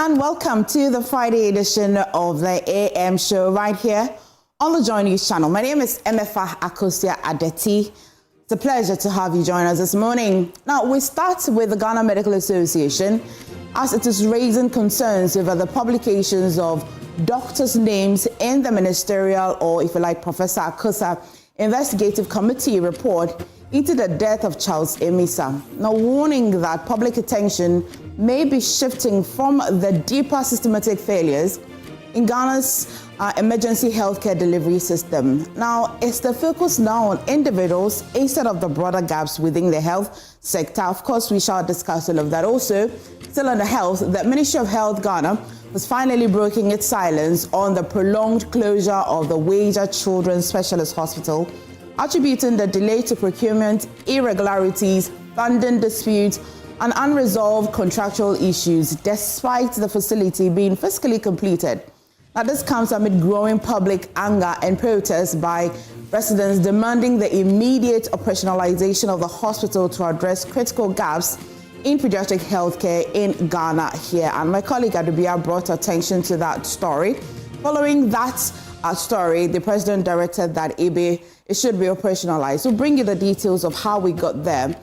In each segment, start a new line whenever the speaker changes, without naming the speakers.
and welcome to the Friday edition of the AM show right here on the Joy News channel. My name is Emefa Akosua Adeti. It's a pleasure to have you join us this morning. Now, we start with the Ghana Medical Association as it is raising concerns over the publications of doctors' names in the Ministerial, or if you like, Professor Akosua Investigative Committee report into the death of Charles Amissah. Now, warning that public attention may be shifting from the deeper systematic failures in Ghana's emergency healthcare delivery system. Now, is the focus now on individuals instead of the broader gaps within the health sector? Of course, we shall discuss all of that. Also, still on the health, the Ministry of Health Ghana was finally breaking its silence on the prolonged closure of the Wager Children's Specialist Hospital, attributing the delay to procurement, irregularities, funding disputes, and unresolved contractual issues, despite the facility being fiscally completed. Now, this comes amid growing public anger and protests by residents demanding the immediate operationalization of the hospital to address critical gaps in pediatric healthcare in Ghana here. And my colleague Adeti brought attention to that story. Following that story, the president directed that it should be operationalized. We'll bring you the details of how we got there.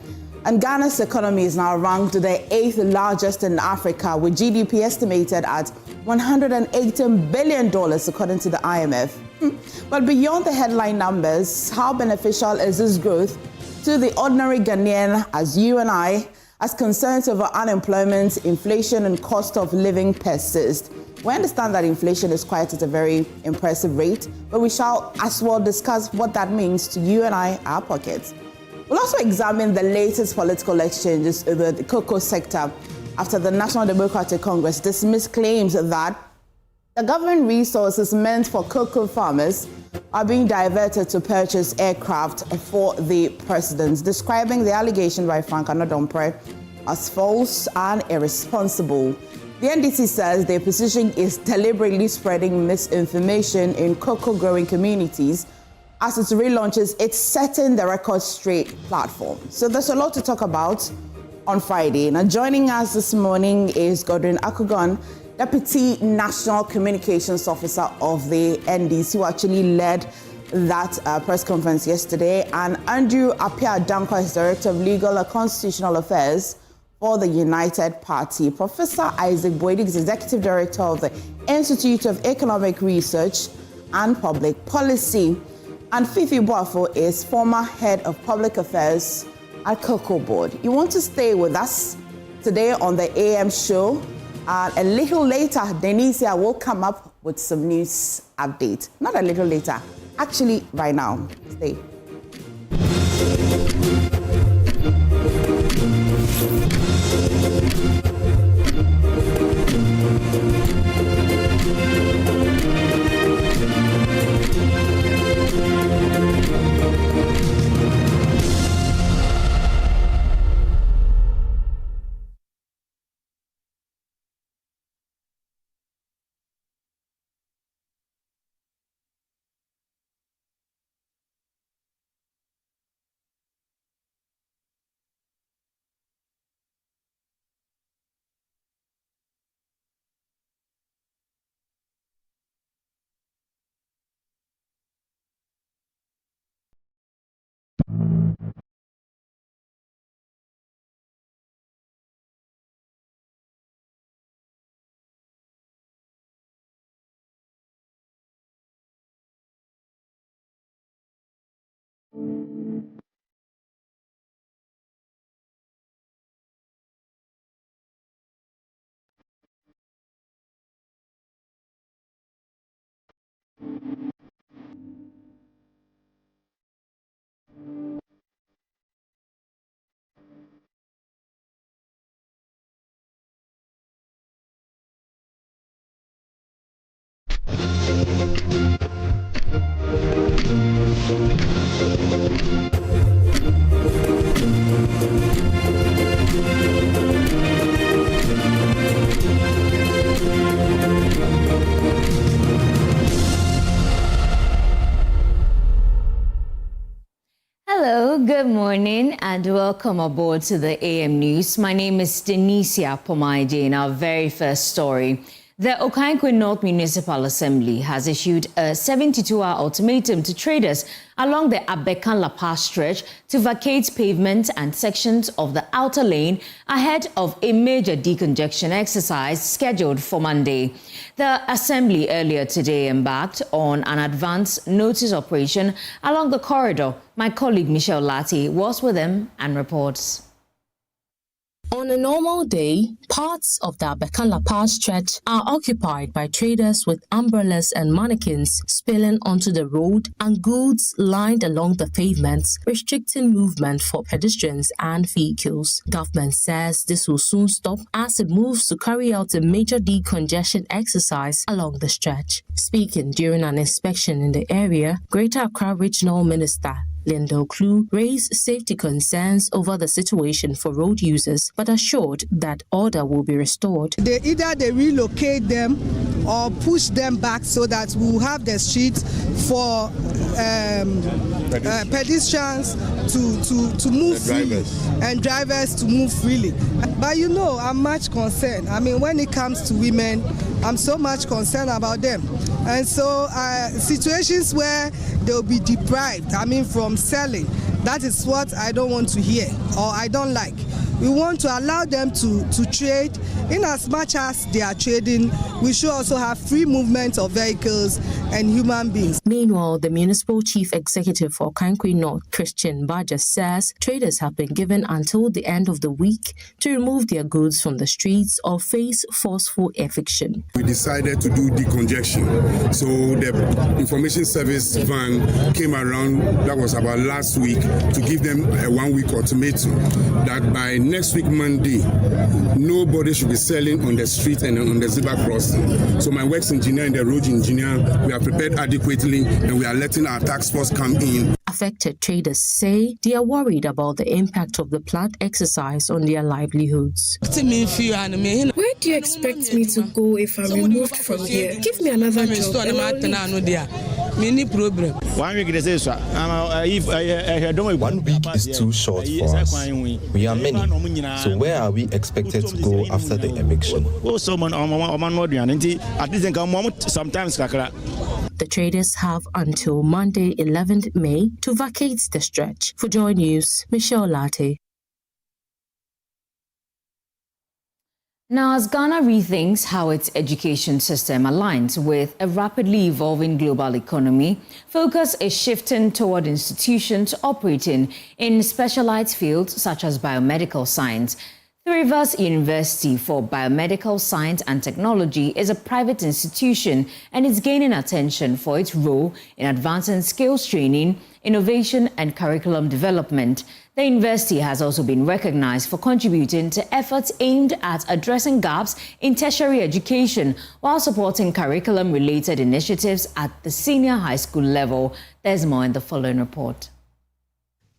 And Ghana's economy is now ranked the 8th largest in Africa, with GDP estimated at $118 billion, according to the IMF. But beyond the headline numbers, how beneficial is this growth to the ordinary Ghanaian as you and I, as concerns over unemployment, inflation, and cost of living persist? We understand that inflation is quite at a very impressive rate, but we shall as well discuss what that means to you and I, our pockets. We'll also examine the latest political exchanges over the cocoa sector after the National Democratic Congress dismissed claims that the government resources meant for cocoa farmers are being diverted to purchase aircraft for the president, describing the allegation by Frank Anodompre as false and irresponsible. The NDC says their position is deliberately spreading misinformation in cocoa-growing communities as it relaunches its Setting the Record Straight platform. So there's a lot to talk about on Friday. Now, joining us this morning is Godwin Akugon, Deputy National Communications Officer of the NDC, who actually led that press conference yesterday, and Andrew Appiah-Dankwa is Director of Legal and Constitutional Affairs for the United Party. Professor Isaac Boydig is Executive Director of the Institute of Economic Research and Public Policy. And Fifi Boafo is former Head of Public Affairs at Cocoa Board. You want to stay with us today on the AM show. A little later, Denisia will come up with some news update. Not a little later, actually right now. Stay.
Good morning and welcome aboard to the AM News. My name is Denisia Pomaide. In our very first story, the Okankwe North Municipal Assembly has issued a 72-hour ultimatum to traders along the Abekan-La Pass stretch to vacate pavement and sections of the outer lane ahead of a major decongestion exercise scheduled for Monday. The Assembly earlier today embarked on an advance notice operation along the corridor. My colleague Michelle Lati was with them and reports.
On a normal day, parts of the Abekan-La Pass stretch are occupied by traders with umbrellas and mannequins spilling onto the road and goods lined along the pavements, restricting movement for pedestrians and vehicles. Government says this will soon stop as it moves to carry out a major decongestion exercise along the stretch. Speaking during an inspection in the area, Greater Accra Regional Minister Lindo Klu raised safety concerns over the situation for road users, but assured that order will be restored.
Either they relocate them or push them back so that we will have the streets for pedestrians to move freely and drivers to move freely. But you know, I'm much concerned. I mean, when it comes to women, I'm so much concerned about them. And so situations where they'll be deprived, from selling, that is what I don't want to hear or I don't like. We want to allow them to trade. In as much as they are trading, we should also have free movement of vehicles and human beings.
Meanwhile, the Municipal Chief Executive for Okankwe North, Christian Baja, says traders have been given until the end of the week to remove their goods from the streets or face forceful eviction.
We decided to do decongestion. So the information service van came around, that was about last week, to give them a 1-week ultimatum that by next week Monday, nobody should be selling on the street and on the zebra crossing. So my works engineer and the road engineer, we are prepared adequately and we are letting our task force come in.
Affected traders say they are worried about the impact of the planned exercise on their livelihoods.
Where do you expect me to go if I'm removed from here? Give me another job.
1 week is too short for us. We are many. So where are we expected to go after the eviction?
The traders have until Monday, 11th May, to vacate the stretch. For Joy News, Michelle Latte.
Now, as Ghana rethinks how its education system aligns with a rapidly evolving global economy, focus is shifting toward institutions operating in specialized fields such as biomedical science. The Rivers University for Biomedical Science and Technology is a private institution and is gaining attention for its role in advancing skills training, innovation and curriculum development. The university has also been recognized for contributing to efforts aimed at addressing gaps in tertiary education while supporting curriculum-related initiatives at the senior high school level. There's more in the following report.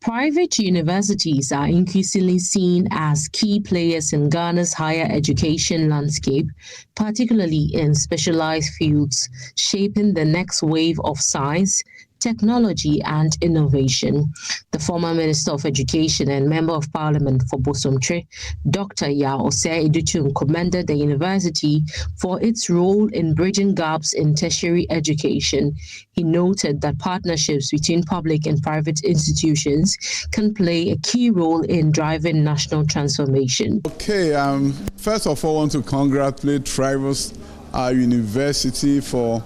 Private universities are increasingly seen as key players in Ghana's higher education landscape, particularly in specialized fields, shaping the next wave of science, technology and innovation. The former Minister of Education and Member of Parliament for Bosomtre, Dr. Osei Educhun, commended the university for its role in bridging gaps in tertiary education. He noted that partnerships between public and private institutions can play a key role in driving national transformation.
Okay, first of all, I want to congratulate Rivers University for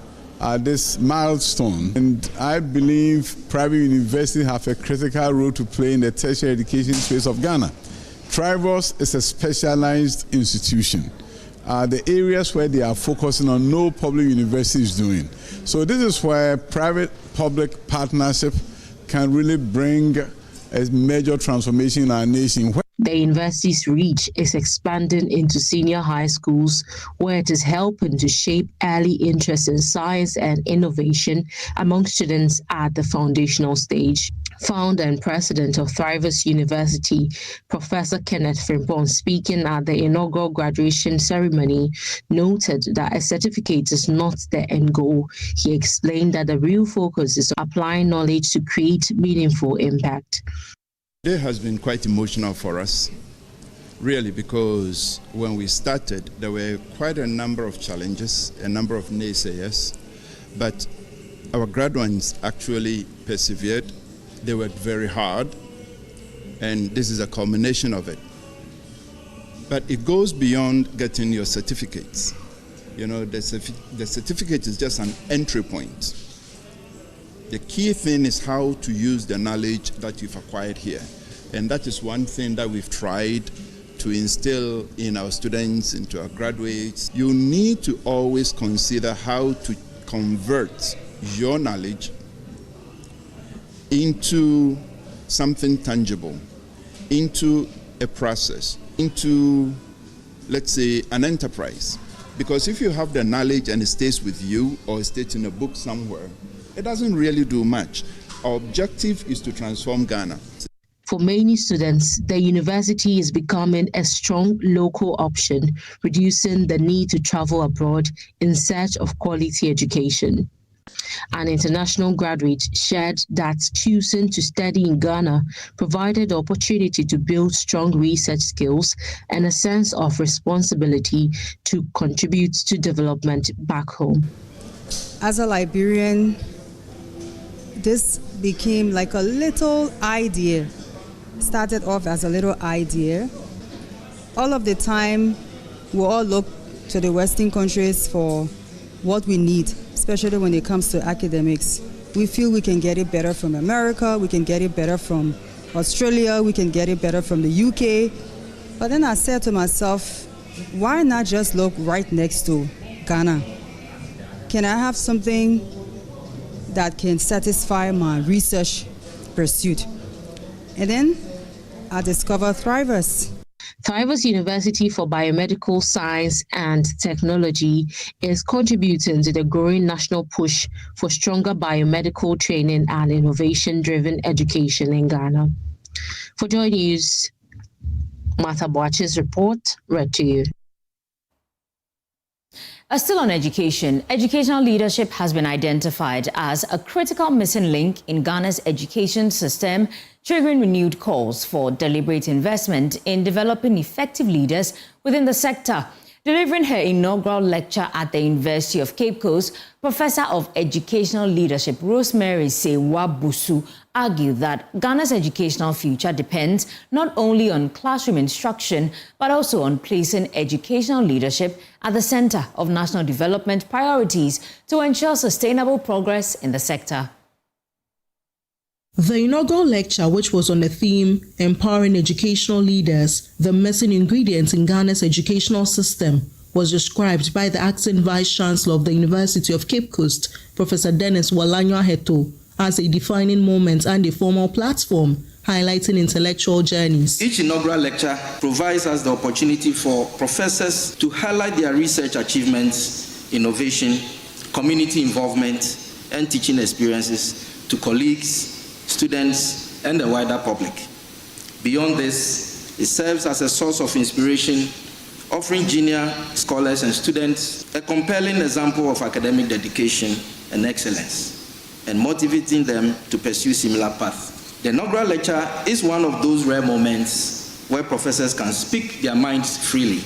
this milestone, and I believe private universities have a critical role to play in the tertiary education space of Ghana. Trivers is a specialized institution. The areas where they are focusing on, no public university is doing. So this is where private-public partnership can really bring a major transformation in our nation.
The university's reach is expanding into senior high schools, where it is helping to shape early interest in science and innovation among students at the foundational stage. Founder and president of Thrivers University, Professor Kenneth Frimpong, speaking at the inaugural graduation ceremony, noted that a certificate is not the end goal. He explained that the real focus is applying knowledge to create meaningful impact.
Today has been quite emotional for us, really, because when we started, there were quite a number of challenges, a number of naysayers, but our graduates actually persevered. They worked very hard, and this is a culmination of it. But it goes beyond getting your certificates. You know, the certificate is just an entry point. The key thing is how to use the knowledge that you've acquired here. And that is one thing that we've tried to instill in our students, into our graduates. You need to always consider how to convert your knowledge into something tangible, into a process, into, let's say, an enterprise. Because if you have the knowledge and it stays with you or it stays in a book somewhere, it doesn't really do much. Our objective is to transform Ghana.
For many students, the university is becoming a strong local option, reducing the need to travel abroad in search of quality education. An international graduate shared that choosing to study in Ghana provided the opportunity to build strong research skills and a sense of responsibility to contribute to development back home.
As a Liberian, this became like a little idea. Started off as a little idea. All of the time, we all look to the Western countries for what we need, especially when it comes to academics. We feel we can get it better from America, we can get it better from Australia, we can get it better from the UK. But then I said to myself, why not just look right next to Ghana? Can I have something that can satisfy my research pursuit? And then I discovered Thrivers.
Thrivers University for Biomedical Science and Technology is contributing to the growing national push for stronger biomedical training and innovation-driven education in Ghana. For Joy News, Martha Boache's report, read to you.
Still on education, educational leadership has been identified as a critical missing link in Ghana's education system, triggering renewed calls for deliberate investment in developing effective leaders within the sector. Delivering her inaugural lecture at the University of Cape Coast, Professor of Educational Leadership Rosemary Sewa-Busu argued that Ghana's educational future depends not only on classroom instruction, but also on placing educational leadership at the center of national development priorities to ensure sustainable progress in the sector.
The inaugural lecture, which was on the theme Empowering Educational Leaders, the Missing Ingredients in Ghana's Educational System, was described by the acting Vice-Chancellor of the University of Cape Coast, Professor Dennis Walanyo-Aheto, as a defining moment and a formal platform highlighting intellectual journeys.
Each inaugural lecture provides us the opportunity for professors to highlight their research achievements, innovation, community involvement, and teaching experiences to colleagues, students, and the wider public. Beyond this, it serves as a source of inspiration, offering junior scholars and students a compelling example of academic dedication and excellence, and motivating them to pursue similar paths. The inaugural lecture is one of those rare moments where professors can speak their minds freely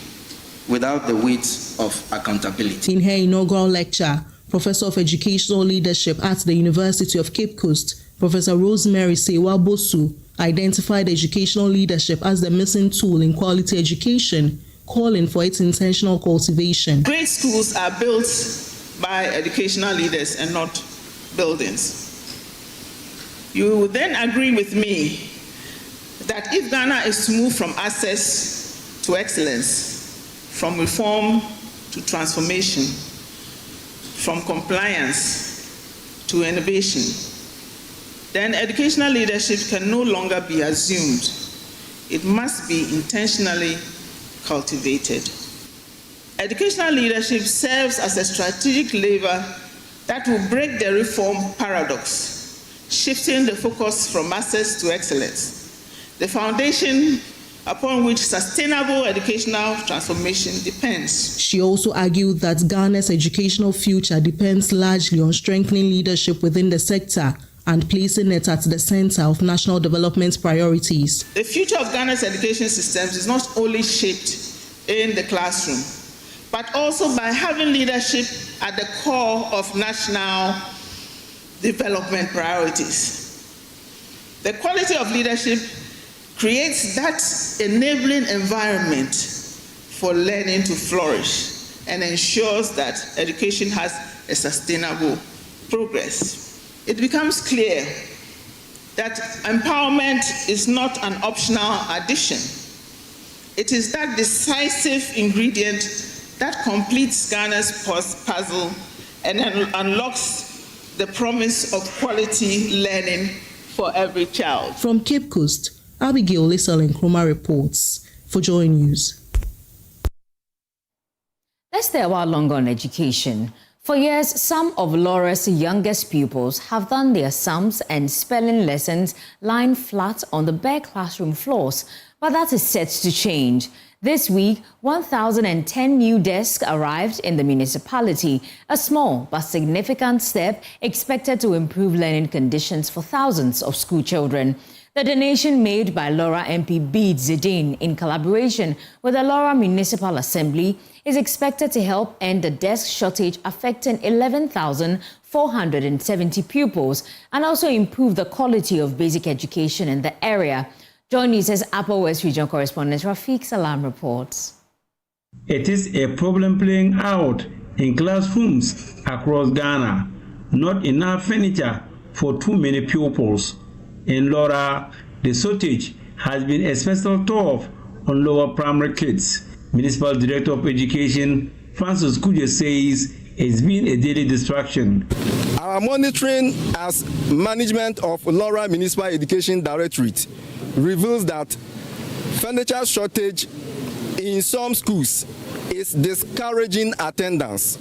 without the weight of accountability.
In her inaugural lecture, Professor of Educational Leadership at the University of Cape Coast, Professor Rosemary Sewa-Busu, identified educational leadership as the missing tool in quality education, calling for its intentional cultivation.
Great schools are built by educational leaders and not buildings. You will then agree with me that if Ghana is to move from access to excellence, from reform to transformation, from compliance to innovation, then educational leadership can no longer be assumed. It must be intentionally cultivated. Educational leadership serves as a strategic lever that will break the reform paradox, shifting the focus from access to excellence, the foundation upon which sustainable educational transformation depends.
She also argued that Ghana's educational future depends largely on strengthening leadership within the sector and placing it at the center of national development priorities.
The future of Ghana's education systems is not only shaped in the classroom, but also by having leadership at the core of national development priorities. The quality of leadership creates that enabling environment for learning to flourish and ensures that education has a sustainable progress. It becomes clear that empowerment is not an optional addition. It is that decisive ingredient that completes Ghana's puzzle and unlocks the promise of quality learning for every child.
From Cape Coast, Abigail Lisel-Nkrumah reports for Joy News.
Let's stay a while longer on education. For years, some of Laura's youngest pupils have done their sums and spelling lessons lying flat on the bare classroom floors, but that is set to change. This week, 1,010 new desks arrived in the municipality, a small but significant step expected to improve learning conditions for thousands of school children. The donation made by Laura MP Bede Zidane in collaboration with the Laura Municipal Assembly is expected to help end the desk shortage affecting 11,470 pupils and also improve the quality of basic education in the area. Joy News' Upper West Region correspondent Rafiq Salam reports.
It is a problem playing out in classrooms across Ghana. Not enough furniture for too many pupils. In Laura, the shortage has been especially tough on lower primary kids. Municipal Director of Education Francis Kojo says it's been a daily distraction.
Our monitoring as management of Laura Municipal Education Directorate reveals that furniture shortage in some schools is discouraging attendance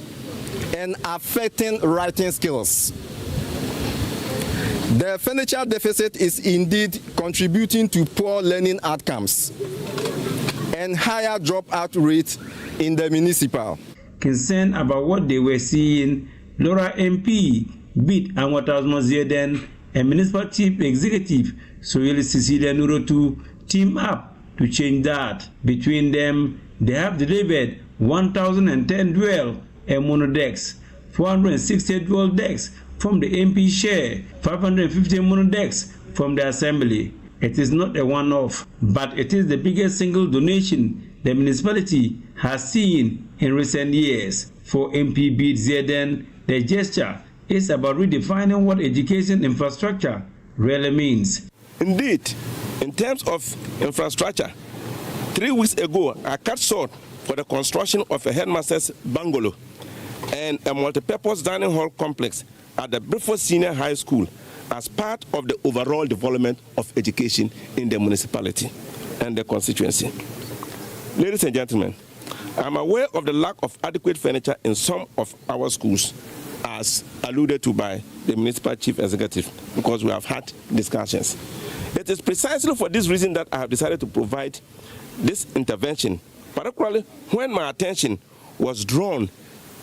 and affecting writing skills. The furniture deficit is indeed contributing to poor learning outcomes and higher dropout rates in the municipal.
Concerned about what they were seeing, Laura MP Bede Zidane and Municipal Chief Executive Soyeli Cecilia Nurotu team up to change that. Between them, they have delivered 1,010 dual and mono decks, 460 dual decks from the MP share, 550 mono decks from the Assembly. It is not a one-off, but it is the biggest single donation the municipality has seen in recent years. For MP Bede Zidane, the gesture is about redefining what education infrastructure really means.
Indeed, in terms of infrastructure, 3 weeks ago, I cut short for the construction of a headmaster's bungalow and a multipurpose dining hall complex at the Brifo Senior High School as part of the overall development of education in the municipality and the constituency. Ladies and gentlemen, I'm aware of the lack of adequate furniture in some of our schools, as alluded to by the municipal chief executive, because we have had discussions. It is precisely for this reason that I have decided to provide this intervention, particularly when my attention was drawn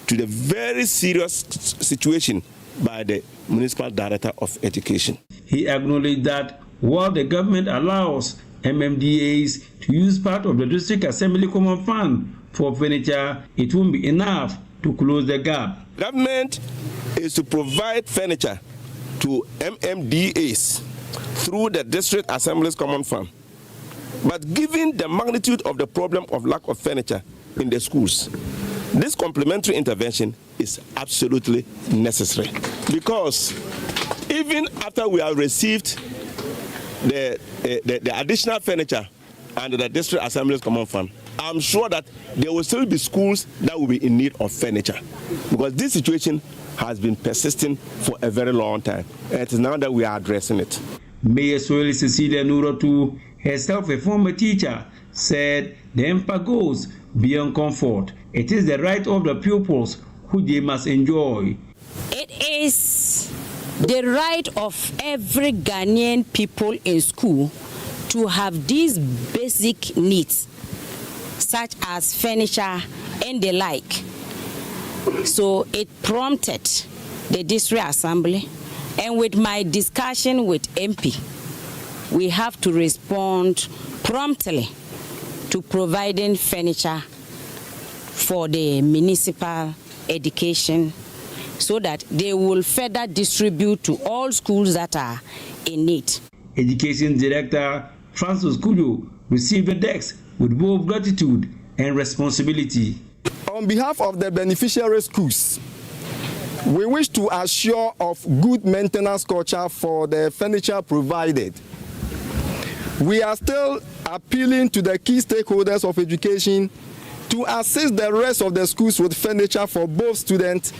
to the very serious situation by the Municipal Director of Education.
He acknowledged that while the government allows MMDAs to use part of the District Assembly Common Fund for furniture, it won't be enough to close the gap.
Government is to provide furniture to MMDAs through the District Assembly's Common Fund. But given the magnitude of the problem of lack of furniture in the schools, this complementary intervention is absolutely necessary, because even after we have received the additional furniture under the District Assembly's Common Fund, I'm sure that there will still be schools that will be in need of furniture, because this situation has been persisting for a very long time, and it is now that we are addressing it.
Mayor Soyeli Cecilia Nurotu, herself a former teacher, said the impact goes beyond comfort. It is the right of the pupils who they must enjoy.
It is the right of every Ghanaian people in school to have these basic needs, such as furniture and the like. So it prompted the District Assembly And with my discussion with MP, we have to respond promptly to providing furniture for the municipal education so that they will further distribute to all schools that are in need.
Education Director Francis Kojo received the decks with both gratitude and responsibility.
On behalf of the beneficiary schools, we wish to assure of good maintenance culture for the furniture provided. We are still appealing to the key stakeholders of education to assist the rest of the schools with furniture for both students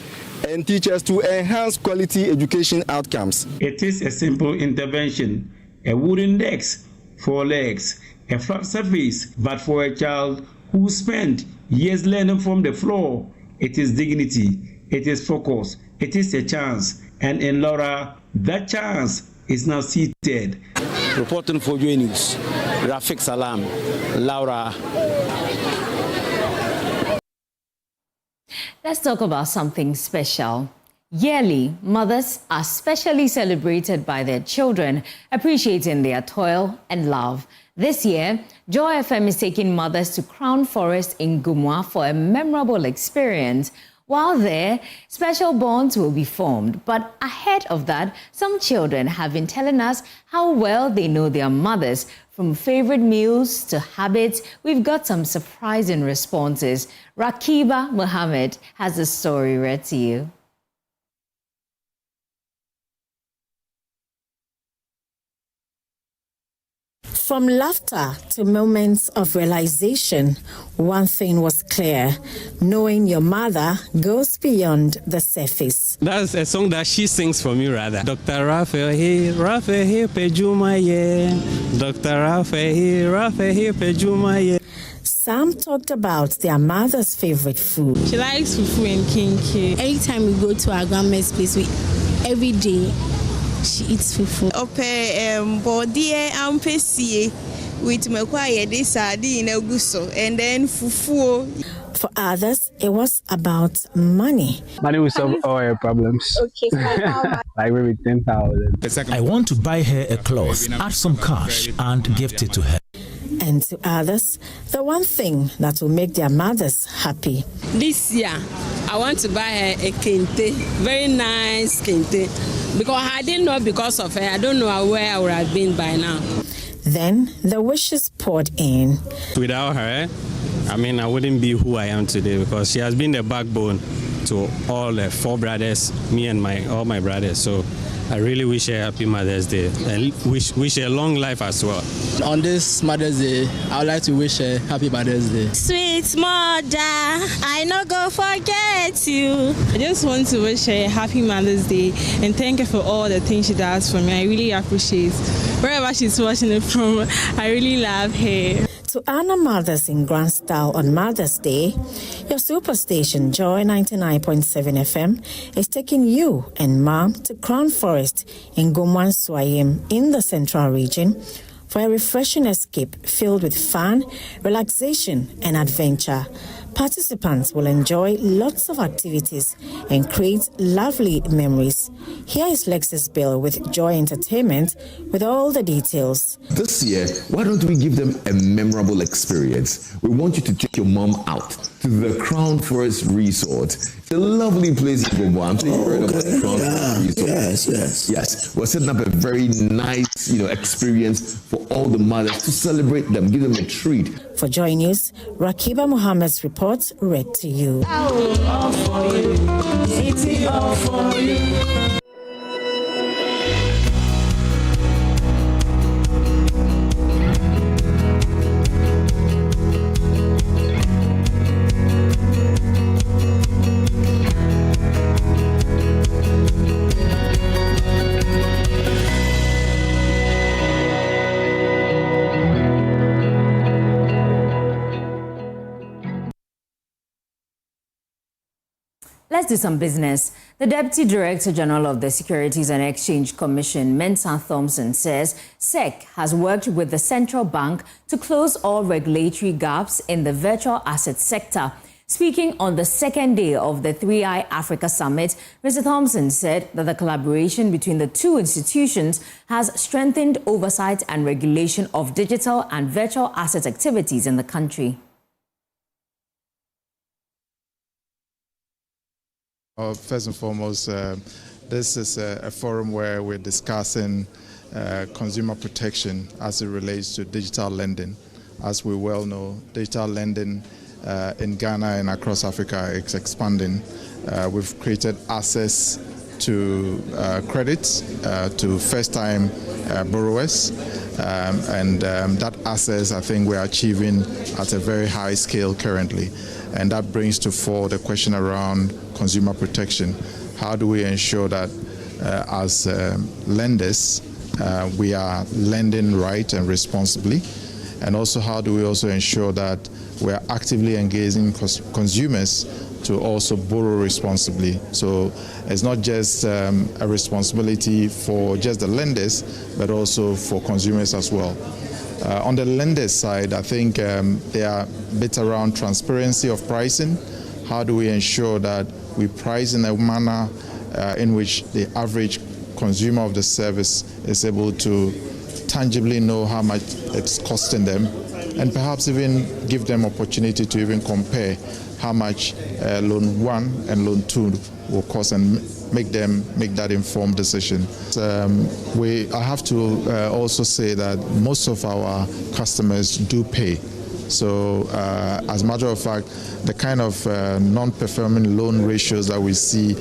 and teachers to enhance quality education outcomes.
It is a simple intervention, a wooden desk, 4 legs, a flat surface, but for a child who spent years learning from the floor, it is dignity, it is focus, it is a chance, and in Laura, that chance is now seated.
Reporting for Joy News, Rafik Salam, Laura.
Let's talk about something special. Yearly, mothers are specially celebrated by their children, appreciating their toil and love. This year, Joy FM is taking mothers to Crown Forest in Gumwa for a memorable experience. While there, special bonds will be formed. But ahead of that, some children have been telling us how well they know their mothers. From favorite meals to habits, we've got some surprising responses. Rakiba Mohammed has the story read to you.
From laughter to moments of realization, one thing was clear. Knowing your mother goes beyond the surface.
That's a song that she sings for me, rather. Dr. Raphael, Pejuma, yeah. Dr. Raphael, Pejuma, yeah.
Some talked about their mother's favorite food.
She likes fufu and kinky. Anytime we go to our grandma's place, every day, she eats fufu.
Body ampesie with mekwaye sardine guso and then fufu.
For others, it was about money.
Money will solve all your problems.
Okay,
like maybe 10,000.
I want to buy her a cloth, add some cash, and gift it to her.
And to others, the one thing that will make their mothers happy.
This year, I want to buy her a kente, very nice kente, because I didn't know because of her. I don't know where I would have been by now.
Then the wishes poured in.
Without her, I wouldn't be who I am today, because she has been the backbone to all the 4 brothers, me and all my brothers. So I really wish her happy Mother's Day and wish her long life as well.
On this Mother's Day, I would like to wish her happy Mother's Day.
Sweet mother, I no go forget you.
I just want to wish her a happy Mother's Day and thank her for all the things she does for me. I really appreciate wherever she's watching it from. I really love her.
To honor mothers in grand style on Mother's Day, your superstation Joy 99.7 FM is taking you and Mom to Crown Forest in Gumwan Swayim in the Central Region for a refreshing escape filled with fun, relaxation, and adventure. Participants will enjoy lots of activities and create lovely memories. Here is Lexus Bill with Joy Entertainment with all the details.
This year, why don't we give them a memorable experience? We want you to take your mom out to the Crown Forest Resort. It's a lovely place in Gumwa. I'm sure you've heard about the Crown Forest Resort. Yes. We're setting up a very nice, experience for all the mothers to celebrate them, give them a treat.
For Joy News, Rakiba Mohammed's report read to you.
All for you. It's all for you.
Let's do some business. The Deputy Director General of the Securities and Exchange Commission, Mensah Thompson, says SEC has worked with the central bank to close all regulatory gaps in the virtual asset sector. Speaking on the second day of the 3i Africa Summit, Mr. Thompson said that the collaboration between the two institutions has strengthened oversight and regulation of digital and virtual asset activities in the country.
First and foremost, this is a forum where we're discussing consumer protection as it relates to digital lending. As we well know, digital lending in Ghana and across Africa is expanding. We've created access to credit to first-time borrowers, and that access, I think, we're achieving at a very high scale currently. And that brings to fore the question around consumer protection. How do we ensure that as lenders we are lending right and responsibly? And also, how do we also ensure that we are actively engaging consumers to also borrow responsibly? So it's not just a responsibility for just the lenders, but also for consumers as well. On the lenders side, I think there are bits around transparency of pricing. How do we ensure that we price in a manner in which the average consumer of the service is able to tangibly know how much it's costing them, and perhaps even give them opportunity to even compare how much loan 1 and loan 2 will cost, and make them make that informed decision. I have to also say that most of our customers do pay. So as a matter of fact, the kind of non-performing loan ratios that we see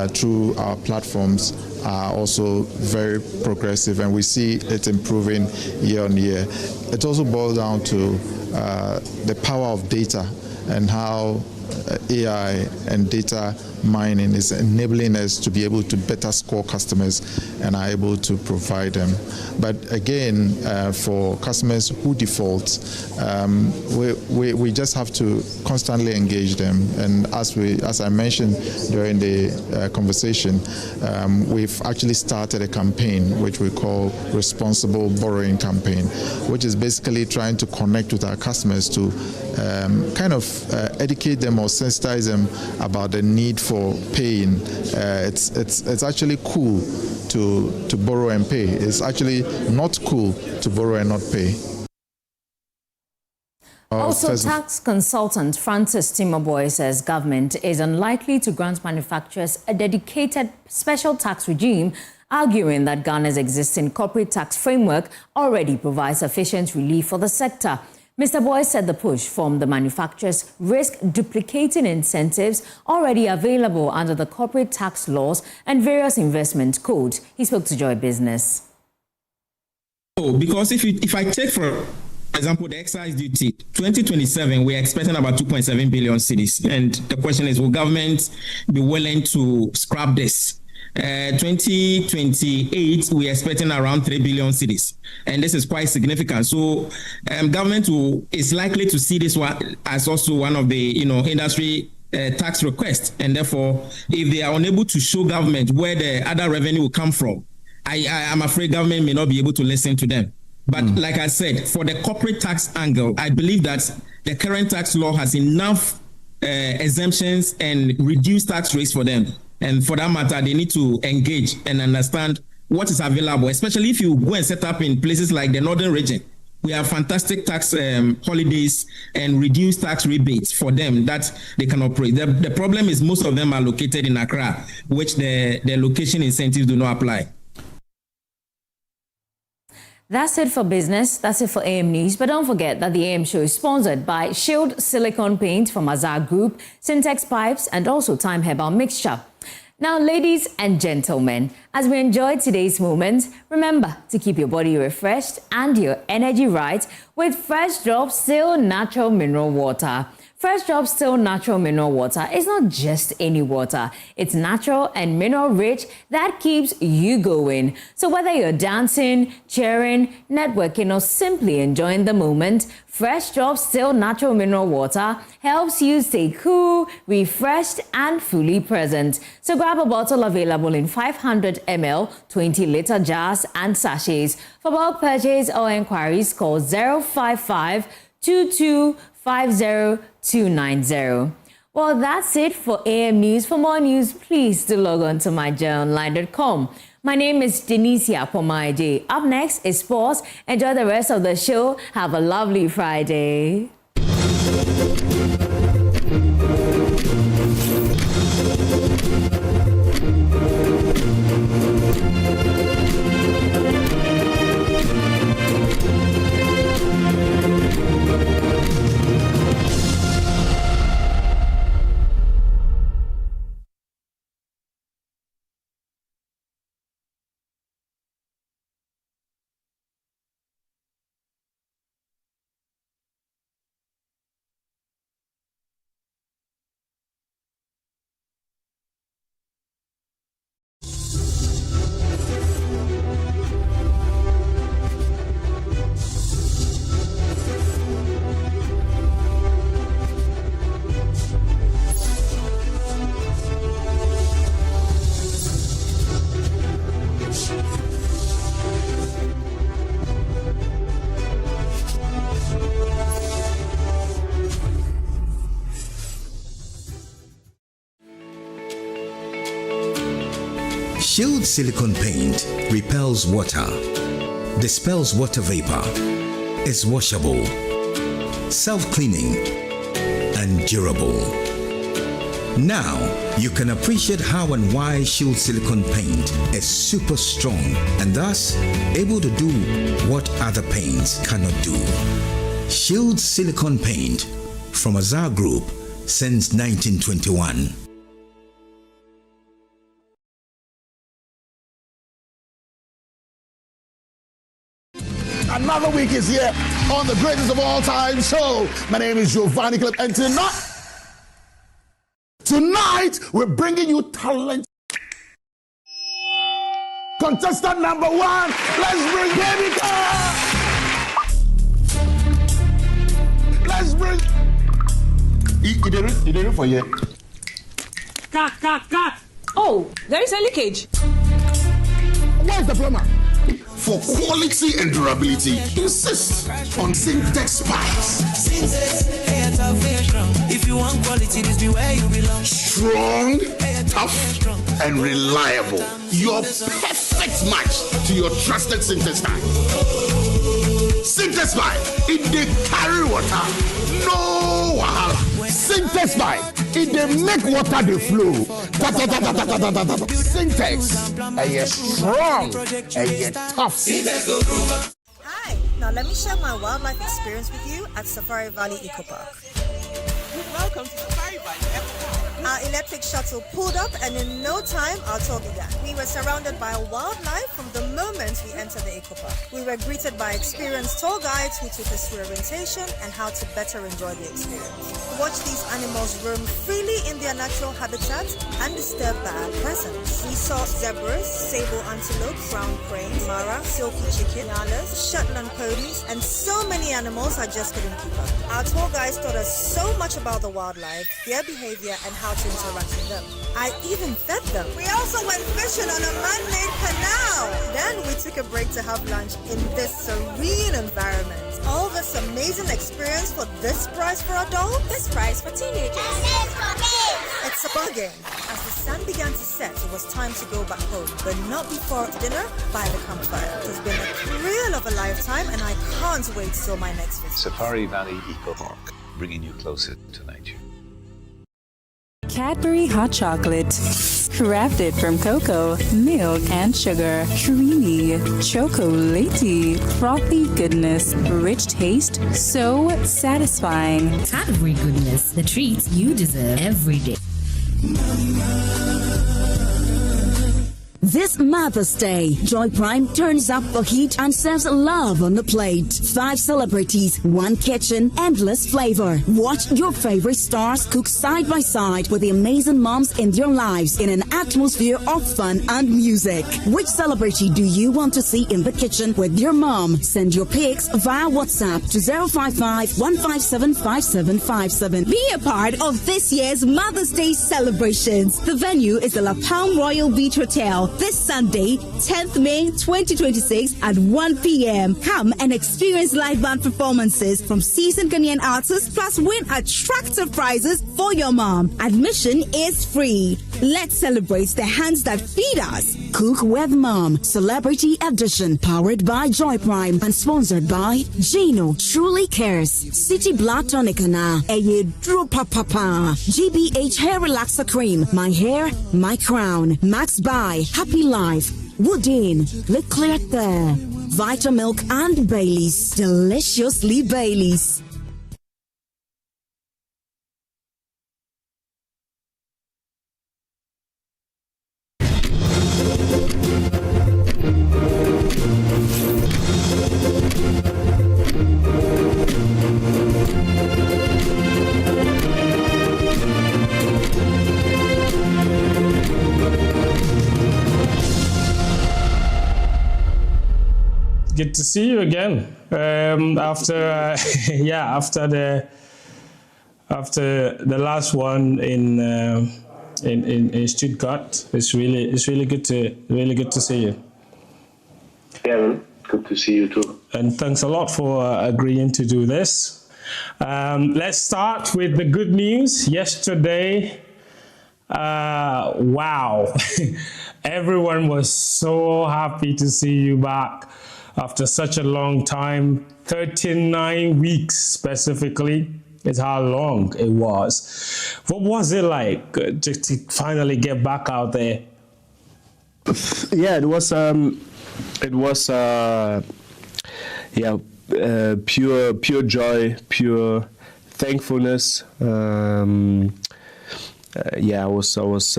through our platforms are also very progressive, and we see it improving year on year. It also boils down to the power of data and how AI and data mining is enabling us to be able to better score customers and are able to provide them. But again, for customers who default, we just have to constantly engage them. And as I mentioned during the conversation, we've actually started a campaign which we call Responsible Borrowing Campaign, which is basically trying to connect with our customers to kind of educate them or sensitize them about the need for paying. It's actually cool to borrow and pay. It's actually not cool to borrow and not pay.
Also, tax consultant Francis Timoboy says government is unlikely to grant manufacturers a dedicated special tax regime, arguing that Ghana's existing corporate tax framework already provides sufficient relief for the sector. Mr. Boy said the push from the manufacturers risk duplicating incentives already available under the corporate tax laws and various investment codes. He spoke to Joy Business.
Because if I take, for example, the excise duty, 2027, we're expecting about 2.7 billion cedis. And the question is, will government be willing to scrap this? 2028, we're expecting around 3 billion cedis, and this is quite significant. So, government is likely to see this one as also one of the industry tax requests, and therefore, if they are unable to show government where the other revenue will come from, I'm afraid government may not be able to listen to them. But like I said, for the corporate tax angle, I believe that the current tax law has enough exemptions and reduced tax rates for them. And for that matter, they need to engage and understand what is available, especially if you go and set up in places like the northern region. We have fantastic tax holidays and reduced tax rebates for them that they can operate. The problem is most of them are located in Accra, which the location incentives do not apply.
That's it for business. That's it for AM News. But don't forget that the AM show is sponsored by Shield Silicone Paint from Azar Group, Syntex Pipes, and also Time Herbal Mixture. Now, ladies and gentlemen, as we enjoy today's moment, remember to keep your body refreshed and your energy right with Fresh Drop Still Natural Mineral Water. Fresh Drop Still Natural Mineral Water is not just any water. It's natural and mineral rich that keeps you going. So whether you're dancing, cheering, networking, or simply enjoying the moment, Fresh Drop Still Natural Mineral Water helps you stay cool, refreshed, and fully present. So grab a bottle available in 500 ml, 20-liter jars, and sachets. For bulk purchase or inquiries, call 055 22 50290. Well, that's it for AM News. For more news, please do log on to myjoyonline.com. My name is Denise Apomaide. Up next is sports. Enjoy the rest of the show. Have a lovely Friday.
Shield silicone paint repels water, dispels water vapor, is washable, self-cleaning, and durable. Now, you can appreciate how and why Shield silicone paint is super strong and thus able to do what other paints cannot do. Shield silicone paint from Azar Group since 1921.
Another week is here on the greatest of all time show. My name is Giovanni Clip, and tonight we're bringing you talent. Contestant number 1, let's bring Baby Girl. Let's bring. He did it for you.
Cut. Oh, there is a leakage.
Where's the plumber? For quality and durability, insist on Syntex pipes. If you want quality, this be where you belong. Strong, tough, and reliable. Your perfect match to your trusted Syntex pipe. Syntex pipe, it dey carry water, no wahala. Syntex pipe, it dey make water dey flow. Syntex, and you're strong, and you're tough.
Hi, now let me share my wildlife experience with you at Safari Valley Eco Park.
Welcome to Safari Valley Eco Park.
Our electric shuttle pulled up, and in no time, our tour began. We were surrounded by wildlife from the moment we entered the Eco Park. We were greeted by experienced tour guides who took us through orientation and how to better enjoy the experience. Watch these animals roam freely in their natural habitat undisturbed by our presence. We saw zebras, sable antelope, brown crane, mara, silky chicken, nyalas, Shetland ponies, and so many animals I just couldn't keep up. Our tour guides taught us so much about the wildlife, their behavior, and how to interact with them. I even fed them. We also went fishing on a man-made canal. Then we took a break to have lunch in this serene environment. All this amazing experience for this price for adults, this price for teenagers. It's a bargain. As the sun began to set, it was time to go back home, but not before dinner by the campfire. It has been a thrill of a lifetime, and I can't wait till my next visit.
Safari Valley Eco Park, bringing you closer to nature.
Cadbury hot chocolate, crafted from cocoa, milk, and sugar. Creamy, chocolatey, frothy goodness, rich taste, so satisfying.
Cadbury goodness, the treats you deserve every day.
This Mother's Day, Joy Prime turns up the heat and serves love on the plate. 5 celebrities, 1 kitchen, endless flavor. Watch your favorite stars cook side by side with the amazing moms in their lives in an atmosphere of fun and music. Which celebrity do you want to see in the kitchen with your mom? Send your pics via WhatsApp to 055-157-5757.
Be a part of this year's Mother's Day celebrations. The venue is the La Palm Royal Beach Hotel.
this Sunday, 10th May 2026 at 1 p.m. Come and experience live band performances from seasoned Ghanaian artists, plus win attractive prizes for your mom. Admission is free. Let's celebrate the hands that feed us. Cook with Mom Celebrity Edition, powered by Joy Prime and sponsored by Gino Truly Cares, City Black Tonicana, Eyedro Papa, GBH Hair Relaxer Cream, My Hair, My Crown, Max Buy, Happy Life, Woodin, Leclerc There, Vitamilk and Baileys, deliciously Baileys.
Good to see you again. After the last one in Stuttgart, it's really good to see you.
Yeah, good to see you too.
And thanks a lot for agreeing to do this. Let's start with the good news. Yesterday, wow, everyone was so happy to see you back. After such a long time, 39 weeks specifically, is how long it was. What was it like to finally get back out there?
Yeah, it was pure joy, pure thankfulness. I was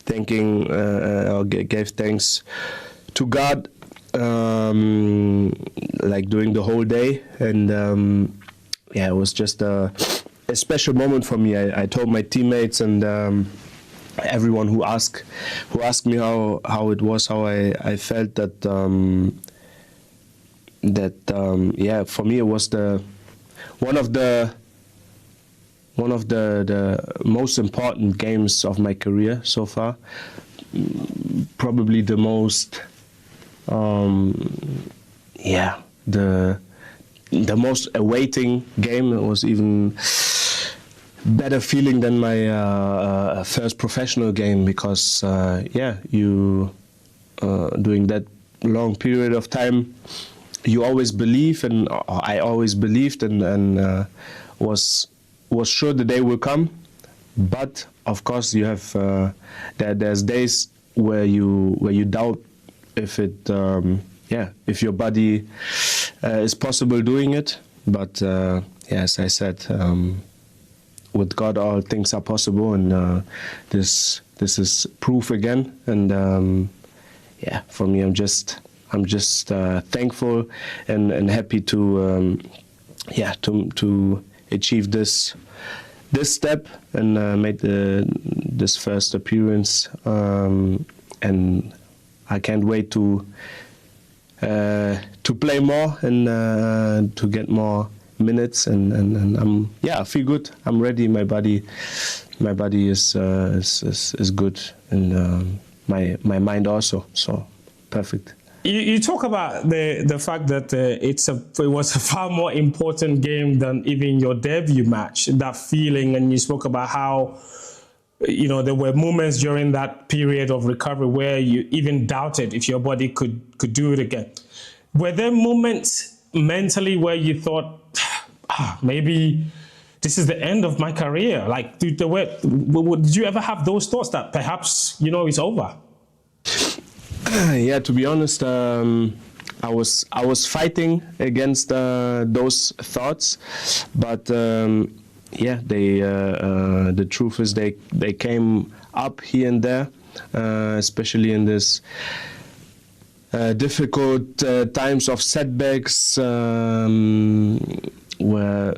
thanking or gave thanks to God. Like during the whole day, and it was just a special moment for me. I told my teammates and everyone who asked me how it was, how I felt that for me it was one of the most important games of my career so far. Probably the most. The most awaiting game. It was even better feeling than my first professional game, because you during that long period of time, you always believe, and I always believed, and was sure the day will come. But of course, you have there's days where you doubt if it if your body is possible doing it. But as I said, with God all things are possible, and this is proof again. And for me, I'm just thankful and happy to achieve this step and made this first appearance, and I can't wait to play more and to get more minutes, and I feel good. I'm ready. My body is good, and my mind also. So perfect.
You talk about the fact that it was a far more important game than even your debut match. That feeling, and you spoke about how there were moments during that period of recovery where you even doubted if your body could do it again. Were there moments mentally where you thought, maybe this is the end of my career? Like, did you ever have those thoughts that perhaps, it's over?
To be honest, I was fighting against those thoughts, but the truth is they came up here and there, especially in this difficult times of setbacks, where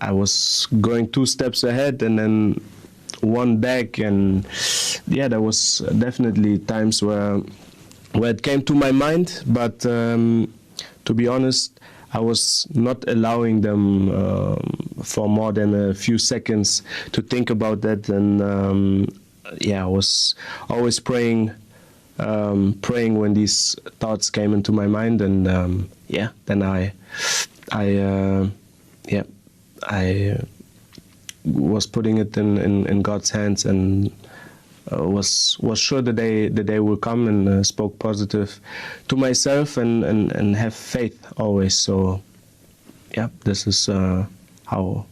I was going 2 steps ahead and then 1 back, and there was definitely times where it came to my mind, but to be honest, I was not allowing them for more than a few seconds to think about that, and I was always praying praying when these thoughts came into my mind, and then I was putting it in God's hands, and was sure the day will come, and spoke positive to myself and have faith always. So this is how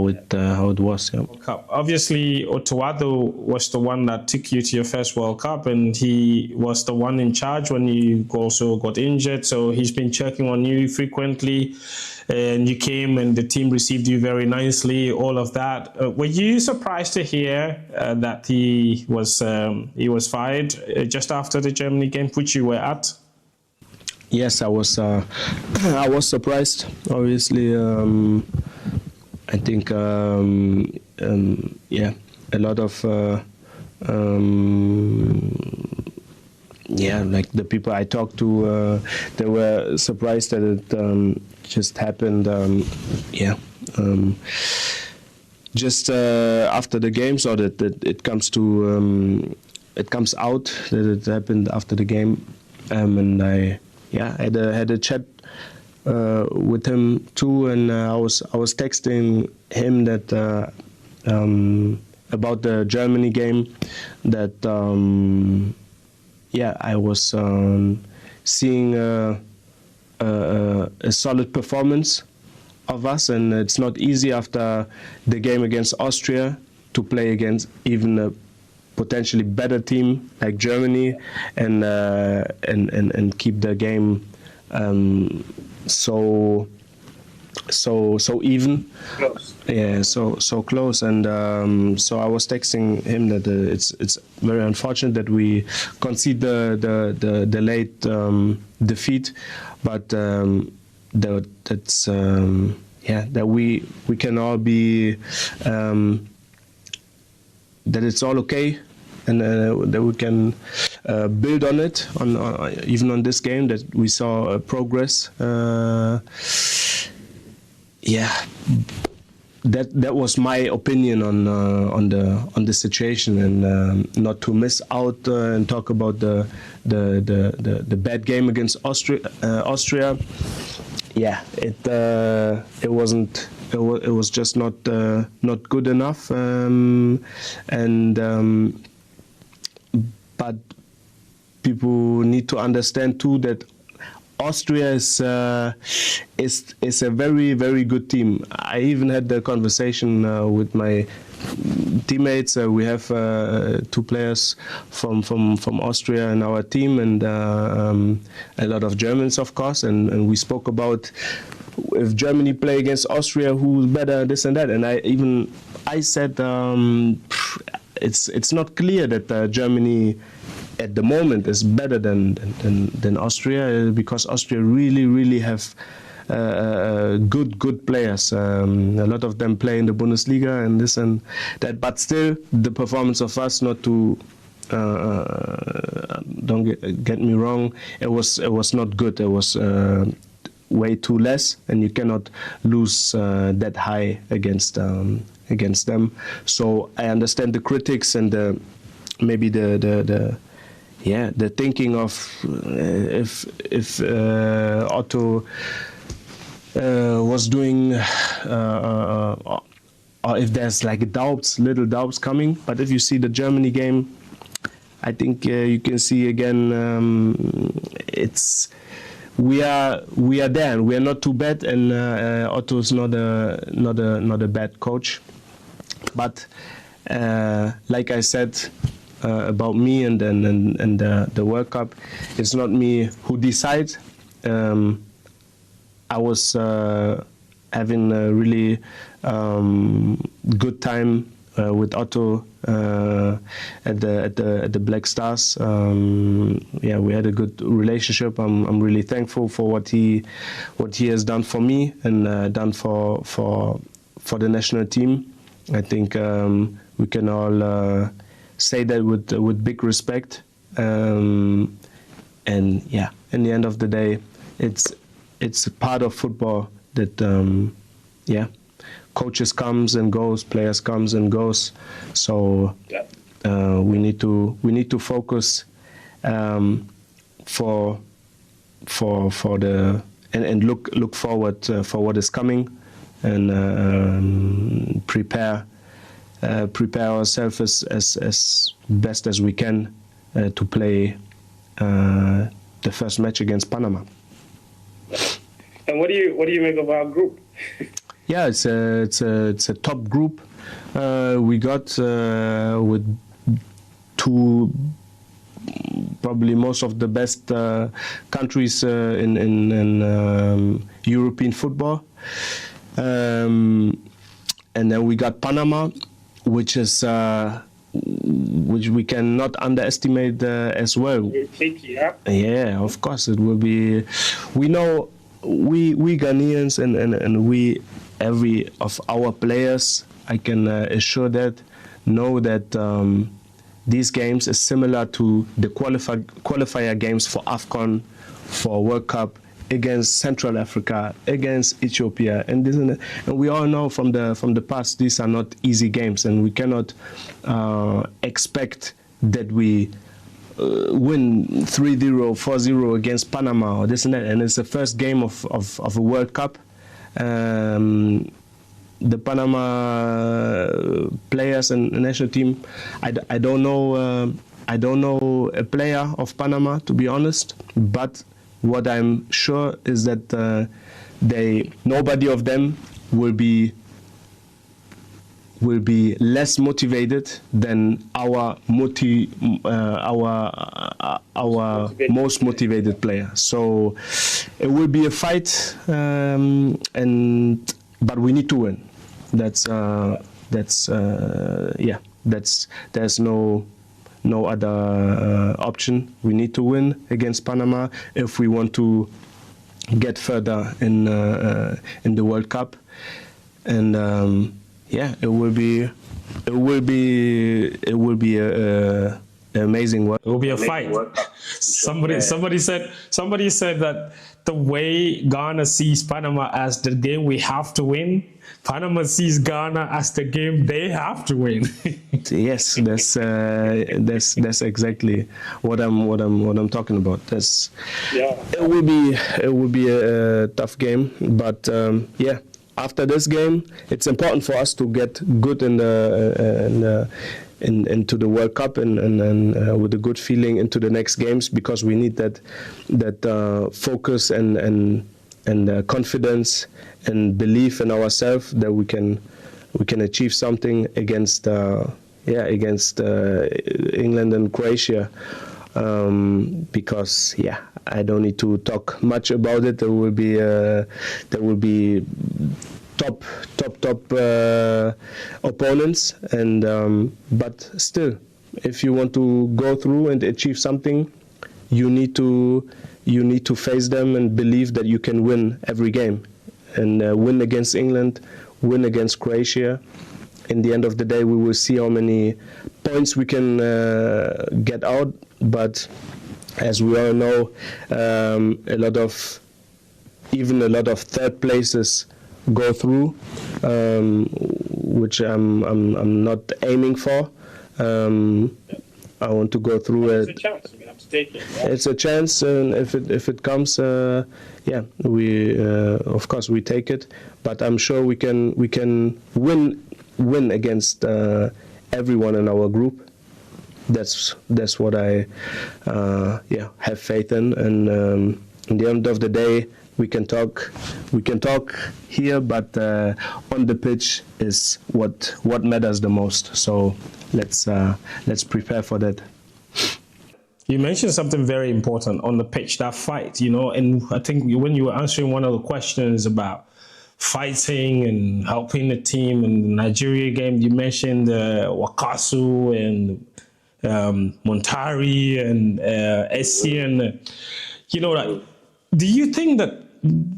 it was. Yeah.
Obviously, Akufo-Addo was the one that took you to your first World Cup, and he was the one in charge when you also got injured. So he's been checking on you frequently, and you came and the team received you very nicely. All of that. Were you surprised to hear that he was fired just after the Germany game, which you were at?
Yes, I was. I was surprised. Obviously. I think, a lot of, like the people I talked to, they were surprised that it just happened. Just after the game, so that it comes out that it happened after the game, and I had a chat with him too, and I was texting him that about the Germany game, that I was seeing a solid performance of us, and it's not easy after the game against Austria to play against even a potentially better team like Germany, and keep the game so even, close. So close, and so I was texting him that it's very unfortunate that we concede the late defeat, but that's that we can all be that it's all okay. And that we can build on it, even on this game, that we saw progress. That was my opinion on the situation, and not to miss out and talk about the bad game against Austria. It wasn't. It was just not good enough, but people need to understand too that Austria is a very, very good team. I even had the conversation with my teammates. We have 2 players from Austria in our team, and a lot of Germans, of course. And we spoke about if Germany play against Austria, who's better, this and that. And I said it's not clear that Germany at the moment is better than Austria, because Austria really have good players. A lot of them play in the Bundesliga and this and that, but still the performance of us, not to don't get me wrong, it was not good. It was way too less, and you cannot lose that high against them. So I understand the critics and maybe the thinking of if Otto was doing or if there's like little doubts coming. But if you see the Germany game, I think you can see again we are there, and we are not too bad, and Otto is not a bad coach. But like I said about me and the World Cup, it's not me who decides. I was having a really good time with Otto at the Black Stars. We had a good relationship. I'm really thankful for what he has done for me and done for the national team. I think we can all say that with big respect. And yeah, in the end of the day, it's a part of football that coaches comes and goes, players comes and goes. So we need to focus for the and look forward for what is coming, and prepare ourselves as best as we can to play the first match against Panama.
And what do you make of our group?
Yeah, it's a top group. We got with two, probably most of the best countries in European football, and then we got Panama, which we cannot underestimate as well. Yeah, of course it will be. We know we Ghanaians and we, every of our players, I can assure that, know that these games is similar to the qualifier games for AFCON, for World Cup, against Central Africa, against Ethiopia, and we all know from the past these are not easy games, and we cannot expect that we win 3-0, 4-0 against Panama or this and that. And it's the first game of a World Cup. The Panama players and national team, I don't know a player of Panama, to be honest, but what I'm sure is that nobody of them will be less motivated than our most motivated player. So it will be a fight, but we need to win. There's no other option. We need to win against Panama if we want to get further in the World Cup, and it will be a amazing work.
It will be a fight. Somebody said that the way Ghana sees Panama as the game we have to win, Panama sees Ghana as the game they have to win.
Yes, that's exactly what I'm talking about. It will be a tough game, but after this game, it's important for us to get good into the World Cup and with a good feeling into the next games, because we need that focus and confidence and belief in ourselves that we can achieve something against England and Croatia. Because I don't need to talk much about it. There will be top opponents, and but still, if you want to go through and achieve something, you need to face them and believe that you can win every game, and win against England, win against Croatia. In the end of the day, we will see how many points we can get out. But as we all know, a lot of third places go through, which I'm not aiming for. I want to go through it.
It's a chance. We have to take it. Right?
It's a chance, and if it comes, we of course we take it. But I'm sure we can win against everyone in our group. That's what I have faith in, and in the end of the day, we can talk here, but on the pitch is what matters the most. So let's prepare for that.
You mentioned something very important on the pitch, that fight, and I think when you were answering one of the questions about fighting and helping the team in the Nigeria game, you mentioned Wakasu and Montari and Essien. Do you think that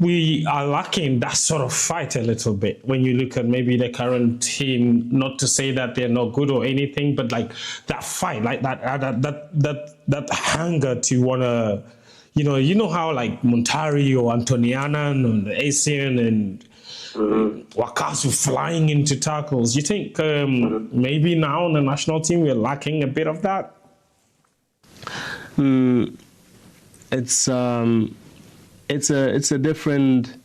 we are lacking that sort of fight a little bit when you look at maybe the current team? Not to say that they're not good or anything, but like that fight, like that hunger to wanna, you know how like Montari or Antoniana and Essien and Wakasu flying into tackles. You think maybe now on the national team we're lacking a bit of that?
It's a different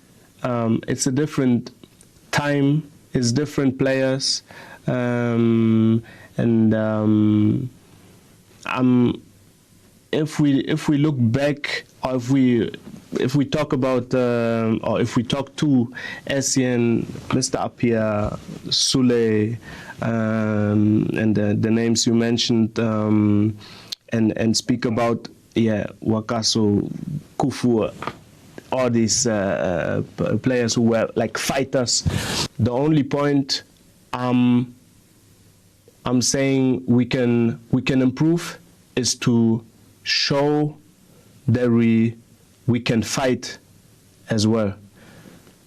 time. It's different players, if we look back, or if we talk about or if we talk to Essien, Mr. Apia, Sule, and the names you mentioned, and speak about Wakaso, Kufu, all these players who were like fighters. The only point I'm saying we can improve is to show that we can fight as well.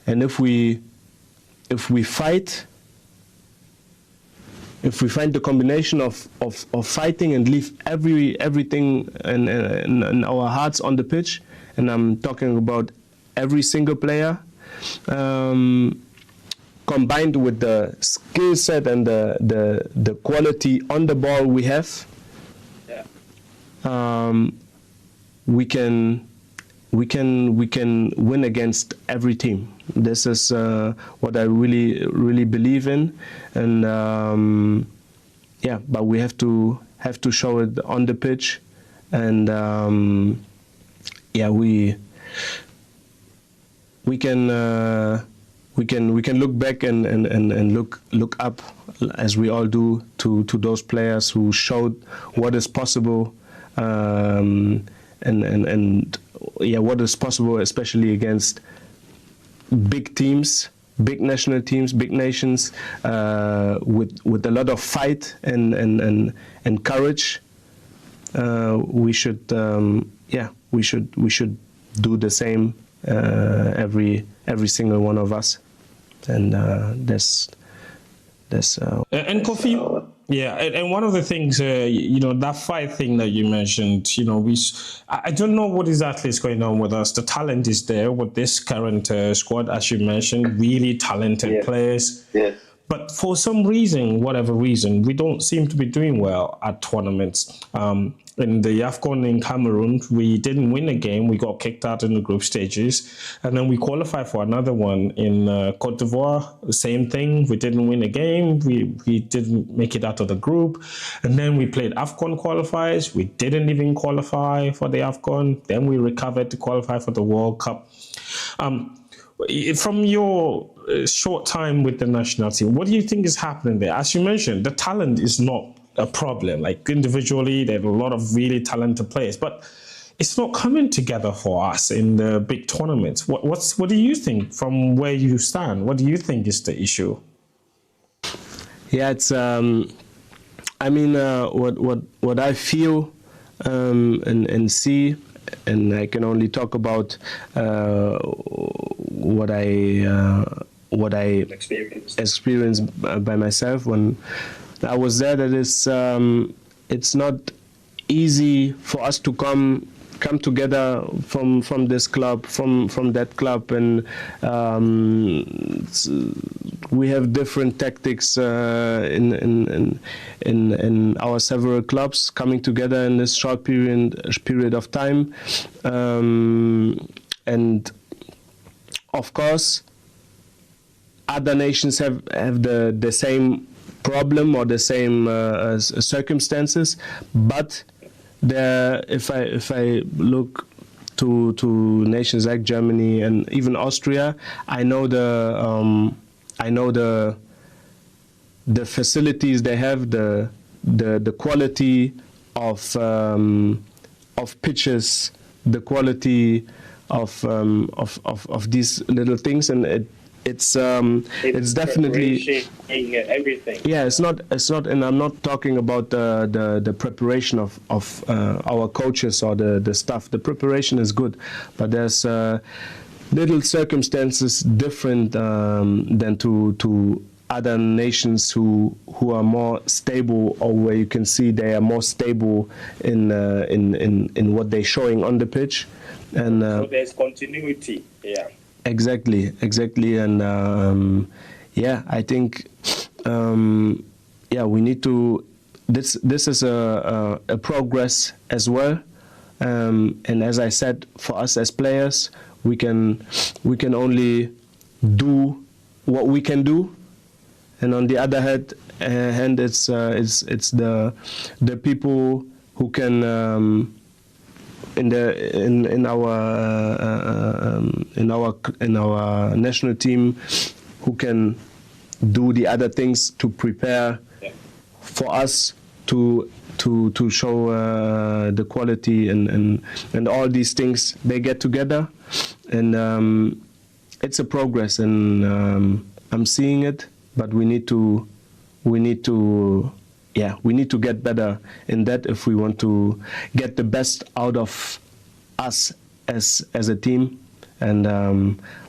And if we fight, if we find the combination of fighting and leave everything in our hearts on the pitch, and I'm talking about every single player, combined with the skill set and the quality on the ball we have, we can win against every team. This is what I really believe in, and but we have to show it on the pitch, and we can look back and look up, as we all do, to those players who showed what is possible, what is possible, especially against big teams, big national teams, big nations, with a lot of fight and courage. We should do the same, every single one of us, and that's
and Kofi, and one of the things, that fight thing that you mentioned, I don't know what exactly is going on with us. The talent is there with this current squad, as you mentioned, really talented players. Yes. But for some reason, whatever reason, we don't seem to be doing well at tournaments. In the AFCON in Cameroon, we didn't win a game. We got kicked out in the group stages. And then we qualified for another one in Cote d'Ivoire. The same thing. We didn't win a game. We didn't make it out of the group. And then we played AFCON qualifiers. We didn't even qualify for the AFCON. Then we recovered to qualify for the World Cup. From your short time with the national team, what do you think is happening there? As you mentioned, the talent is not a problem. Like individually, there are a lot of really talented players, but it's not coming together for us in the big tournaments. What do you think from where you stand? What do you think is the issue?
Yeah, it's what I feel and see, and I can only talk about what I experienced by myself when I was there. That is, it's not easy for us to come together from this club, from that club, and we have different tactics in our several clubs coming together in this short period of time, and of course other nations have the same problem or the same circumstances, but if I look to nations like Germany and even Austria, I know the facilities they have, the quality of pitches, the quality of these little things, and it's definitely
everything.
Yeah, it's not, and I'm not talking about the preparation of our coaches or the staff. The preparation is good, but there's little circumstances different than to other nations who are more stable, or where you can see they are more stable in what they're showing on the pitch, and
so there's continuity.
Exactly, and yeah, I think we need to. This is a progress as well, and as I said, for us as players, we can only do what we can do, and on the other hand, it's the people who can in our national team who can do the other things to prepare for us to show the quality and all these things. They get together, and it's a progress, and I'm seeing it. But we need to get better in that if we want to get the best out of us as a team. And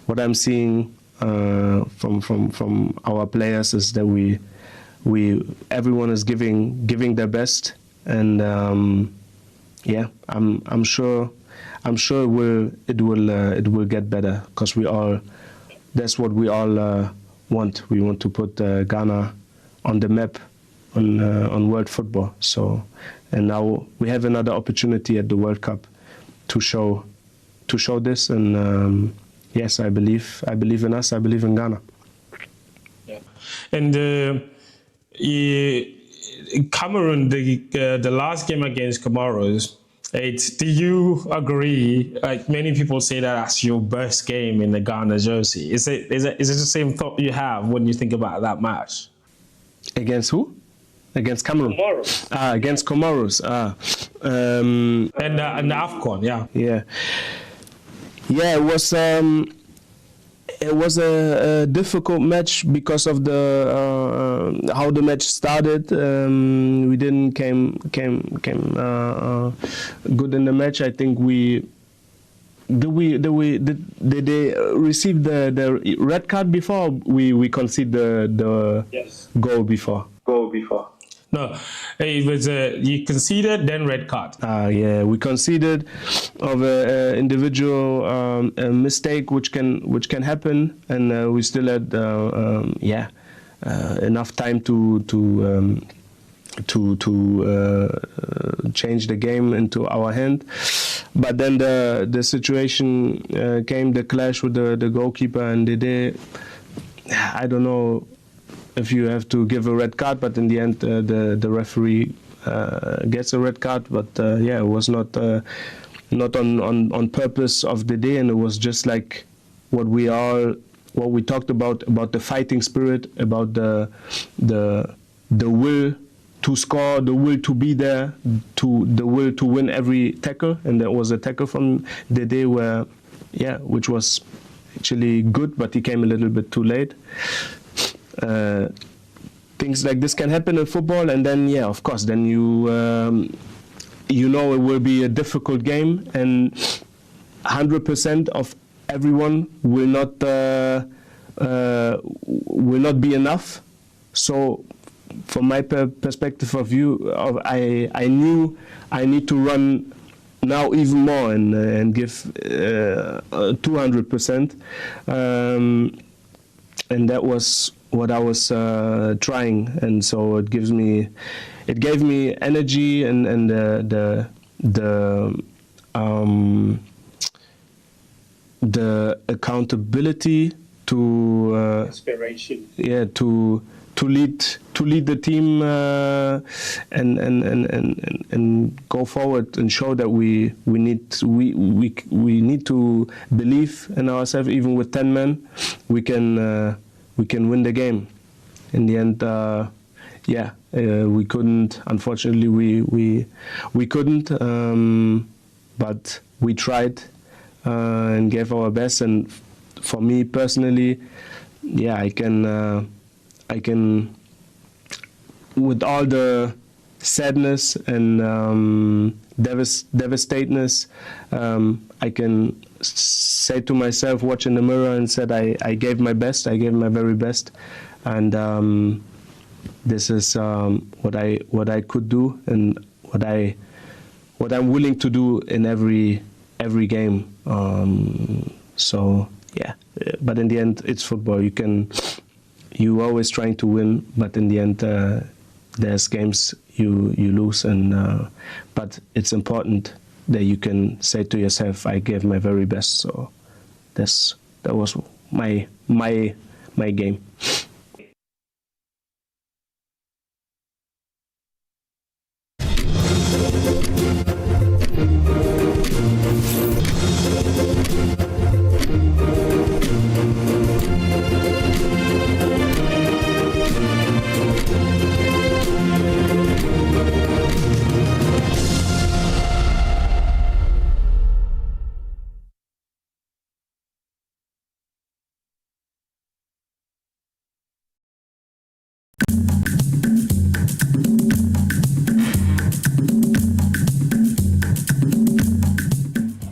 what I'm seeing from our players is that everyone is giving their best, and I'm sure it will get better, because that's what we all want. We want to put Ghana on the map on world football. So, and now we have another opportunity at the World Cup to show this. And yes, I believe in us. I believe in Ghana.
Yeah, and Cameroon, the last game against Comoros. Do you agree? Like many people say that that's your best game in the Ghana jersey. Is it the same thought you have when you think about that match?
Against who? Against Cameroon.
Comoros.
Against Comoros.
And the AFCON, yeah.
Yeah. Yeah, it was a difficult match because of the how the match started. We didn't came good in the match. I think did they receive the red card before we conceded the goal before?
No, it was you conceded, then red card.
Yeah, we conceded of an individual mistake, which can happen, and we still had enough time to change the game into our hand. But then the situation came, the clash with the goalkeeper, and I don't know if you have to give a red card, but in the end the referee gets a red card. But it was not on purpose of the day, and it was just like what we talked about the fighting spirit, about the will to score, the will to be there, the will to win every tackle. And there was a tackle from the day which was actually good, but he came a little bit too late. Things like this can happen in football, and then of course, then you know it will be a difficult game, and 100% of everyone will not be enough. So, from my perspective of view, I knew I need to run now even more and give 200%, and that was what I was trying, and so it gave me energy and the accountability to
inspiration.
Yeah, to lead the team and go forward and show that we need to believe in ourselves. Even with 10 men, we can win the game. In the end, we couldn't. Unfortunately, we couldn't. But we tried and gave our best. And for me personally, I can, with all the sadness and devastateness, I can say to myself, watch in the mirror, and said I gave my best, I gave my very best, and this is what I could do, and what I'm willing to do in every game. So yeah, but in the end, it's football. You always trying to win, but in the end, there's games you lose, and but it's important that you can say to yourself, I gave my very best. So that was my game.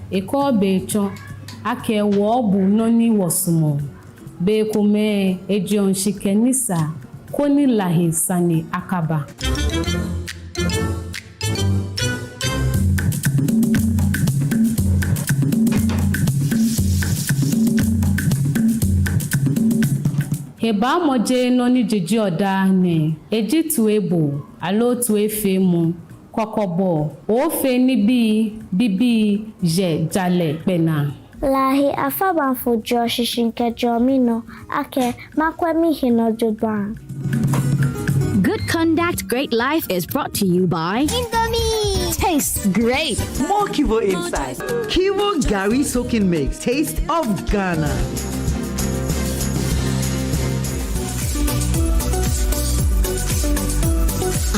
Eko becho ake wobu noni wasumo be kume ejon shikenisa koni lahi sani akaba. Heba moje noni jeji oda ne eji tuebo alo tuefe mu kokobo o fe ni bibi je jale pena
lahi afaba fo jo shishinke jomino ake makwemi hino jodban.
Good Conduct, Great Life is brought to you by
Indomie.
Tastes great.
More Kivo inside. Kivo Gari Soaking Mix. Taste of Ghana.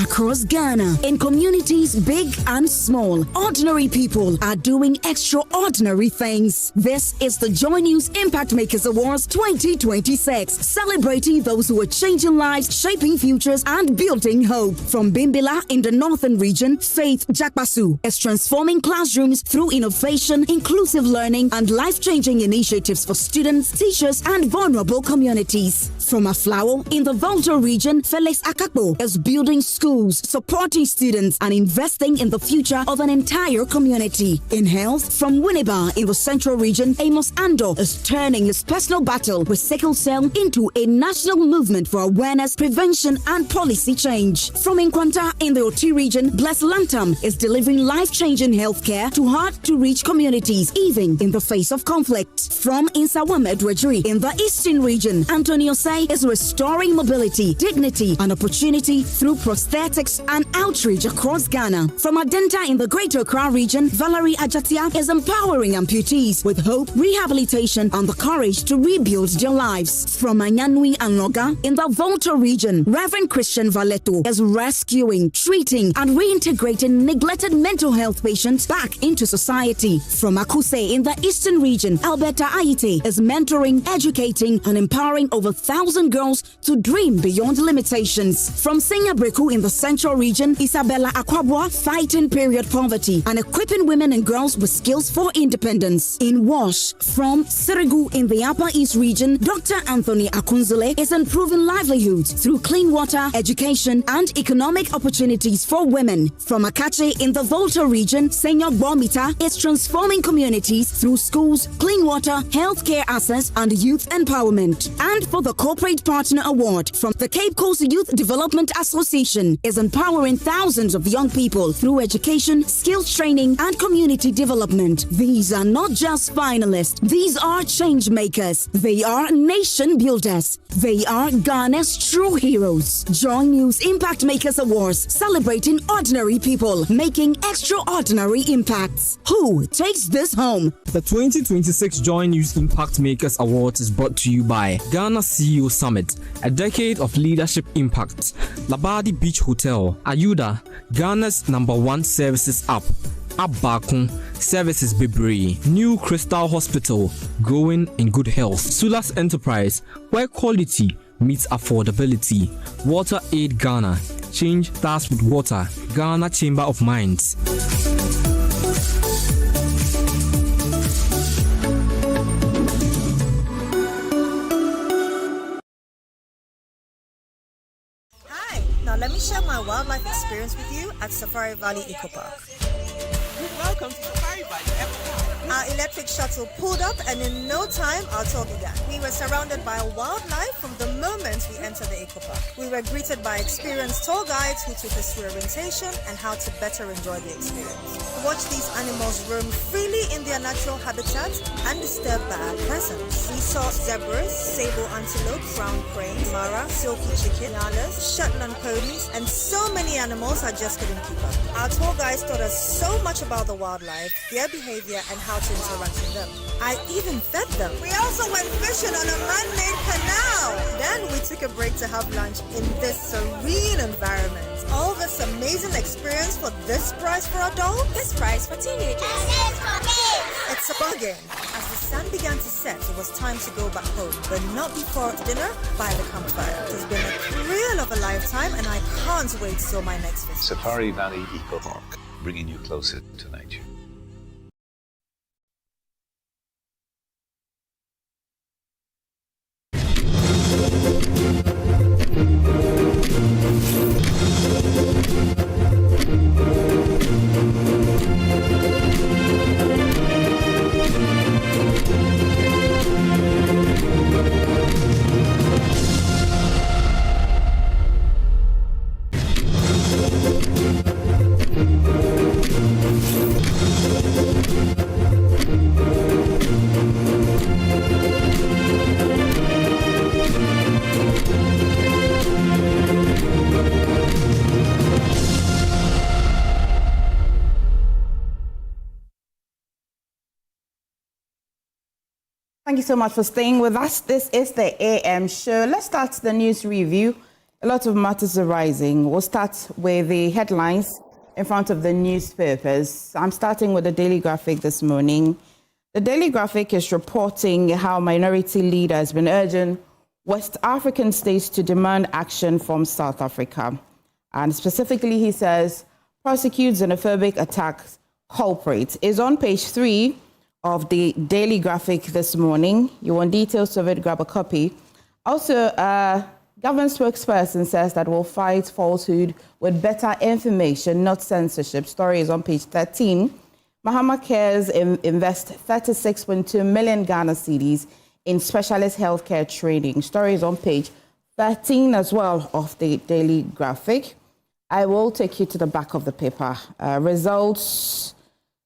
Across Ghana, in communities big and small, ordinary people are doing extraordinary things. This is the Joy News Impact Makers Awards 2026, celebrating those who are changing lives, shaping futures, and building hope. From Bimbila in the northern region, Faith Jakbasu is transforming classrooms through innovation, inclusive learning, and life-changing initiatives for students, teachers, and vulnerable communities. From Aflao in the Volta region, Felix Akakbo is building schools, supporting students, and investing in the future of an entire community. In health, from Winneba in the central region, Amos Ando is turning his personal battle with sickle cell into a national movement for awareness, prevention, and policy change. From Nkwanta in the Oti region, Bless Lantam is delivering life-changing healthcare to hard-to-reach communities, even in the face of conflict. From Insawame Dwejri in the eastern region, Antonio Say is restoring mobility, dignity, and opportunity through prosthetics and outreach across Ghana. From Adenta in the Greater Accra region, Valerie Ajatia is empowering amputees with hope, rehabilitation, and the courage to rebuild their lives. From Anyanui and Noga in the Volta region, Reverend Christian Valeto is rescuing, treating, and reintegrating neglected mental health patients back into society. From Akuse in the eastern region, Alberta Aite is mentoring, educating, and empowering over 1,000 girls to dream beyond limitations. From Singabreku in the central region, Isabella Akwabwa fighting period poverty and equipping women and girls with skills for independence. In Wash, from Sirigu in the Upper East region, Dr. Anthony Akunzele is improving livelihoods through clean water, education, and economic opportunities for women. From Akache in the Volta region, Senyor Bomita is transforming communities through schools, clean water, healthcare access, and youth empowerment. And for the Corporate Partner Award from the Cape Coast Youth Development Association is empowering thousands of young people through education, skills training, and community development. These are not just finalists. These are change makers. They are nation builders. They are Ghana's true heroes. Joy News Impact Makers Awards, celebrating ordinary people making extraordinary impacts. Who takes this home?
The 2026 Joy News Impact Makers Awards is brought to you by Ghana CEO Summit, a decade of leadership impact. Labadi Beach Hotel, Ayuda, Ghana's #1 services app. Abakun, Services Bebre, New Crystal Hospital, growing in good health. Sulas Enterprise, where quality meets affordability. Water Aid Ghana, change starts with water. Ghana Chamber of Mines.
Hi, now let me share my wildlife experience with you at Safari Valley Eco Park.
Welcome to Safari by the Emefa.
Our electric shuttle pulled up, and in no time, our tour began. We were surrounded by wildlife from the moment we entered the Eco Park. We were greeted by experienced tour guides who took us through orientation and how to better enjoy the experience. Watch these animals roam freely in their natural habitat, undisturbed by our presence. We saw zebras, sable antelope, brown crane, mara, silky chicken, nyalas, Shetland ponies, and so many animals I just couldn't keep up. Our tour guides taught us so much about the wildlife, their behavior, and how to interact with them. I even fed them. We also went fishing on a man-made canal. Then we took a break to have lunch in this serene environment. All this amazing experience for this price for adults? This price for teenagers. And this for kids. It's a bargain. As the sun began to set, it was time to go back home, but not before dinner by the campfire. It has been a thrill of a lifetime, and I can't wait till my next visit.
Safari Valley Eco Park, bringing you closer to nature.
Thank you so much for staying with us. This is the AM show. Let's start the news review. A lot of matters are rising. We'll start with the headlines in front of the newspapers. I'm starting with the Daily Graphic this morning. The Daily Graphic is reporting how minority leader has been urging West African states to demand action from South Africa. And specifically, he says, prosecute xenophobic attacks culprit. Is on page 3 of the Daily Graphic this morning. You want details of it, grab a copy. Also, government spokesperson says that we'll fight falsehood with better information, not censorship. Story is on page 13. Mahama Cares invest 36.2 million Ghana cedis in specialist healthcare training. Story is on page 13 as well of the Daily Graphic. I will take you to the back of the paper. Results.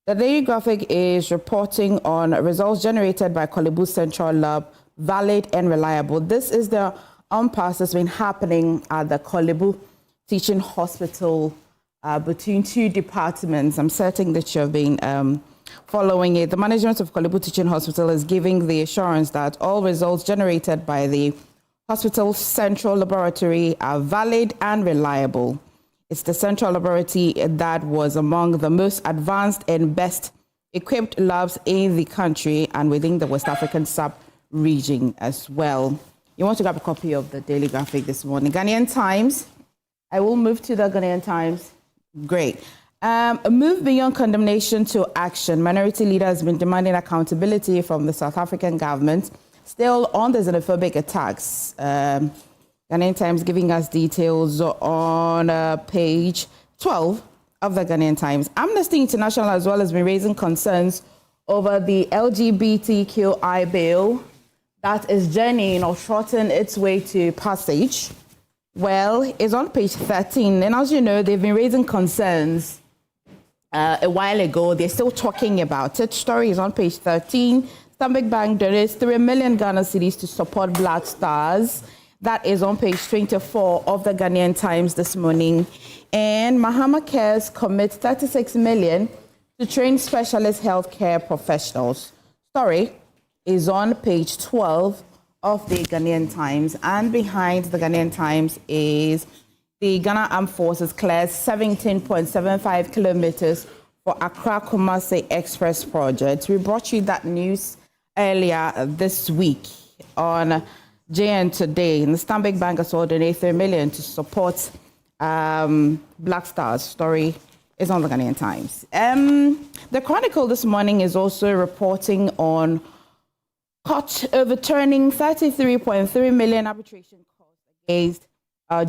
The Daily Graphic is reporting on results generated by Korle Bu Central Lab, valid and reliable. This is the impasse that's been happening at the Korle Bu Teaching Hospital between two departments. I'm certain that you've been following it. The management of Korle Bu Teaching Hospital is giving the assurance that all results generated by the hospital's central laboratory are valid and reliable. It's the central laboratory that was among the most advanced and best equipped labs in the country and within the West African sub-region as well. You want to grab a copy of the Daily Graphic this morning. Ghanaian Times. I will move to the Ghanaian Times. Great. A move beyond condemnation to action. Minority leader has been demanding accountability from the South African government. Still on the xenophobic attacks. Ghanaian Times giving us details on page 12 of the Ghanaian Times. Amnesty International as well has been raising concerns over the LGBTQI bill that is journeying or shortening its way to passage. Well, it's on page 13. And as you know, they've been raising concerns a while ago. They're still talking about it. Story is on page 13. Stanbic Bank donates 3 million Ghana cedis to support Black Stars. That is on page 24 of the Ghanaian Times this morning. And Mahama Cares commits 36 million to train specialist healthcare professionals. Story is on page 12 of the Ghanaian Times. And behind the Ghanaian Times is the Ghana Armed Forces clears 17.75 kilometers for Accra-Kumasi Express project. We brought you that news earlier this week on JN Today. And the Stanbic Bank has donated 3 million to support Black Stars. Story is on the Ghanaian Times. The Chronicle this morning is also reporting on court overturning 33.3 million arbitration costs against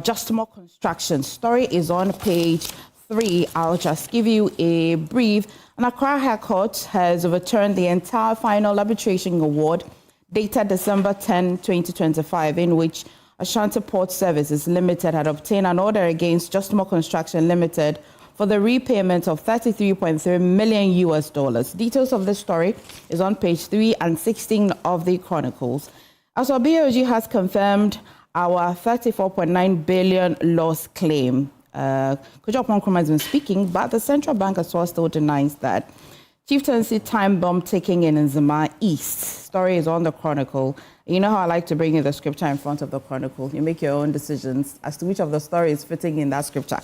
Just More Construction. Story is on page 3. I'll just give you a brief. An Accra High Court has overturned the entire final arbitration award dated December 10, 2025, in which Ashanti Port Services Limited had obtained an order against Just More Construction Limited for the repayment of $33.3 million US. Details of this story is on page 3 and 16 of the Chronicles. As our BOG has confirmed our 34.9 billion loss claim. Kojo has been speaking, but the central bank as well still denies that. Chieftaincy time bomb ticking in Nzema East. Story is on the Chronicle. You know how I like to bring you the scripture in front of the Chronicle. You make your own decisions as to which of the stories is fitting in that scripture.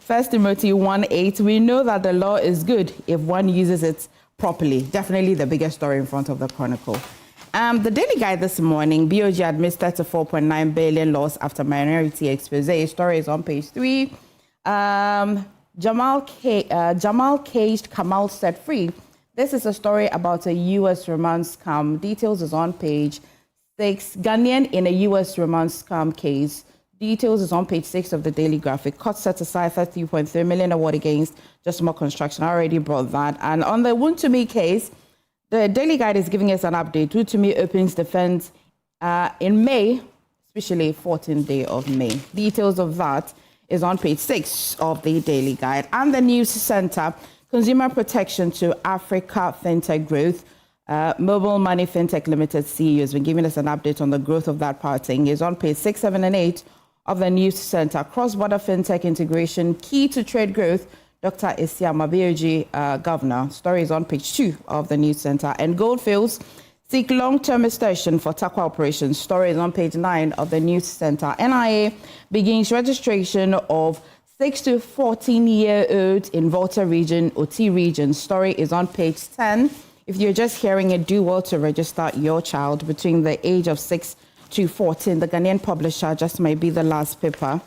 1 Timothy 1:8. We know that the law is good if one uses it properly. Definitely the biggest story in front of the Chronicle. The Daily Guide this morning, BOG admits 34.9 billion loss after minority expose. Story is on page 3. Jamal caged, Kamal set free. This is a story about a U.S. romance scam. Details is on page 6. Ghanaian in a U.S. romance scam case. Details is on page 6 of the Daily Graphic. Court set aside $33.3 million award against Just More Construction. I already brought that. And on the Wuntumi case, the Daily Guide is giving us an update. Wuntumi opens defense in May, especially 14th day of May. Details of that is on page 6 of the Daily Guide. And the News Center, Consumer Protection to Africa Fintech Growth. Mobile Money Fintech Limited CEO has been giving us an update on the growth of that parting. Is on page 6, 7, and 8 of the News Center. Cross-border fintech integration, key to trade growth. Dr. Isiama BOG Governor. Story is on page 2 of the News Center. And Goldfields seek long-term extension for Takwa operations. Story is on page 9 of the News Center. NIA begins registration of 6 to 14-year-olds in Volta region, OT region. Story is on page 10. If you're just hearing it, do well to register your child between the age of 6 to 14. The Ghanaian publisher just might be the last paper.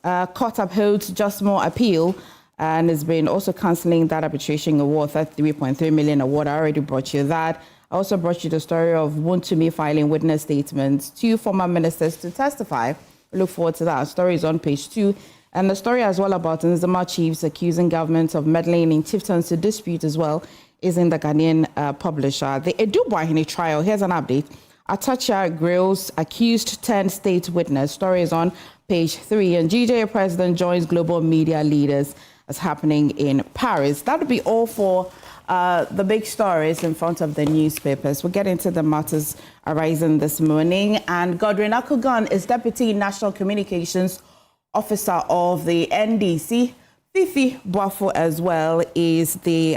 Court upholds Just More appeal and has been also cancelling that arbitration award, $33.3 million award. I already brought you that. I also brought you the story of Wuntumi filing witness statements, 2 former ministers to testify. Look forward to that. Story is on page 2. And the story as well about Nzema chiefs accusing government of meddling in chieftaincy dispute as well is in the Ghanaian publisher. The Edu Boahene trial, here's an update. Atacha Grills accused 10 state witness. Story is on page 3. And GJA president joins global media leaders as happening in Paris. That would be all for the big stories in front of the newspapers. We'll get into the matters arising this morning. And Godwin Akugan is Deputy National Communications Officer of the NDC. Fifi Boafo as well is the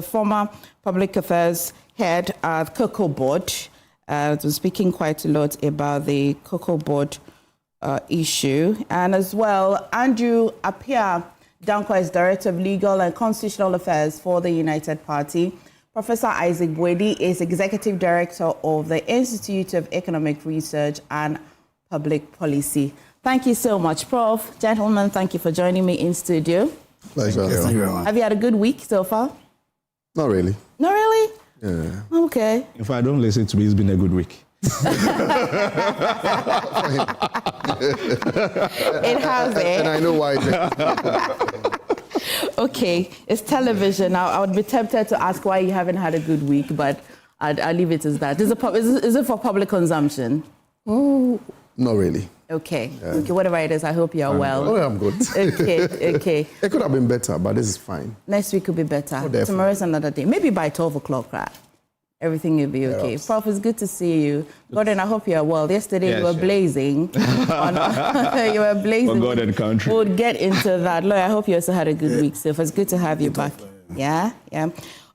former Public Affairs Head at Cocoa Board. Was speaking quite a lot about the Cocoa Board issue. And as well, Andrew Appiah Dankwa is Director of Legal and Constitutional Affairs for the United Party. Professor Isaac Boedi is Executive Director of the Institute of Economic Research and Public Policy. Thank you so much, Prof. Gentlemen, thank you for joining me in studio.
Pleasure. Thank you very much.
Have you had a good week so far?
Not really.
Not really?
Yeah.
Okay.
If I don't listen to me, it's been a good week.
It has it.
And I know why.
Okay, it's television. I would be tempted to ask why you haven't had a good week, but I'll leave it as that. Is it for public consumption?
Oh, not really.
Okay. Yeah. Okay, whatever it is, I hope you're well.
Oh, I'm good.
Okay.
It could have been better, but this is fine.
Next week could be better.
Oh,
tomorrow's another day. Maybe by 12 o'clock, right? Everything will be okay.
Yes.
Prof, it's good to see you. Gordon, I hope you're well. Yesterday you were blazing. You were blazing.
For God and country.
We'll get into that. Lloyd, I hope you also had a good week, so it's good to have you back. Yeah.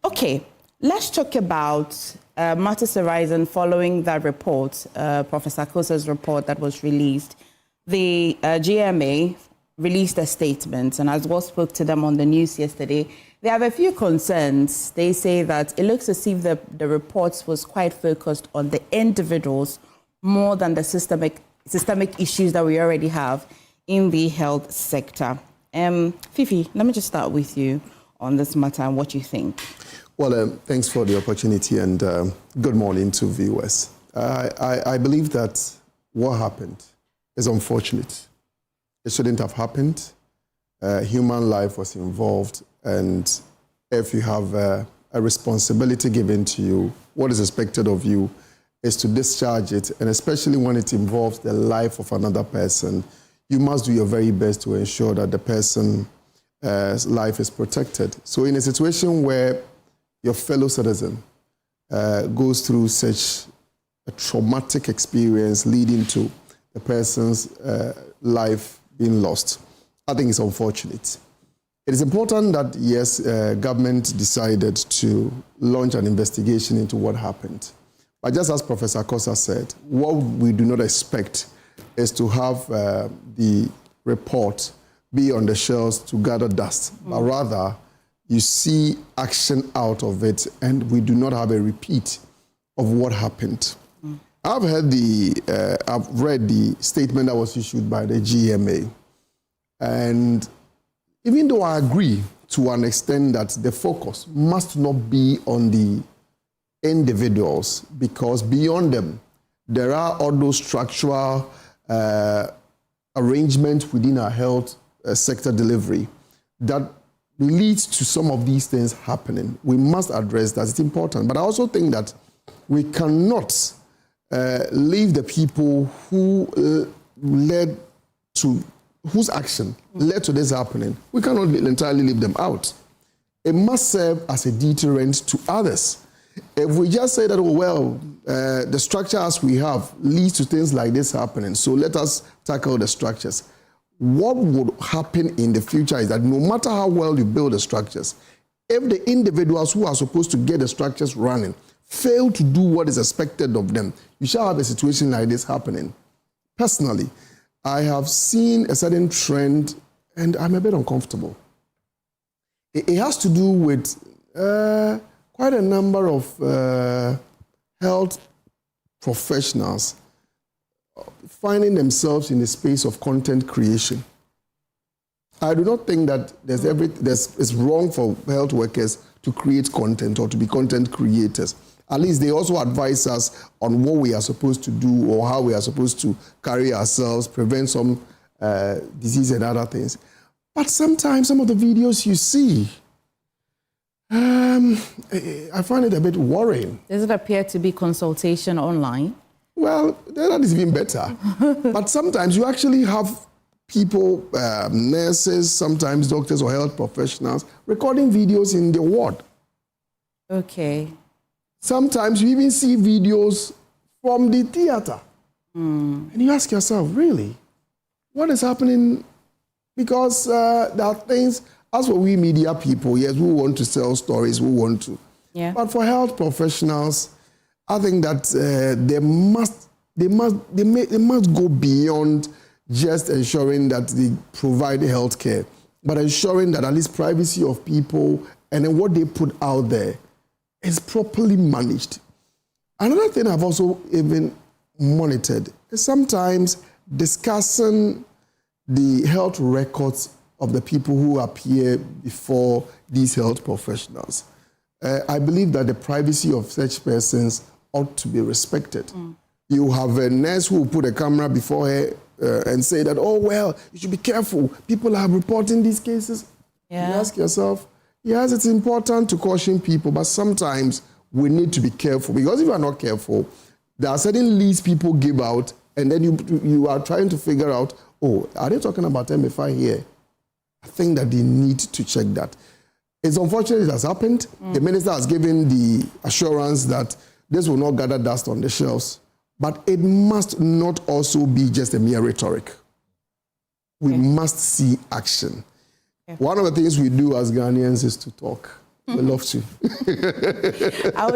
Okay, let's talk about matters arising following that report, Professor Akosua's report that was released. The GMA released a statement, and as well spoke to them on the news yesterday. They have a few concerns. They say that it looks as if the report was quite focused on the individuals more than the systemic issues that we already have in the health sector. Fifi, let me just start with you on this matter and what you think.
Well, thanks for the opportunity and good morning to viewers. I believe that what happened is unfortunate. It shouldn't have happened. human life was involved, and if you have a responsibility given to you, what is expected of you is to discharge it, and especially when it involves the life of another person, you must do your very best to ensure that the person's life is protected. So in a situation where your fellow citizen goes through such a traumatic experience leading to the person's life being lost, I think it's unfortunate. It is important that, yes, government decided to launch an investigation into what happened. But just as Professor Akosua said, what we do not expect is to have the report be on the shelves to gather dust, but rather you see action out of it, and we do not have a repeat of what happened. I've read the statement that was issued by the GMA, and even though I agree to an extent that the focus must not be on the individuals, because beyond them, there are all those structural arrangements within our health sector delivery that leads to some of these things happening. We must address that. It's important. But I also think that we cannot leave the people who whose action led to this happening. We cannot entirely leave them out. It must serve as a deterrent to others. If we just say that, oh, well, the structure as we have leads to things like this happening, so let us tackle the structures. What would happen in the future is that no matter how well you build the structures, if the individuals who are supposed to get the structures running fail to do what is expected of them, you shall have a situation like this happening. Personally, I have seen a certain trend, and I'm a bit uncomfortable. It has to do with quite a number of health professionals finding themselves in the space of content creation. I do not think that it's wrong for health workers to create content or to be content creators. At least they also advise us on what we are supposed to do or how we are supposed to carry ourselves, prevent some disease and other things. But sometimes some of the videos you see, I find it a bit worrying.
Does it appear to be consultation online?
Well, that is even better. But sometimes you actually have people, nurses, sometimes doctors or health professionals, recording videos in the ward.
Okay.
Sometimes you even see videos from the theater. And you ask yourself, really? What is happening? Because there are things, as for we media people, yes, we want to sell stories, we want to.
Yeah.
But for health professionals, I think that they must go beyond just ensuring that they provide health care, but ensuring that at least privacy of people and then what they put out there is properly managed. Another thing I've also even monitored is sometimes discussing the health records of the people who appear before these health professionals. I believe that the privacy of such persons ought to be respected. You have a nurse who will put a camera before her and say that, oh, well, you should be careful. People are reporting these cases. Yeah. You ask yourself, yes, it's important to caution people, but sometimes we need to be careful, because if you are not careful, there are certain leads people give out, and then you are trying to figure out, oh, are they talking about Emefa here? I think that they need to check that. It's unfortunate it has happened. The minister has given the assurance that this will not gather dust on the shelves, but it must not also be just a mere rhetoric. We must see action. One of the things we do as Ghanaians is to talk. We love to.
I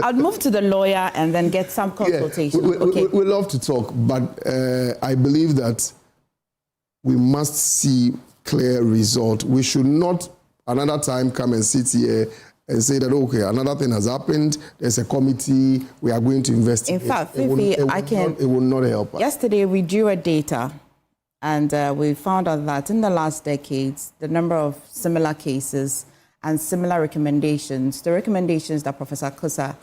would move to the lawyer and then get some consultation.
We love to talk, but I believe that we must see clear result. We should not another time come and sit here and say that, okay, another thing has happened, there's a committee, we are going to investigate.
In fact,
it will not help us.
Yesterday we drew a data, and we found out that in the last decades, the number of similar cases and similar recommendations, the recommendations that Professor Akosua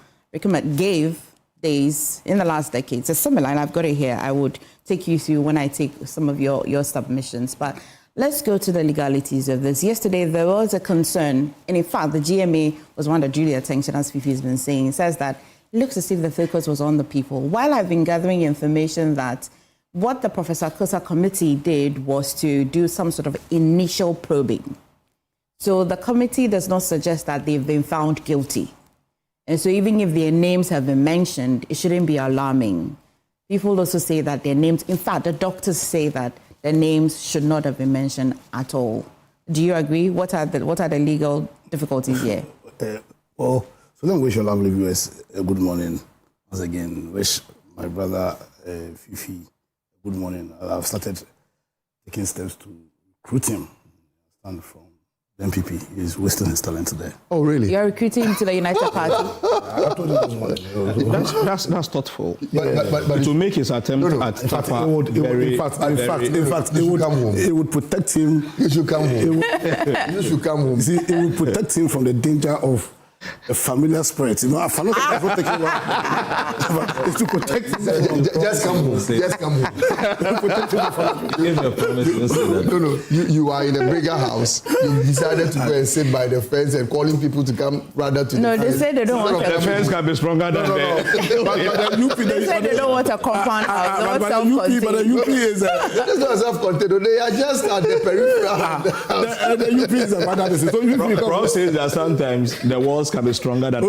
gave days in the last decades are similar, and I've got it here. I would take you through when I take some of your submissions. But let's go to the legalities of this. Yesterday, there was a concern, and in fact, the GMA was one that drew the attention, as Fifi has been saying. It says that it looks as if the focus was on the people. While I've been gathering information that what the Professor Akosua committee did was to do some sort of initial probing. So the committee does not suggest that they've been found guilty. And so even if their names have been mentioned, it shouldn't be alarming. People also say that their names, in fact, the doctors say that their names should not have been mentioned at all. Do you agree? What are the legal difficulties here?
Well, so then wish your lovely viewers a good morning. Once again, wish my brother Fifi a good morning. I've started taking steps to recruit him. Stand from the MPP. He's wasting his talent today.
Oh, really?
You're recruiting him to the United Party?
I told him this morning.
That's thoughtful.
But
it will make his attempt at
in fact, it would protect him.
You should come home. You should come home.
See, it would protect him from the danger of a familiar spirit. You know, a familiar spirit is not taking one. It's to protect him.
Just come home. Just come home. No. You are in a bigger house. You decided to go and sit by the fence and calling people to come rather to
no,
the
they said they don't want
the fence can be stronger than
They said they don't want a compound house. But
the UP is
it's not self-contained. They are just at the peripheral.
The UP is another thing. So
Rob says that sometimes the walls can be stronger than
As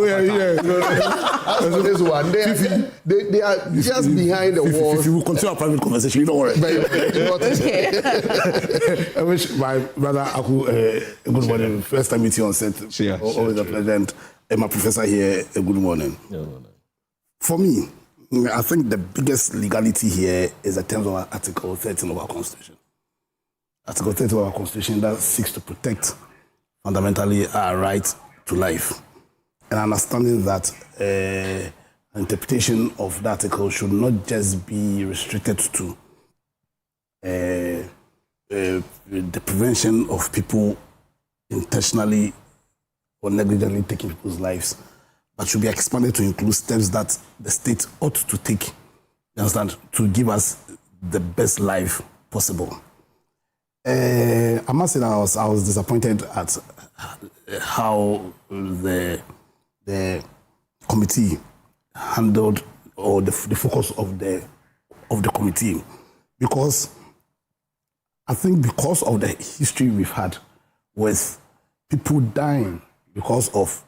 for this one, they are just behind the walls.
If you will continue our private conversation, you don't worry.
Okay.
I wish my brother Aku a good morning. First time meeting on set. Always a pleasure. And my professor here, a good morning. For me, I think the biggest legality here is the terms of Article 13 of our Constitution. Article 13 of our Constitution that seeks to protect fundamentally our right to life. And understanding that interpretation of the article should not just be restricted to the prevention of people intentionally or negligently taking people's lives, but should be expanded to include steps that the state ought to take, you understand, to give us the best life possible. I must say that I was disappointed at how the committee handled, or the focus of the committee, because I think because of the history we've had with people dying because of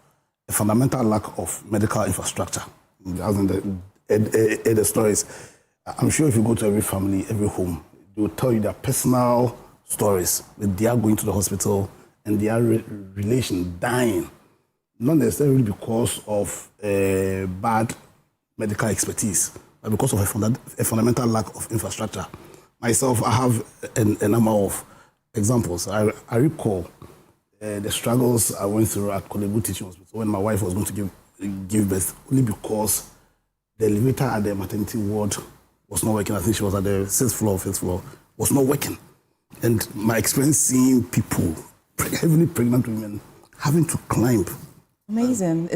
a fundamental lack of medical infrastructure, as in the stories. I'm sure if you go to every family, every home, they will tell you their personal stories that they are going to the hospital and their relation dying, not necessarily because of bad medical expertise, but because of a fundamental lack of infrastructure. Myself, I have a number of examples. I recall the struggles I went through at Kojo Teaching Hospital when my wife was going to give birth, only because the elevator at the maternity ward was not working. I think she was at the 6th floor, 5th floor, was not working. And my experience seeing people, heavily pregnant women, having to climb.
Amazing.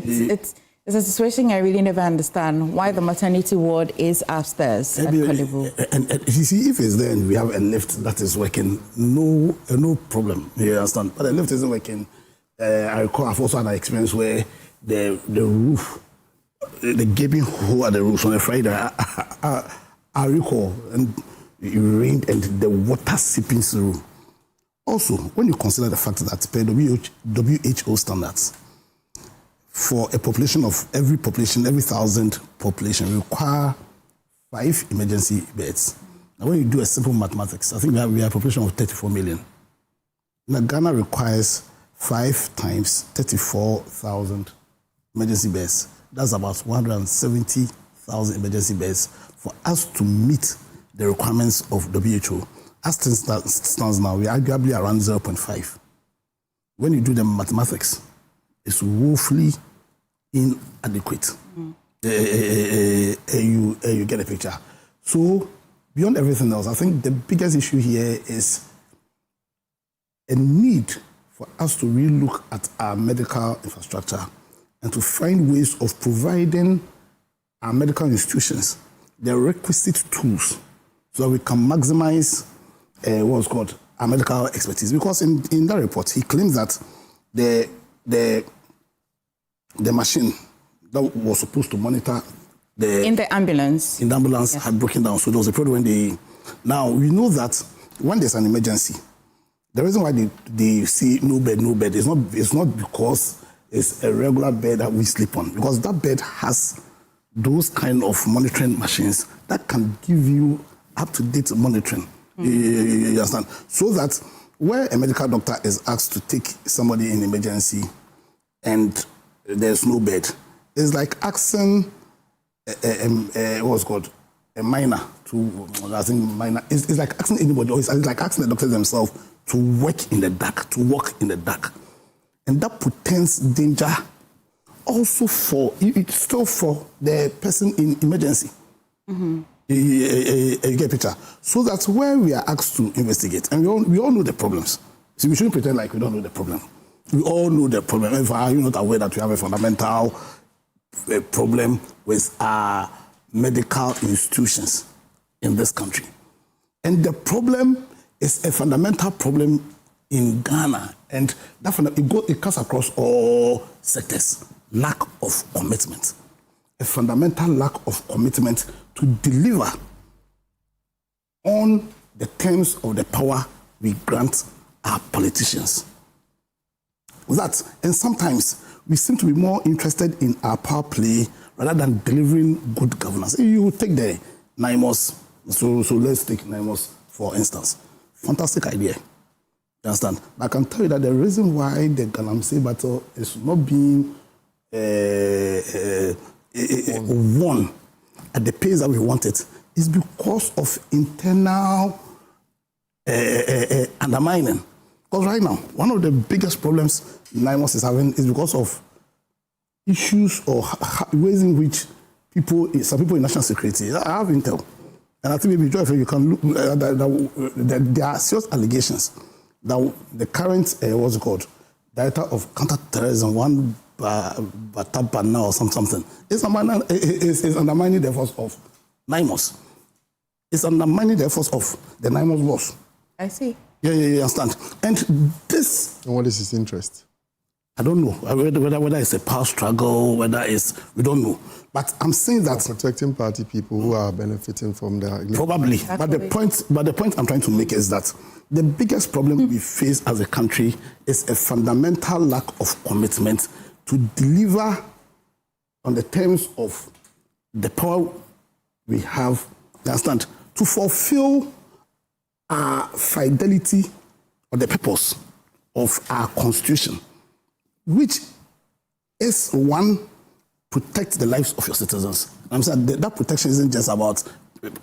It's a situation I really never understand, why the maternity ward is upstairs at Kojo.
And you see, if it's there and we have a lift that is working, no problem, you understand? But the lift isn't working. I recall I've also had an experience where the roof, the gaping hole at the roof on a Friday, I recall, and it rained and the water seeping through. Also, when you consider the fact that per WHO standards, for a population of every 1,000 population require 5 emergency beds. Now, when you do a simple mathematics, I think we have a population of 34 million. Now, Ghana requires 5 times 34,000 emergency beds. That's about 170,000 emergency beds for us to meet the requirements of WHO. As things stands now, we are arguably around 0.5. When you do the mathematics, it's woefully inadequate. You get a picture. So, beyond everything else, I think the biggest issue here is a need for us to relook at our medical infrastructure and to find ways of providing our medical institutions the requisite tools so that we can maximize what's called our medical expertise. Because in that report, he claims that the machine that was supposed to monitor
in the ambulance
had broken down. So there was a problem when now we know that when there's an emergency, the reason why they see no bed is not because it's a regular bed that we sleep on, because that bed has those kind of monitoring machines that can give you up-to-date monitoring. You understand? So that where a medical doctor is asked to take somebody in emergency and there's no bed, it's like asking what's called a miner to, I think miner, it's like asking anybody, or it's like asking the doctors themselves to work in the dark, to walk in the dark. And that portends danger also it's still for the person in emergency. You get a picture. So that's where we are asked to investigate. And we all know the problems. See, we shouldn't pretend like we don't know the problem. We all know the problem. If are you not aware that we have a fundamental problem with our medical institutions in this country? And the problem is a fundamental problem in Ghana. And that it cuts across all sectors. Lack of commitment. A fundamental lack of commitment to deliver on the terms of the power we grant our politicians. And sometimes we seem to be more interested in our power play rather than delivering good governance. You take the NIMOS, so let's take NIMOS for instance. Fantastic idea. You understand? But I can tell you that the reason why the Galamsey battle is not being won at the pace that we want it is because of internal undermining. Because right now, one of the biggest problems NIMOS is having is because of issues or ways in which some people in national security, I have intel, and I think maybe Joy, you can look, there are serious allegations that the current, Director of Counterterrorism, one Batabana or something, is undermining the efforts of NIMOS. It's undermining the efforts of the NIMOS boss.
I see.
Yeah, you understand. And this...
And what is his interest?
I don't know. Whether it's a power struggle, we don't know. But I'm saying that...
Protecting party people who are benefiting from the...
Probably. But the point I'm trying to make is that the biggest problem we face as a country is a fundamental lack of commitment to deliver on the terms of the power we have, you understand, to fulfill our fidelity or the purpose of our constitution, which is one, protect the lives of your citizens. I'm saying that protection isn't just about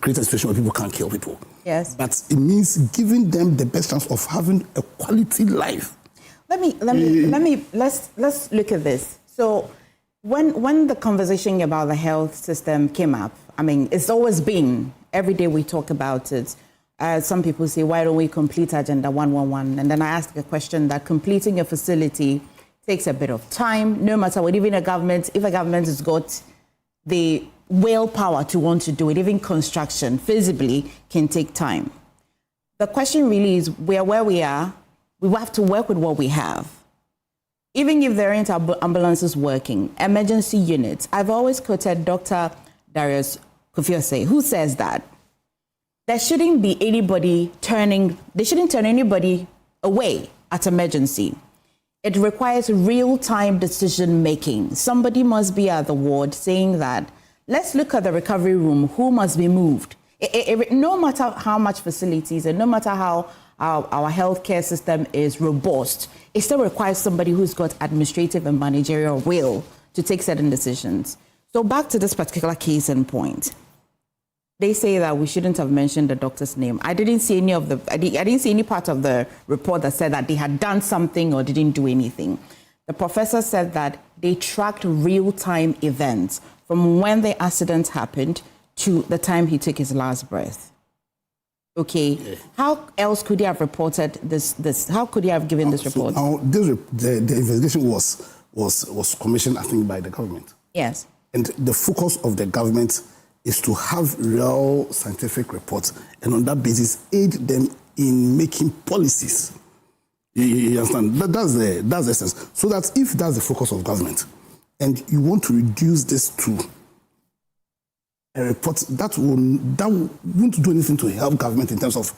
creating a situation where people can't kill people.
Yes.
But it means giving them the best chance of having a quality life.
Let's look at this. So when the conversation about the health system came up, I mean, it's always been, every day we talk about it. Some people say, why don't we complete Agenda 111? And then I ask a question that completing a facility takes a bit of time, no matter what, even if a government has got the willpower to want to do it, even construction feasibly can take time. The question really is, where we are, we have to work with what we have. Even if there aren't ambulances working, emergency units. I've always quoted Dr. Daniel-Kofi, who says that there shouldn't be they shouldn't turn anybody away at emergency. It requires real-time decision-making. Somebody must be at the ward saying that, let's look at the recovery room, who must be moved. No matter how much facilities and no matter how our healthcare system is robust, it still requires somebody who's got administrative and managerial will to take certain decisions. So back to this particular case in point. They say that we shouldn't have mentioned the doctor's name. I didn't see any part of the report that said that they had done something or didn't do anything. The professor said that they tracked real-time events from when the accident happened to the time he took his last breath. Okay, yeah. How else could he have reported this? How could he have given this report?
Now, the investigation was commissioned, I think, by the government.
Yes.
And the focus of the government is to have real scientific reports and on that basis aid them in making policies. You understand? That's the essence. So that if that's the focus of government, and you want to reduce this to a report, that won't do anything to help government in terms of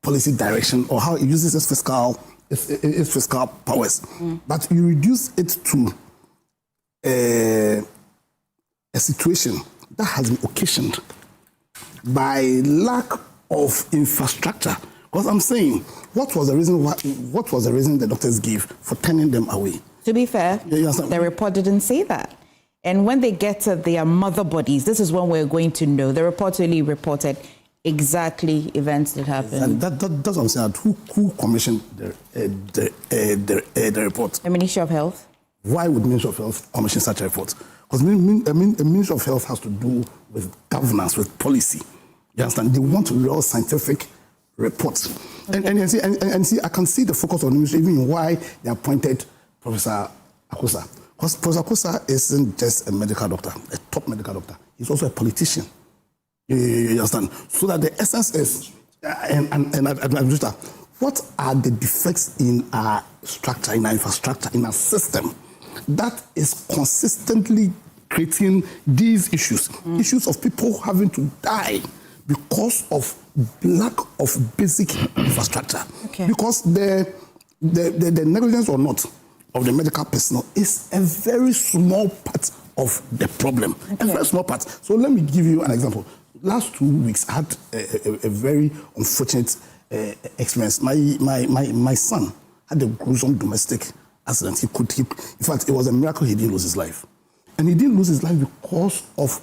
policy direction or how it uses its fiscal powers. But you reduce it to a situation that has been occasioned by lack of infrastructure. Because I'm saying, what was the reason the doctors gave for turning them away?
To be fair, the report didn't say that. And when they get to their mother bodies, this is when we're going to know. The report really reported exactly events that happened.
That's what I'm saying. Who commissioned the report?
The Ministry of Health.
Why would the Ministry of Health commission such a report? Because the Ministry of Health has to do with governance, with policy. You understand? They want real scientific reports. Okay. And see, I can see the focus of the ministry, even in why they appointed Professor Akosua. Because Professor Akosua isn't just a medical doctor, a top medical doctor. He's also a politician. You understand? So that the essence is, what are the defects in our structure, in our infrastructure, in our system that is consistently creating these issues? Issues of people having to die because of lack of basic infrastructure. Okay. Because the negligence or not of the medical personnel is a very small part of the problem. Okay. A very small part. So let me give you an example. Last 2 weeks, I had a very unfortunate experience. My son had a gruesome domestic accident. In fact, it was a miracle he didn't lose his life. And he didn't lose his life because of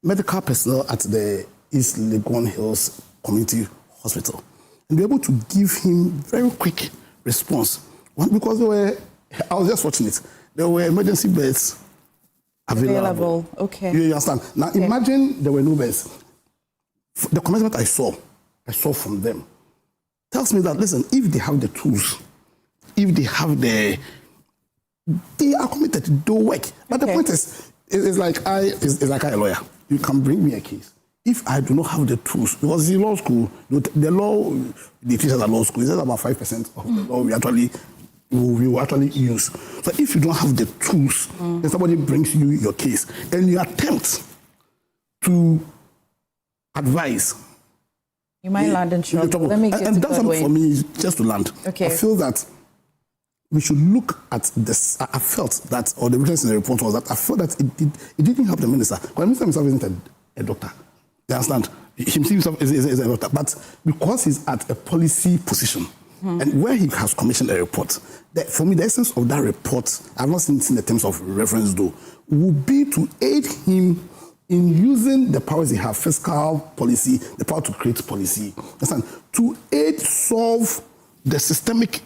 medical personnel at the East Legon Hills Community Hospital. And they were able to give him very quick response. One, because I was just fortunate, there were emergency beds available.
Okay.
You understand? Now imagine there were no beds. The commitment I saw from them tells me that, listen, if they have the tools, if they have they are committed to do work. But the point is, it's like I'm a lawyer. You can bring me a case. If I do not have the tools, because in law school, the teachers at law school is about 5% of the law we will actually use. So if you don't have the tools, then somebody brings you your case, and you attempt to advise,
you might land in trouble. Let me get
and that's something for me, just to land.
Okay.
I feel that we should look at this. I felt that, or the evidence in the report was that I felt that it didn't help the minister. Because the minister himself isn't a doctor. You understand? He himself is a doctor. But because he's at a policy position, and where he has commissioned a report, for me, the essence of that report, I've not seen it in the terms of reference though, would be to aid him in using the powers he has, fiscal policy, the power to create policy, understand, to aid solve the systemic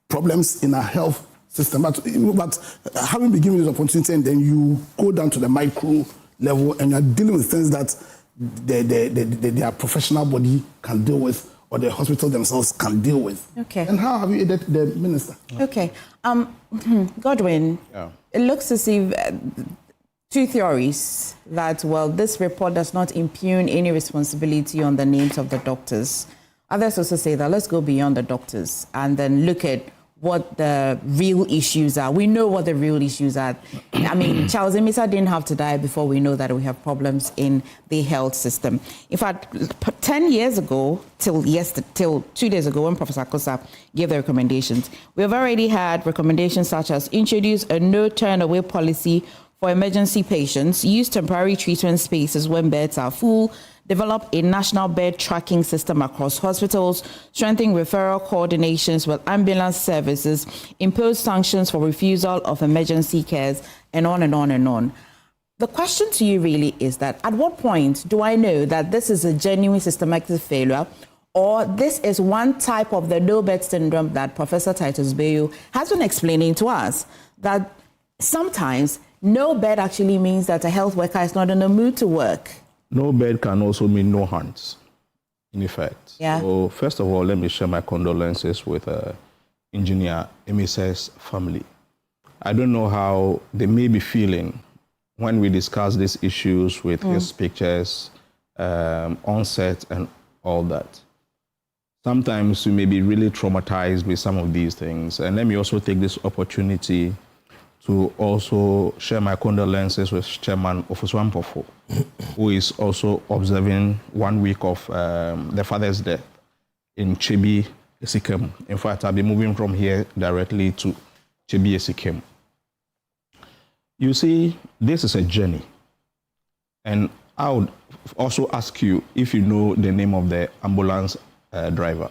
problems in our health system. But having been given this opportunity, and then you go down to the micro level and you're dealing with things that their professional body can deal with, or the hospital themselves can deal with.
Okay.
And how have you aided the minister?
Okay. Godwin, it looks as if two theories that, well, this report does not impugn any responsibility on the names of the doctors. Others also say that let's go beyond the doctors and then look at what the real issues are. We know what the real issues are. I mean, Charles Amissah didn't have to die before we know that we have problems in the health system. In fact, 10 years ago, till 2 days ago, when Professor Akosua gave the recommendations, we have already had recommendations such as introduce a no turn-away policy for emergency patients, use temporary treatment spaces when beds are full, develop a national bed tracking system across hospitals, strengthen referral coordinations with ambulance services, impose sanctions for refusal of emergency cares, and on and on and on. The question to you really is that at what point do I know that this is a genuine systematic failure, or this is one type of the no bed syndrome that Professor Titus Bayo has been explaining to us, that sometimes no bed actually means that a health worker is not in the mood to work?
No bed can also mean no hands, in effect.
Yeah.
So first of all, let me share my condolences with Engineer Emesa's family. I don't know how they may be feeling when we discuss these issues with his pictures on set and all that. sometimes you may be really traumatized with some of these things. And let me also take this opportunity to also share my condolences with Chairman Akosua, who is also observing 1 week of the father's death in Chebi, Esikem. In fact, I'll be moving from here directly to Chebi, Esikem. You see, this is a journey. And I would also ask you if you know the name of the ambulance driver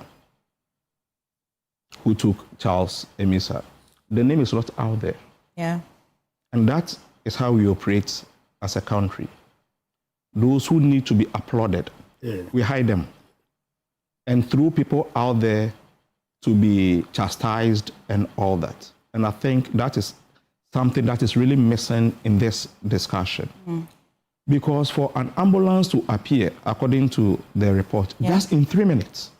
who took Charles Amissah. The name is not out there.
Yeah.
And that is how we operate as a country. Those who need to be applauded, we hide them and throw people out there to be chastised and all that. And I think that is something that is really missing in this discussion. Because for an ambulance to appear, according to the report, just in 3 minutes,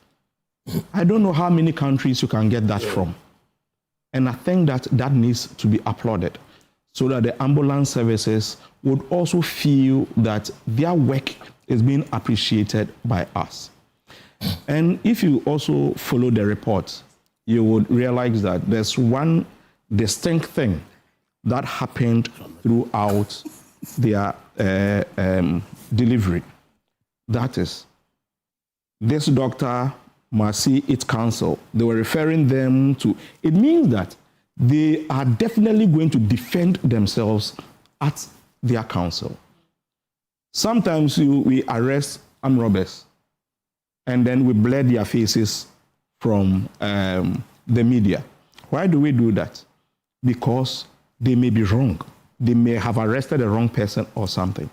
I don't know how many countries you can get that from. And I think that that needs to be applauded so that the ambulance services would also feel that their work is being appreciated by us. And if you also follow the report, you would realize that there's one distinct thing that happened throughout their delivery. That is, this doctor must see its counsel. They were referring them to, it means that they are definitely going to defend themselves at their counsel. Sometimes we arrest armed robbers and then we blur their faces from the media. Why do we do that? Because they may be wrong. They may have arrested the wrong person or something.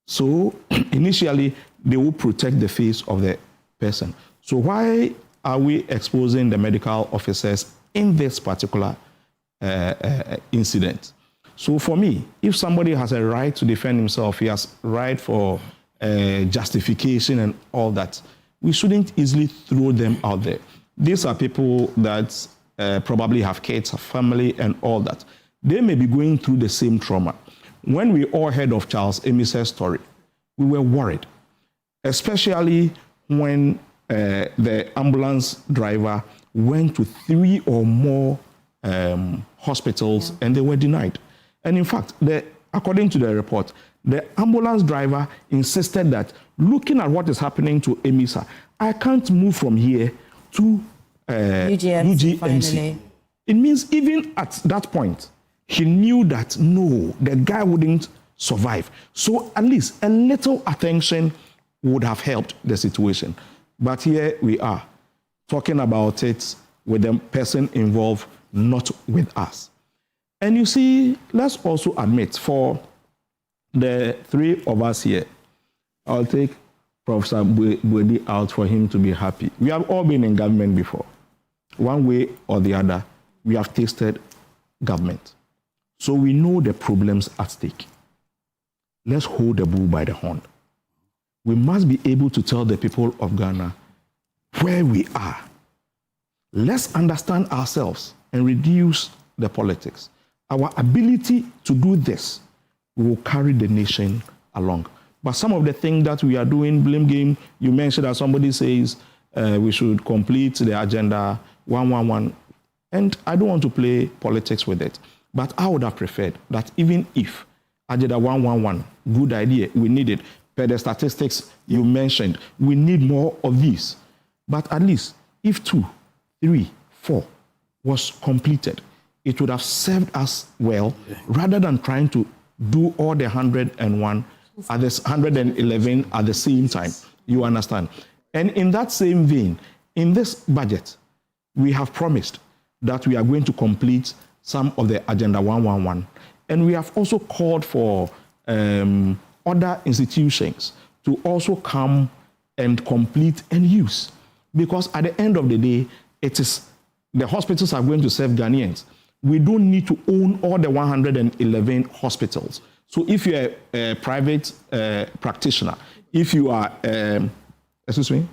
So initially, they will protect the face of the person. So why are we exposing the medical officers in this particular incident? So for me, if somebody has a right to defend himself, he has right for justification and all that, we shouldn't easily throw them out there. These are people that probably have kids, have family and all that. They may be going through the same trauma. When we all heard of Charles Amissah's story, we were worried, especially when the ambulance driver went to 3 or more hospitals and they were denied. And in fact, according to the report, the ambulance driver insisted that looking at what is happening to Amissah, I can't move from here to UGMC. It means even at that point, he knew that no, the guy wouldn't survive. So at least a little attention would have helped the situation. But here we are, talking about it with the person involved, not with us. And you see, let's also admit, for the 3 of us here, I'll take Professor Bwedi out for him to be happy. We have all been in government before. One way or the other, we have tasted government. So we know the problems at stake. Let's hold the bull by the horn. We must be able to tell the people of Ghana where we are. Let's understand ourselves and reduce the politics. Our ability to do this will carry the nation along. But some of the things that we are doing, blame game, you mentioned that somebody says we should complete the agenda 111. And I don't want to play politics with it. But I would have preferred that even if agenda 111, good idea, we need it. Per the statistics you mentioned, we need more of these. But at least if 2, 3, 4 was completed, it would have served us well rather than trying to do all the 101 at this 111 at the same time. You understand? And in that same vein, in this budget, we have promised that we are going to complete some of the Agenda 111. And we have also called for other institutions to also come and complete and use. Because at the end of the day, it is the hospitals are going to serve Ghanaians. We don't need to own all the 111 hospitals. So if you're a private practitioner, if you are, excuse me?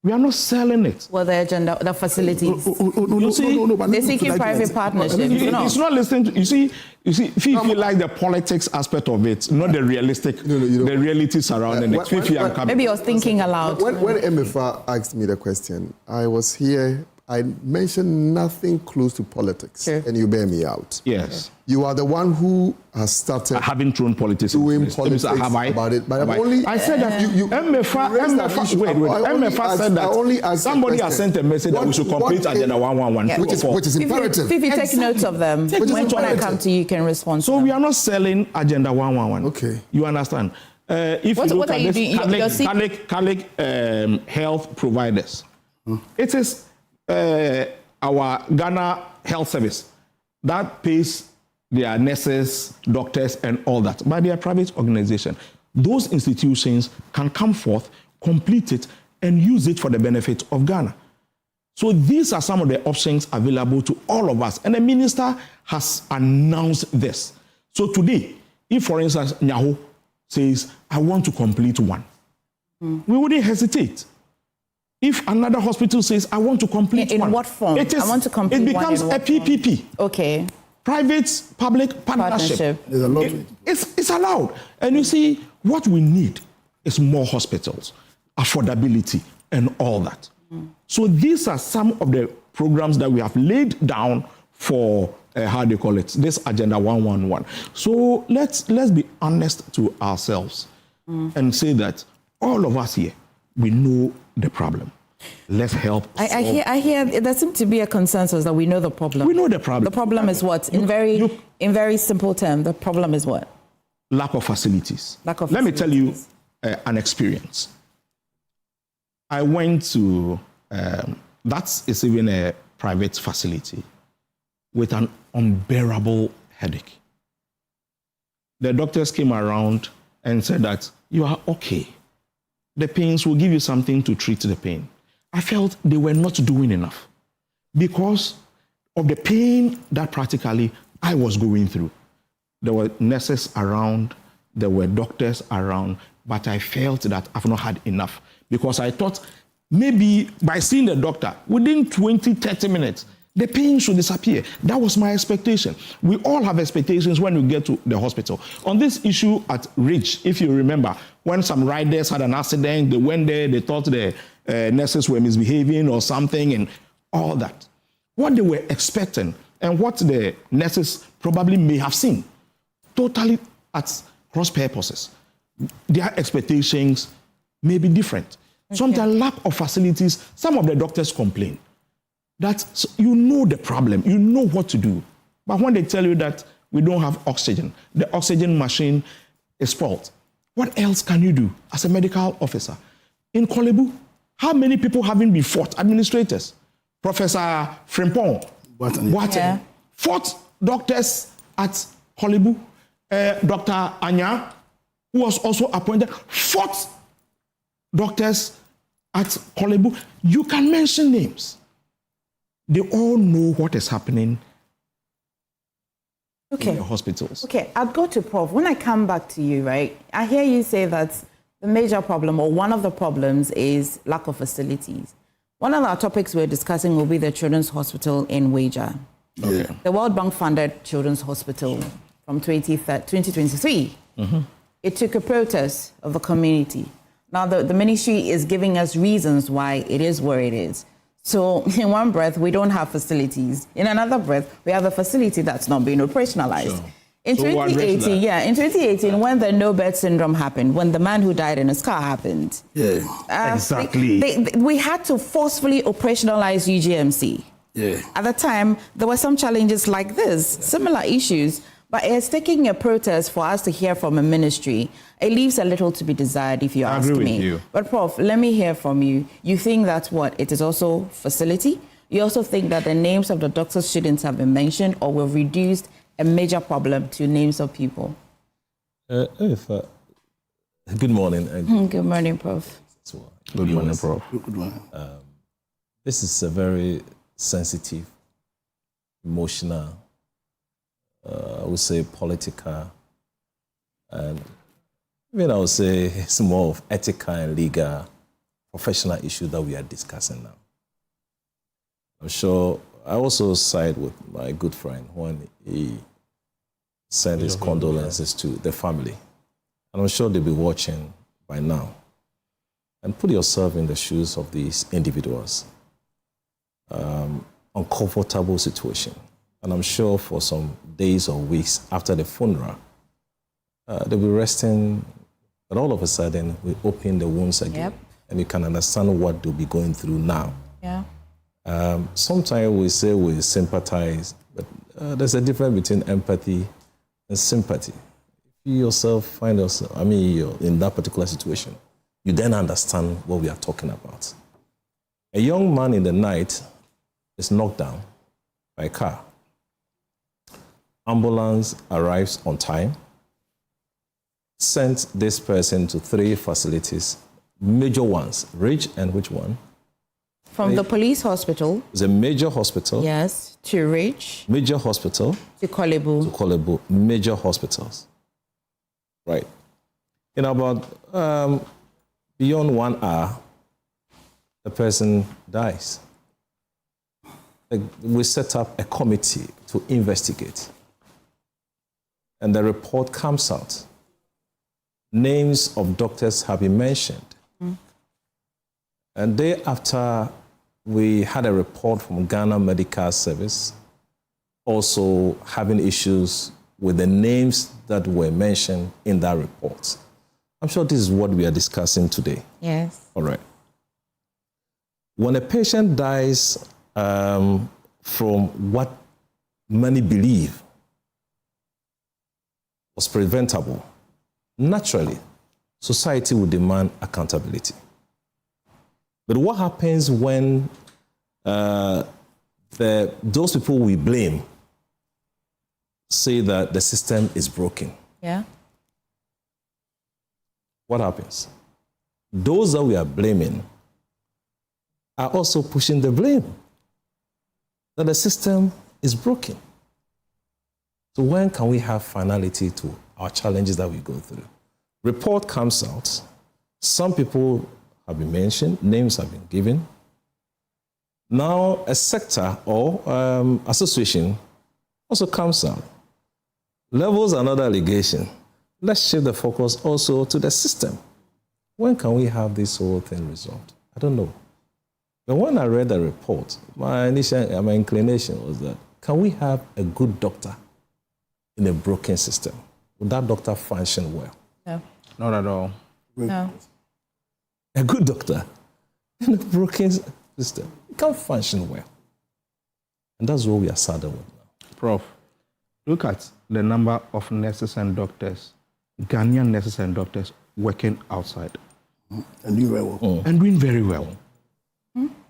We are not selling it.
Well, the agenda, the facilities. They're seeking private partnerships.
It's not listening to, you see, Fifi like the politics aspect of it, not the realistic, the reality surrounding it. Fifi, I'm coming.
Maybe you're thinking aloud.
When Emefa asked me the question, I was here. I mentioned nothing close to politics, and you bear me out.
Yes.
You are the one who has started
having thrown politics
doing politics about it. But
I said that Emefa said that somebody has sent a message that we should complete Agenda 111,
which is imperative.
If you take notes of them, when I come to you, you can respond.
So we are not selling Agenda 111.
Okay.
You understand? If you look at this Catholic health providers, it is our Ghana Health Service that pays their nurses, doctors, and all that. But they are private organization. Those institutions can come forth, complete it, and use it for the benefit of Ghana. So these are some of the options available to all of us. And the minister has announced this. So today, if, for instance, Nyaho says, I want to complete one, we wouldn't hesitate. If another hospital says, I want to complete one.
In what form? I want to complete one.
It becomes a PPP.
Okay.
Private-public partnership. It's allowed. And you see, what we need is more hospitals, affordability, and all that. So these are some of the programs that we have laid down for, this Agenda 111. So let's be honest to ourselves and say that all of us here, we know the problem. Let's help.
I hear there seems to be a consensus that we know the problem.
We know the problem.
The problem is what? In very simple terms, the problem is what?
Lack of facilities. Let me tell you an experience. I went to, that is even a private facility, with an unbearable headache. The doctors came around and said that you are okay. The pains will give you something to treat the pain. I felt they were not doing enough because of the pain that practically I was going through. There were nurses around, there were doctors around, but I felt that I've not had enough because I thought maybe by seeing the doctor, within 20, 30 minutes, the pain should disappear. That was my expectation. We all have expectations when we get to the hospital. On this issue at Ridge, if you remember, when some riders had an accident, they went there, they thought the nurses were misbehaving or something and all that. What they were expecting and what the nurses probably may have seen, totally at cross purposes. Their expectations may be different. Okay. Sometimes lack of facilities, some of the doctors complain. That you know the problem, you know what to do. But when they tell you that we don't have oxygen, the oxygen machine is spoiled, what else can you do as a medical officer? In Kolebu, how many people haven't been fought? Administrators, Professor Frimpong, Boateng, fought doctors at Kolebu, Dr. Anya, who was also appointed, fought doctors at Kolebu. You can mention names. They all know what is happening in the hospitals.
Okay, I'll go to Prof. When I come back to you, right, I hear you say that the major problem or one of the problems is lack of facilities. One of our topics we're discussing will be the Children's Hospital in Weija. Okay. The World Bank funded Children's Hospital from 2023. It took a protest of the community. Now the ministry is giving us reasons why it is where it is. So in one breath, we don't have facilities. In another breath, we have a facility that's not being operationalized. Sure. In 2018, when the no-bed syndrome happened, when the man who died in his car happened,
exactly,
we had to forcefully operationalize UGMC. At the time, there were some challenges like this, similar issues, but it's taking a protest for us to hear from a ministry. It leaves a little to be desired, if you ask me. I agree with you. But Prof, let me hear from you. You think that what? It is also facility? You also think that the names of the doctors shouldn't have been mentioned or will reduce a major problem to names of people?
Good morning.
Good morning, Prof.
Good morning, Prof.
Good morning. This is a very sensitive, emotional, I would say political, and even I would say it's more of ethical and legal professional issue that we are discussing now. I'm sure I also side with my good friend when he sent his condolences to the family. And I'm sure they'll be watching by now. And put yourself in the shoes of these individuals. Uncomfortable situation. And I'm sure for some days or weeks after the funeral, they'll be resting, but all of a sudden we open the wounds again. Yep. And you can understand what they'll be going through now. Yeah. Sometimes we say we sympathize, but there's a difference between empathy and sympathy. If you yourself find yourself, you're in that particular situation, you then understand what we are talking about. A young man in the night is knocked down by a car. Ambulance arrives on time, sent this person to 3 facilities, major ones. Rich and which one?
From the police hospital.
It's a major hospital.
Yes, to Rich.
Major hospital.
To Kolebu.
To Kolebu. Major hospitals. Right. In about beyond 1 hour, the person dies. We set up a committee to investigate. And the report comes out. Names of doctors have been mentioned. And day after, we had a report from Ghana Medical Service also having issues with the names that were mentioned in that report. I'm sure this is what we are discussing today.
Yes.
All right. When a patient dies from what many believe was preventable, naturally, society would demand accountability. But what happens when those people we blame say that the system is broken?
Yeah.
What happens? Those that we are blaming are also pushing the blame that the system is broken. So when can we have finality to our challenges that we go through? Report comes out. Some people have been mentioned, names have been given. Now a sector or association also comes out, levels another allegation. Let's shift the focus also to the system. When can we have this whole thing resolved? I don't know. But when I read the report, my inclination was that, can we have a good doctor in a broken system? Would that doctor function well?
No.
Not at all.
No.
A good doctor in a broken system, it can't function well. And that's what we are saddled with now.
Prof, look at the number of nurses and doctors, Ghanaian nurses and doctors working outside.
And doing very well.
And doing very well.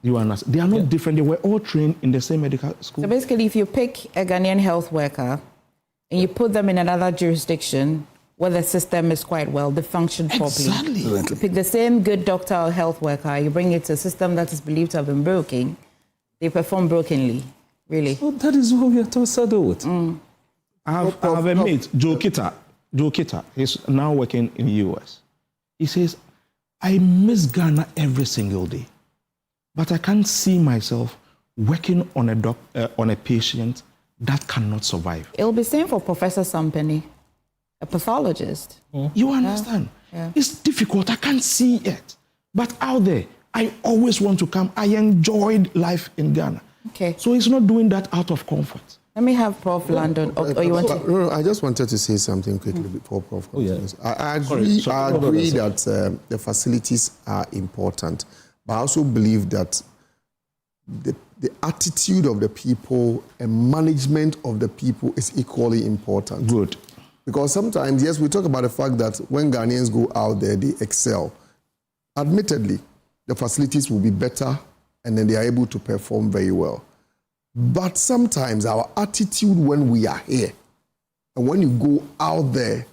You understand? They are not different. They were all trained in the same medical school.
So basically, if you pick a Ghanaian health worker and you put them in another jurisdiction where the system is quite well, they function properly.
Exactly.
You pick the same good doctor or health worker, you bring it to a system that is believed to have been broken, they perform brokenly, really.
Well, that is what we are to settle with.
I have a mate, Joe Kita, he's now working in the US. He says, I miss Ghana every single day, but I can't see myself working on a patient that cannot survive.
It'll be same for Professor Sampany, a pathologist.
You understand?
Yeah.
It's difficult. I can't see it. But out there, I always want to come. I enjoyed life in Ghana.
Okay.
So he's not doing that out of comfort.
Let me have Prof. Landon. Or you want to?
No, I just wanted to say something quickly before Prof. continues. I agree that the facilities are important, but I also believe that the attitude of the people and management of the people is equally important.
Good.
Because sometimes, yes, we talk about the fact that when Ghanaians go out there, they excel. Admittedly, the facilities will be better and then they are able to perform very well. But sometimes our attitude when we are here and when you go out there,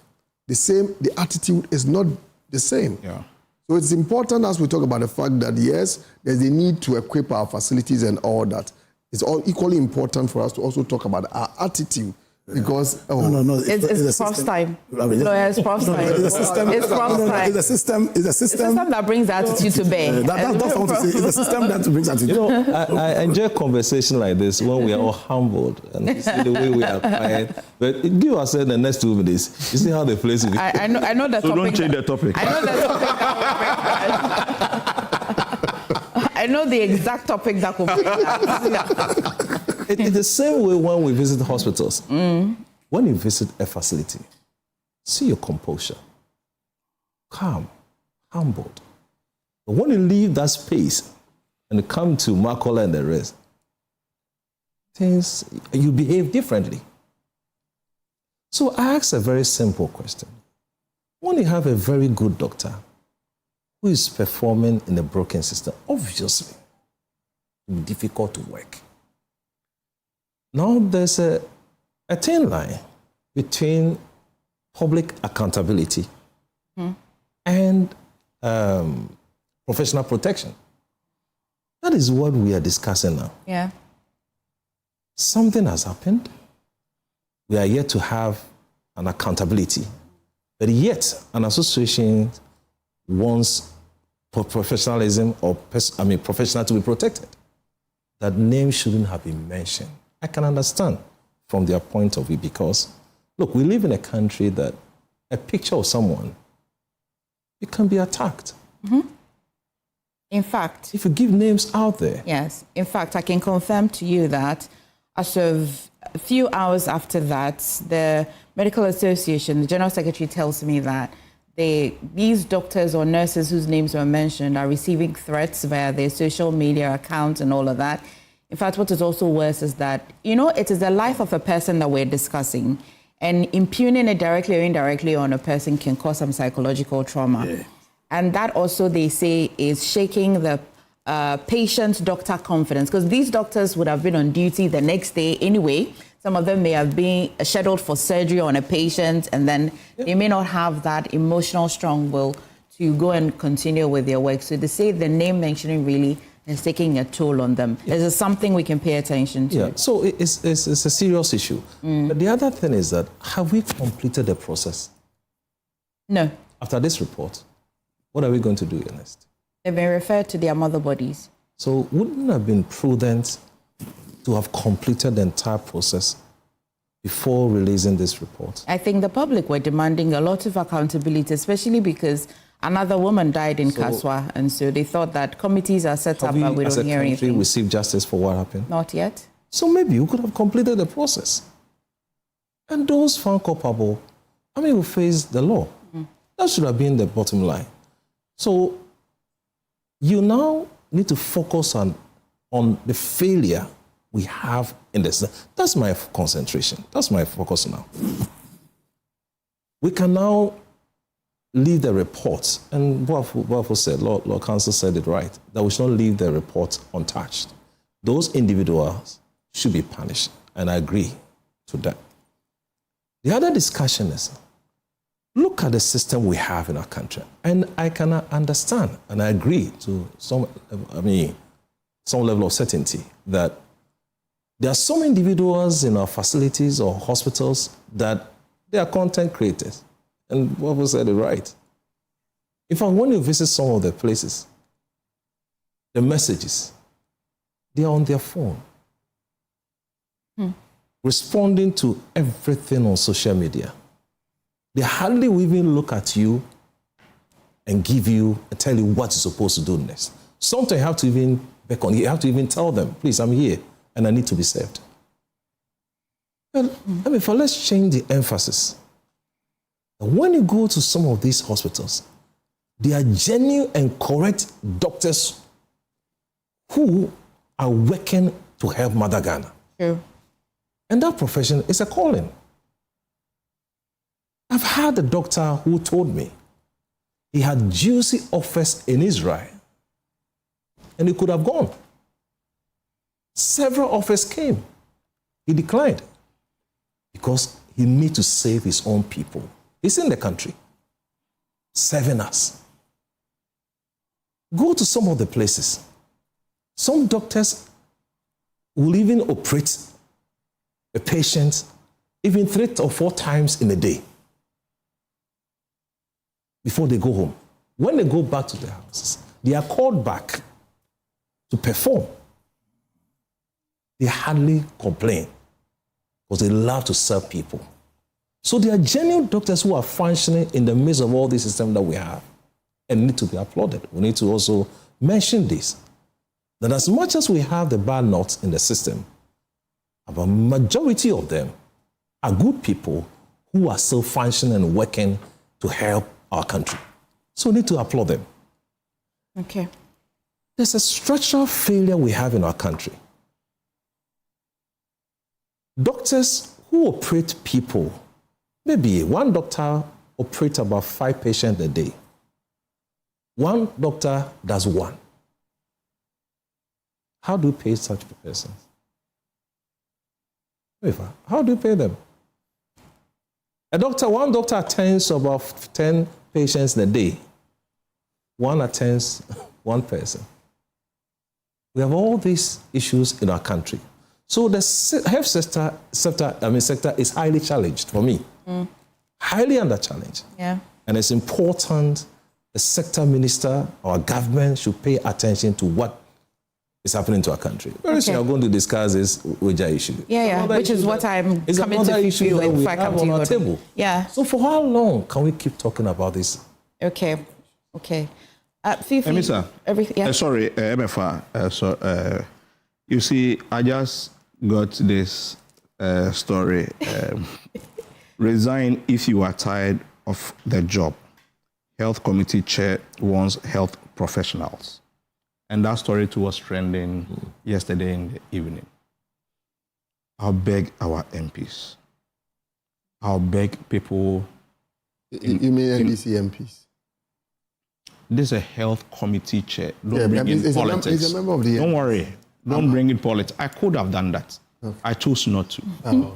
the attitude is not the same.
Yeah.
So it's important as we talk about the fact that, yes, there's a need to equip our facilities and all that. It's all equally important for us to also talk about our attitude Because
no.
It's prof's time. Lawyers, prof's time.
It's a system.
It's prof's time.
It's a system. It's a system.
It's a system that brings attitude to bear.
That's what I want to say. It's a system that brings attitude.
You know, I enjoy conversation like this when we are all humbled and you see the way we are quiet. But give us the next 2 minutes. You see how they place it.
I know the
so
topic.
Don't change the topic.
I know the topic. I know the exact topic that could bring that.
It's the same way when we visit hospitals. When you visit a facility, see your composure, calm, humbled. But when you leave that space and come to Makola and the rest, you behave differently. So I ask a very simple question. When you have a very good doctor who is performing in a broken system, obviously, it will be difficult to work. Now there's a thin line between public accountability and professional protection. That is what we are discussing now.
Yeah.
Something has happened. We are yet to have an accountability. But yet, an association wants professionalism or professional to be protected. That name shouldn't have been mentioned. I can understand from their point of view because, look, we live in a country that a picture of someone, it can be attacked.
In fact,
if you give names out there.
Yes. In fact, I can confirm to you that as of a few hours after that, the Medical Association, the General Secretary tells me that these doctors or nurses whose names were mentioned are receiving threats via their social media accounts and all of that. In fact, what is also worse is that, it is the life of a person that we're discussing, and impugning it directly or indirectly on a person can cause some psychological trauma. Yeah. And that also, they say, is shaking the patient-doctor confidence, because these doctors would have been on duty the next day anyway. Some of them may have been scheduled for surgery on a patient, and then they may not have that emotional strong will to go and continue with their work. So they say the name mentioning really is taking a toll on them. Yeah. Is something we can pay attention to?
Yeah, so it's a serious issue. But the other thing is that, have we completed the process?
No.
After this report, what are we going to do next?
They've been referred to their mother bodies.
So wouldn't it have been prudent to have completed the entire process before releasing this report?
I think the public were demanding a lot of accountability, especially because another woman died in Akosua, and so they thought that committees are set up but we don't hear anything. Have we, as a country,
received justice for what happened?
Not yet.
So maybe you could have completed the process. And those found culpable, will face the law. That should have been the bottom line. So you now need to focus on the failure we have in this. That's my concentration. That's my focus now. We can now leave the report, and Boafo said, Lord Counsel said it right, that we should not leave the report untouched. Those individuals should be punished, and I agree to that. The other discussion is, look at the system we have in our country, and I can understand, and I agree to some level of certainty that there are some individuals in our facilities or hospitals that they are content creators. And Boafo said it right. In fact, when you visit some of the places, the messages, they are on their phone, responding to everything on social media. They hardly even look at you and tell you what you're supposed to do next. Sometimes you have to even beckon, you have to even tell them, please, I'm here and I need to be served. Well, let's change the emphasis. When you go to some of these hospitals, they are genuine and correct doctors who are working to help Mother Ghana.
True.
And that profession is a calling. I've had a doctor who told me he had juicy offers in Israel and he could have gone. Several offers came. He declined because he needs to save his own people. He's in the country, serving us. Go to some of the places. Some doctors will even operate a patient even 3 or 4 times in a day before they go home. When they go back to their houses, they are called back to perform. They hardly complain because they love to serve people. So they are genuine doctors who are functioning in the midst of all this system that we have and need to be applauded. We need to also mention this, that as much as we have the bad nuts in the system, a majority of them are good people who are still functioning and working to help our country. So we need to applaud them.
Okay.
There's a structural failure we have in our country. Doctors who operate people, maybe one doctor operates about 5 patients a day. One doctor does 1. How do you pay such persons? How do you pay them? One doctor attends about 10 patients a day. One attends 1 person. We have all these issues in our country. So the health sector is highly challenged for me. Highly under challenge.
Yeah.
And it's important the sector minister, our government should pay attention to what is happening to our country. Very soon I'm going to discuss this wager issue.
Yeah, which is what I'm coming to you in fact
on our table.
Yeah.
So for how long can we keep talking about this?
Okay. Fifi,
Amissah,
everything. Yeah.
Sorry, Emefa. You see, I just got this story. Resign if you are tired of the job. Health committee chair warns health professionals. And that story too was trending yesterday in the evening. I'll beg our MPs. I'll beg people.
You mean NDC MPs?
This is a health committee chair. Don't bring in politics.
He's a member of the...
Don't worry. Don't bring in politics. I could have done that. Okay. I chose not to.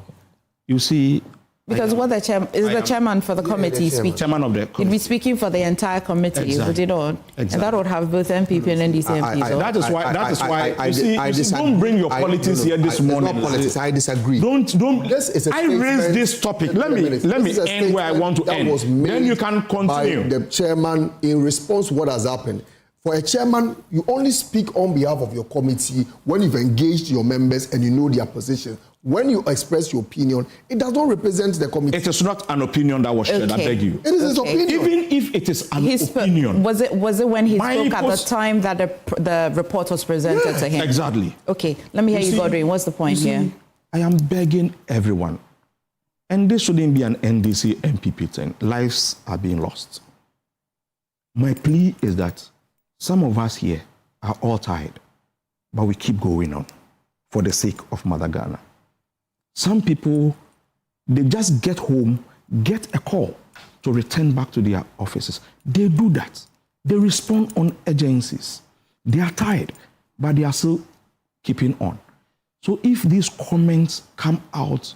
You see...
Because the chairman for the committee speaking.
Chairman of the committee.
He'd be speaking for the entire committee, would it not? Exactly. And that would have both MPP and NDC MPs.
That is why. You see, don't bring your politics here this morning.
Not politics. I disagree.
Don't. I raised this topic. Let me end where I want to end. Then you can continue.
By the chairman in response to what has happened. For a chairman, you only speak on behalf of your committee when you've engaged your members and you know their position. When you express your opinion, it does not represent the committee.
It is not an opinion that was shared, I beg you.
It is his opinion.
Even if it is an opinion.
Was it when he spoke at the time that the report was presented to him?
Exactly.
Okay, let me hear you, Godwin. What's the point here?
I am begging everyone, and this shouldn't be an NDC MPP thing. Lives are being lost. My plea is that some of us here are all tired, but we keep going on for the sake of Mother Ghana. Some people, they just get home, get a call to return back to their offices. They do that. They respond on agencies. They are tired, but they are still keeping on. So if these comments come out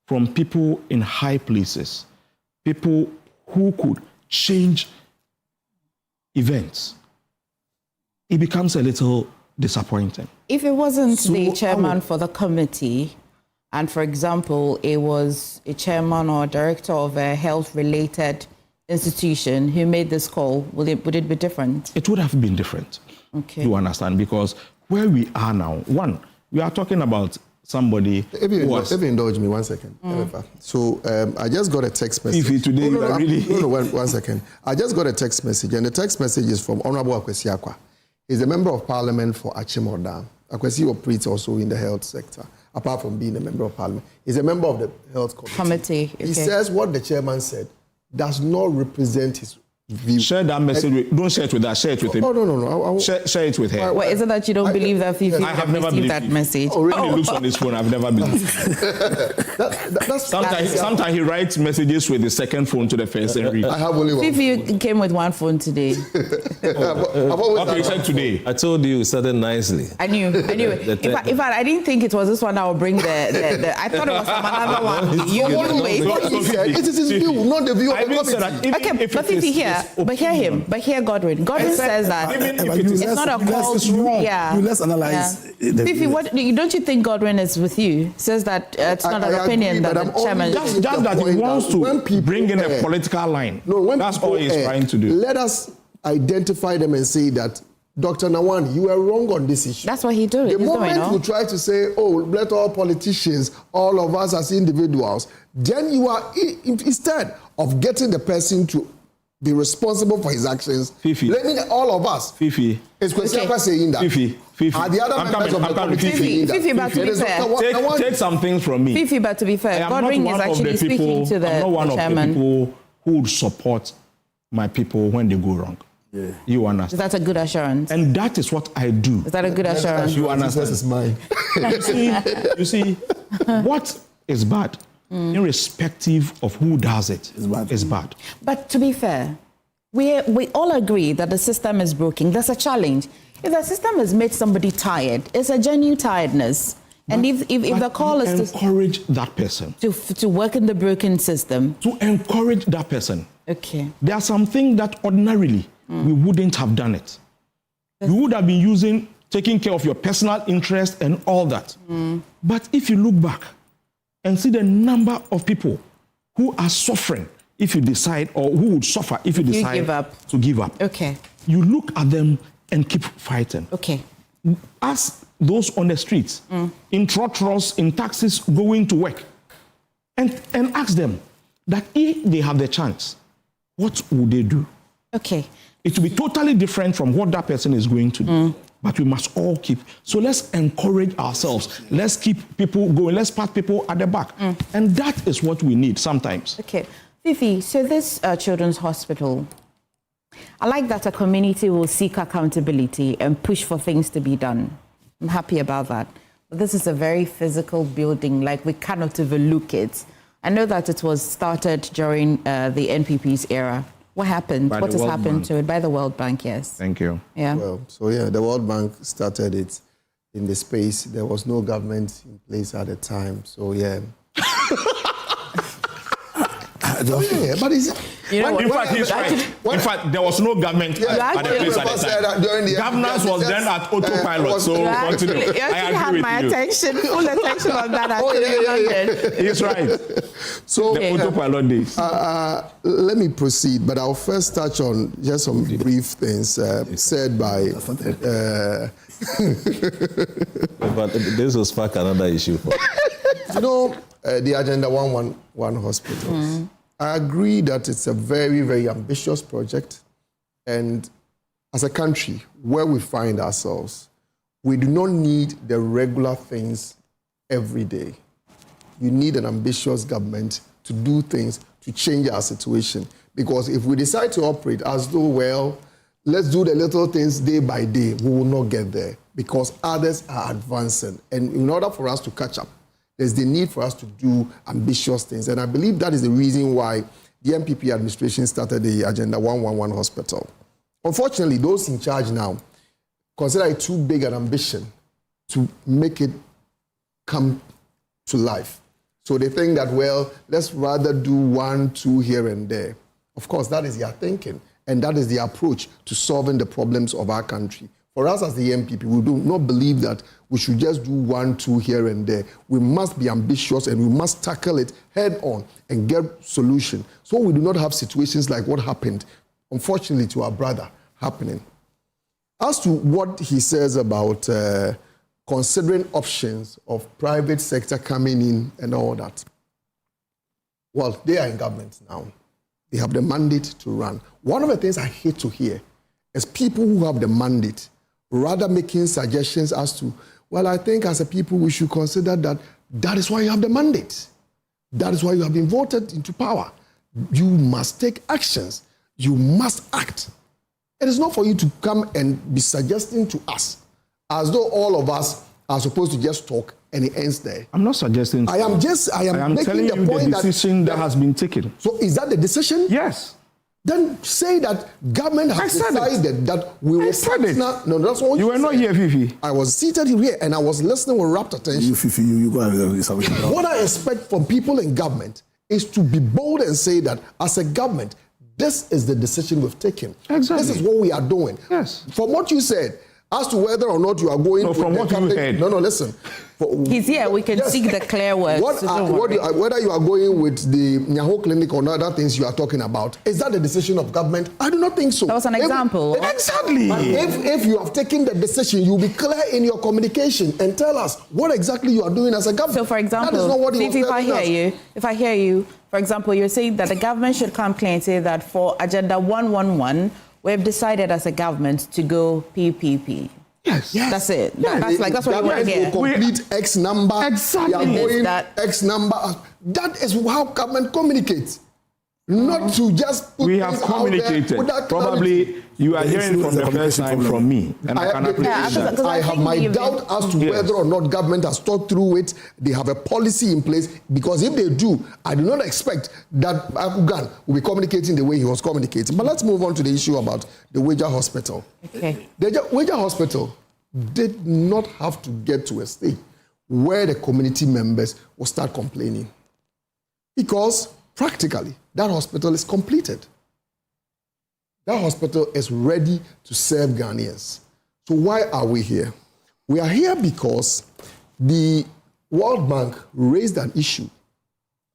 from people in high places, people who could change events, it becomes a little disappointing.
If it wasn't the chairman for the committee, and for example, it was a chairman or director of a health-related institution who made this call, would it be different?
It would have been different. Okay. You understand? Because where we are now, we are talking about somebody.
If you indulge me 1 second. So I just got a text message. One second. I just got a text message, and the text message is from Honorable Akosua. He's a member of parliament for Achimota. Akosua operates also in the health sector, apart from being a member of parliament. He's a member of the health committee.
Okay.
He says what the chairman said does not represent his view.
Share that message. Don't share it with her. Share it with him.
No.
Share it with her.
Is it that you don't believe that Fifi would have received that message?
When he looks on his phone, I've never believed. Sometimes he writes messages with the second phone to the first and reads.
I have only one.
Fifi came with one phone today.
Okay, you said today.
I told you, it started nicely.
I knew. If I didn't think it was this one, I would bring the I thought it was from another one. You wait.
It is his view, not the view of the committee.
Okay, but Fifi here. but hear him. But hear Godwin. Godwin says that it's not a call. Yeah.
Let's analyze.
Fifi, don't you think Godwin is with you? Says that it's not an opinion that the chairman.
Just that he wants to bring in a political line.
No,
that's all he's trying to do.
Let us identify them and say that, Dr. Nawan, you are wrong on this issue.
That's what he did.
The moment you try to say, oh, let all politicians, all of us as individuals, then you are, instead of getting the person to be responsible for his actions, blaming all of us.
Fifi.
It's Kwesiapa saying that.
Fifi.
Are the other members of the committee saying that?
Fifi, but to be fair.
Take some things from me.
Fifi, but to be fair, Godwin is actually speaking to the chairman.
I'm not one of the people who would support my people when they go wrong. Yeah. You understand?
Is that a good assurance?
And that is what I do.
Is that a good assurance?
You understand?
This is mine.
you see, what is bad, irrespective of who does it, is bad.
But to be fair, we all agree that the system is broken. There's a challenge. If the system has made somebody tired, it's a genuine tiredness. And if the call is
to encourage that person
to work in the broken system,
to encourage that person.
Okay.
There are some things that ordinarily we wouldn't have done it. You would have been taking care of your personal interest and all that. But if you look back and see the number of people who are suffering if you decide, or who would suffer if you decide to give up.
Okay.
You look at them and keep fighting.
Okay.
Ask those on the streets, in trotros, in taxis, going to work, and ask them that if they have the chance, what would they do?
Okay.
It will be totally different from what that person is going to do. But we must all keep. So let's encourage ourselves. Let's keep people going. Let's pat people at the back. And that is what we need sometimes.
Okay. Fifi, so this children's hospital, I like that a community will seek accountability and push for things to be done. I'm happy about that. But this is a very physical building, like we cannot overlook it. I know that it was started during the NPP's era. What happened? What has happened to it? By the World Bank, yes.
Thank you.
Yeah.
Well, the World Bank started it in the space. There was no government in place at the time. So, yeah. But
in fact, he's right. In fact, there was no government at the place at the time. Governance was then at autopilot. So continue.
You actually had my attention, full attention on that.
He's right.
So
the autopilot days.
Let me proceed, but I'll first touch on just some brief things said by.
But this will spark another issue.
The Agenda 111 hospitals. I agree that it's a very, very ambitious project. And as a country, where we find ourselves, we do not need the regular things every day. You need an ambitious government to do things to change our situation. Because if we decide to operate as though, well, let's do the little things day by day, we will not get there because others are advancing. And in order for us to catch up, there's the need for us to do ambitious things. And I believe that is the reason why the MPP administration started the Agenda 111 hospital. Unfortunately, those in charge now consider it too big an ambition to make it come to life. So they think that, well, let's rather do 1, 2 here and there. Of course, that is their thinking. And that is the approach to solving the problems of our country. For us as the MPP, we do not believe that we should just do 1, 2 here and there. We must be ambitious and we must tackle it head on and get solution. So we do not have situations like what happened, unfortunately, to our brother happening. As to what he says about considering options of private sector coming in and all that. Well, they are in government now. They have the mandate to run. One of the things I hate to hear is people who have the mandate rather making suggestions as to, well, I think as a people we should consider that that is why you have the mandate. That is why you have been voted into power. You must take actions. You must act. It is not for you to come and be suggesting to us as though all of us are supposed to just talk and it ends there.
I'm not suggesting.
I am making
telling
the
you
point
the decision that has been taken.
So is that the decision?
Yes.
Then say that government has decided that we will partner. No, that's what
you were not here, Fifi.
I was seated here and I was listening with rapt attention.
You, Fifi, you go ahead.
What I expect from people in government is to be bold and say that as a government, This is the decision we've taken.
Exactly.
This is what we are doing.
Yes.
From what you said, as to whether or not you are going to
from what you heard.
No, listen.
He's here. We can seek the clear words.
Whether you are going with the Nyaho clinic or other things you are talking about, is that the decision of government? I do not think so.
That was an example.
Exactly.
If you have taken the decision, you'll be clear in your communication and tell us what exactly you are doing as a government.
So, for example,
that is not what
if I hear you, for example, you're saying that the government should come clear and say that for Agenda 111, we've decided as a government to go PPP.
Yes.
That's it. That's what we want to hear.
Complete X number.
Exactly.
We are going X number. That is how government communicates. Not to just put
we have communicated. Probably you are hearing from the first time from me. And I can appreciate that.
I have my doubt as to whether or not government has thought through it. They have a policy in place, because if they do, I do not expect that Akugan will be communicating the way he was communicating. But let's move on to the issue about the Weija Hospital.
Okay.
The Weija Hospital did not have to get to a stage where the community members will start complaining, because practically that hospital is completed. That hospital is ready to serve Ghanaians. So why are we here? We are here because the World Bank raised an issue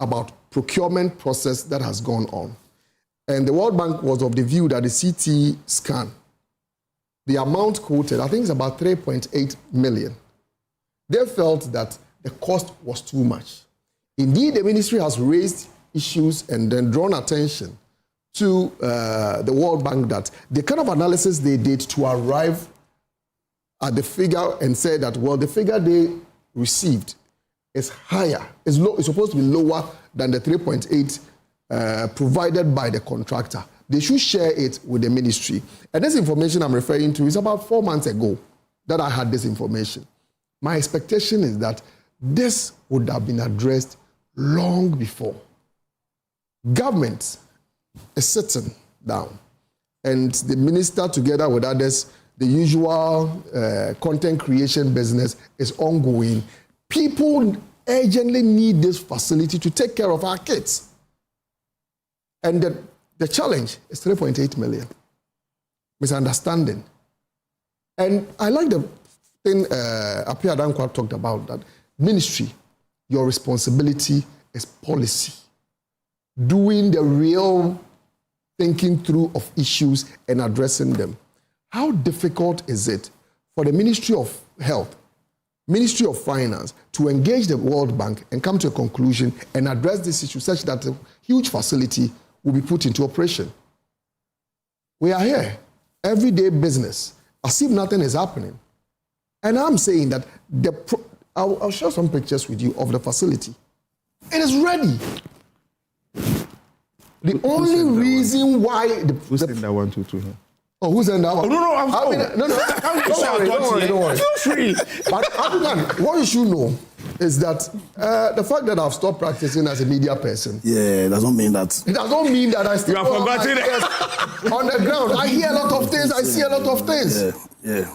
about procurement process that has gone on. And the World Bank was of the view that the CT scan, the amount quoted, I think it's about 3.8 million. They felt that the cost was too much. Indeed, the ministry has raised issues and then drawn attention to the World Bank that the kind of analysis they did to arrive at the figure and said that, well, the figure they received is higher, is supposed to be lower than the 3.8 provided by the contractor. They should share it with the ministry. And this information I'm referring to is about 4 months ago that I had this information. My expectation is that this would have been addressed long before. Government is sitting down, and the minister, together with others, the usual content creation business is ongoing. People urgently need this facility to take care of our kids. And the challenge is 3.8 million. Misunderstanding. And I like the thing Akufo-Addo talked about, that ministry, your responsibility is policy. Doing the real thinking through of issues and addressing them. How difficult is it for the Ministry of Health, Ministry of Finance to engage the World Bank and come to a conclusion and address this issue such that a huge facility will be put into operation? We are here, everyday business, as if nothing is happening. And I'm saying that I'll share some pictures with you of the facility. It is ready. The only reason why
who sent that one to him?
Oh, who sent that one?
Oh,
Don't worry.
Feel free.
But African, what you should know is that the fact that I've stopped practicing as a media person.
Yeah, doesn't mean that.
It doesn't mean that I still
have forgotten it.
On the ground. I hear a lot of things. I see a lot of things.
Yeah.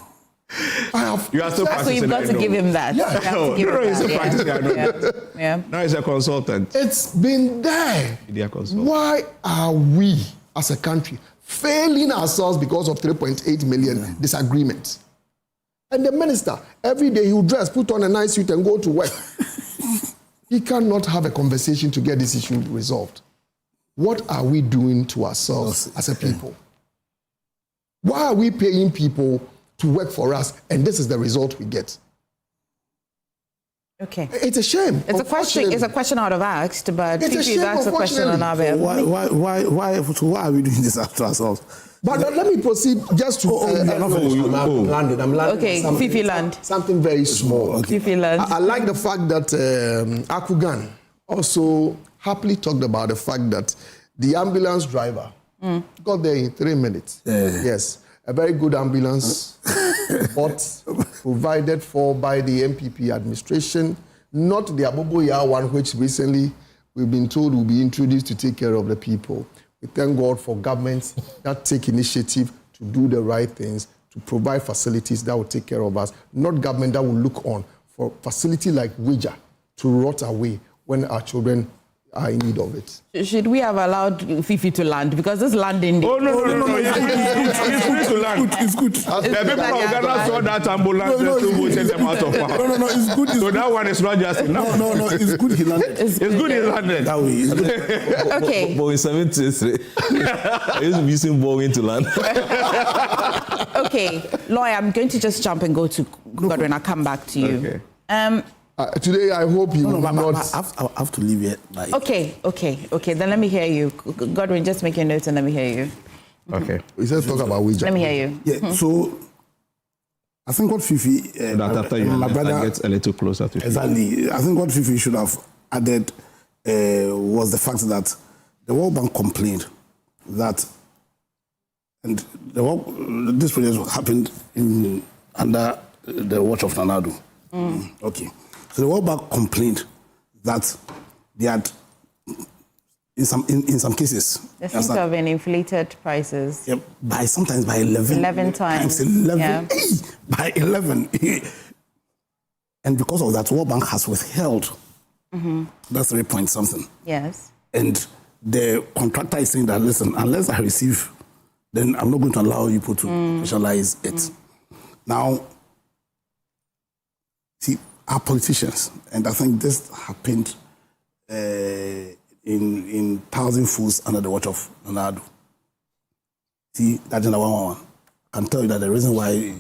You are still practicing.
So you've got to give him that.
He's still practicing.
Yeah.
Now he's a consultant.
It's been there.
Media consultant.
Why are we, as a country, failing ourselves because of 3.8 million disagreements? And the minister, every day he will dress, put on a nice suit and go to work. He cannot have a conversation to get this issue resolved. What are we doing to ourselves as a people? Why are we paying people to work for us, and this is the result we get?
Okay.
It's a shame.
It's a question out of asked, but
it's
Fifi asked a question on our behalf.
Why are we doing this to ourselves?
But let me proceed just to... I'm landing.
Okay, Fifi land.
Something very small.
Okay. Fifi land.
I like the fact that Akugan also happily talked about the fact that the ambulance driver got there in 3 minutes. Yes. A very good ambulance, provided for by the MPP administration, not the Aboboya one, which recently we've been told will be introduced to take care of the people. We thank God for governments that take initiative to do the right things, to provide facilities that will take care of us, not government that will look on for facility like Weija to rot away when our children are in need of it.
Should we have allowed Fifi to land? Because this landing...
Oh, no. It's good to land.
It's good.
The people of Ghana saw that ambulance and voted them out of power.
No, it's good.
So that one is not just enough.
No, it's good he landed.
It's good he landed.
That way.
Okay.
Boeing 733. I used to be using Boeing to land.
Okay, lawyer, I'm going to just jump and go to Godwin. I'll come back to you.
Okay.
Today, I hope you will not...
I have to leave it.
Okay. Then let me hear you. Godwin, just make your notes and let me hear you.
Okay.
We said talk about wage.
Let me hear you.
Yeah, so I think what Fifi...
after you
my brother
gets a little closer to
Exactly. I think what Fifi should have added was the fact that the World Bank complained that... And this project happened under the watch of Nana-Addo. Okay. So the World Bank complained that they had, in some cases...
There seems to have been inflated prices.
Yeah, sometimes by 11.
11 times.
11.
Yeah.
By 11. And because of that, World Bank has withheld that's 3 point something.
Yes.
And the contractor is saying that, listen, unless I receive, then I'm not going to allow you to specialize it. Now, see, our politicians, and I think this happened in Thousand Fools under the watch of Nana-Addo. See, that agenda 111. I can tell you that the reason why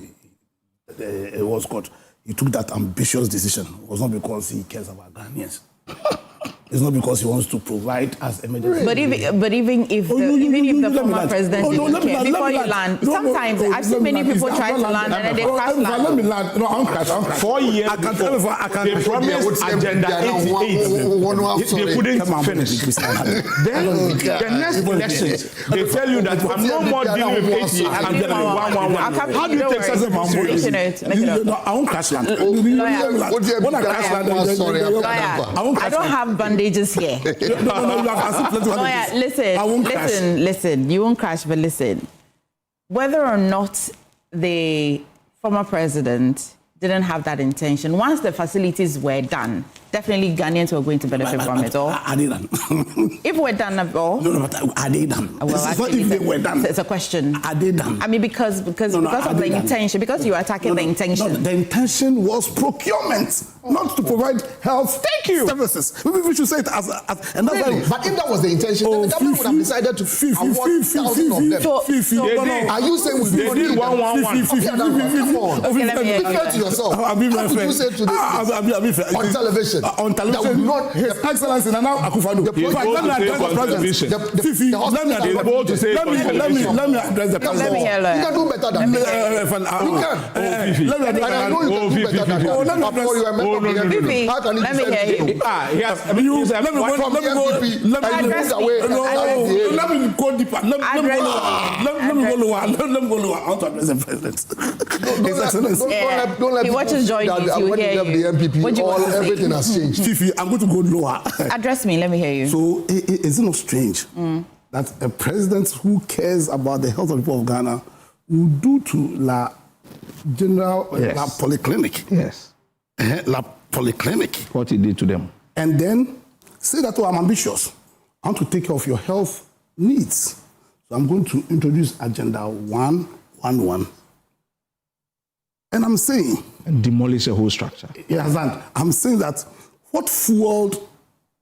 it was caught, he took that ambitious decision was not because he cares about Ghanaians. It's not because he wants to provide us emergency.
But even if the former president didn't care, before you land, sometimes I've seen many people try to land and then they crash land.
Let me land. No, I won't crash.
4 years before, they promised Agenda 88. They couldn't finish. Then the next elections, they tell you that I'm no more dealing with 88. I'm dealing with 111. How do you take such a man?
I won't crash land. When I crash land,
I don't have bandages here. Lawyer, listen. You won't crash, but listen. Whether or not the former president didn't have that intention, once the facilities were done, definitely Ghanaians were going to benefit from it all.
Are they done?
If we're done,
No, but are they done?
Well,
this is not if they were done.
It's a question.
Are they done?
I mean, because of the intention, because you are attacking the intention.
No, the intention was procurement, not to provide health services. We should say it as and that's
really? But if that was the intention, then the government would have decided to award thousands of them. Are you saying we did 111?
Okay, let me hear
you. To yourself. How could you say to on television?
On television, not His Excellency Nana Akufo-Addo.
Let me
address the president.
Let me hear
you can do better than me. You can.
Let me
I know you can do better than that. Before you are member of the NPP, how can you
let me hear you.
Let me go deeper. Let me go lower. Let me go lower. I want to address the president. His Excellency.
Don't let
he watches Joy News. You will hear
the MPP. Everything has changed.
Fifi, I'm going to go lower.
Address me. Let me hear you.
So, is it not strange that a president who cares about the health of the people of Ghana will do to La Polyclinic?
Yes.
La Polyclinic.
What he did to them.
And then say that, I'm ambitious. I want to take care of your health needs. So I'm going to introduce Agenda 111. And I'm saying...
And demolish the whole structure.
Yes, and I'm saying that what fueled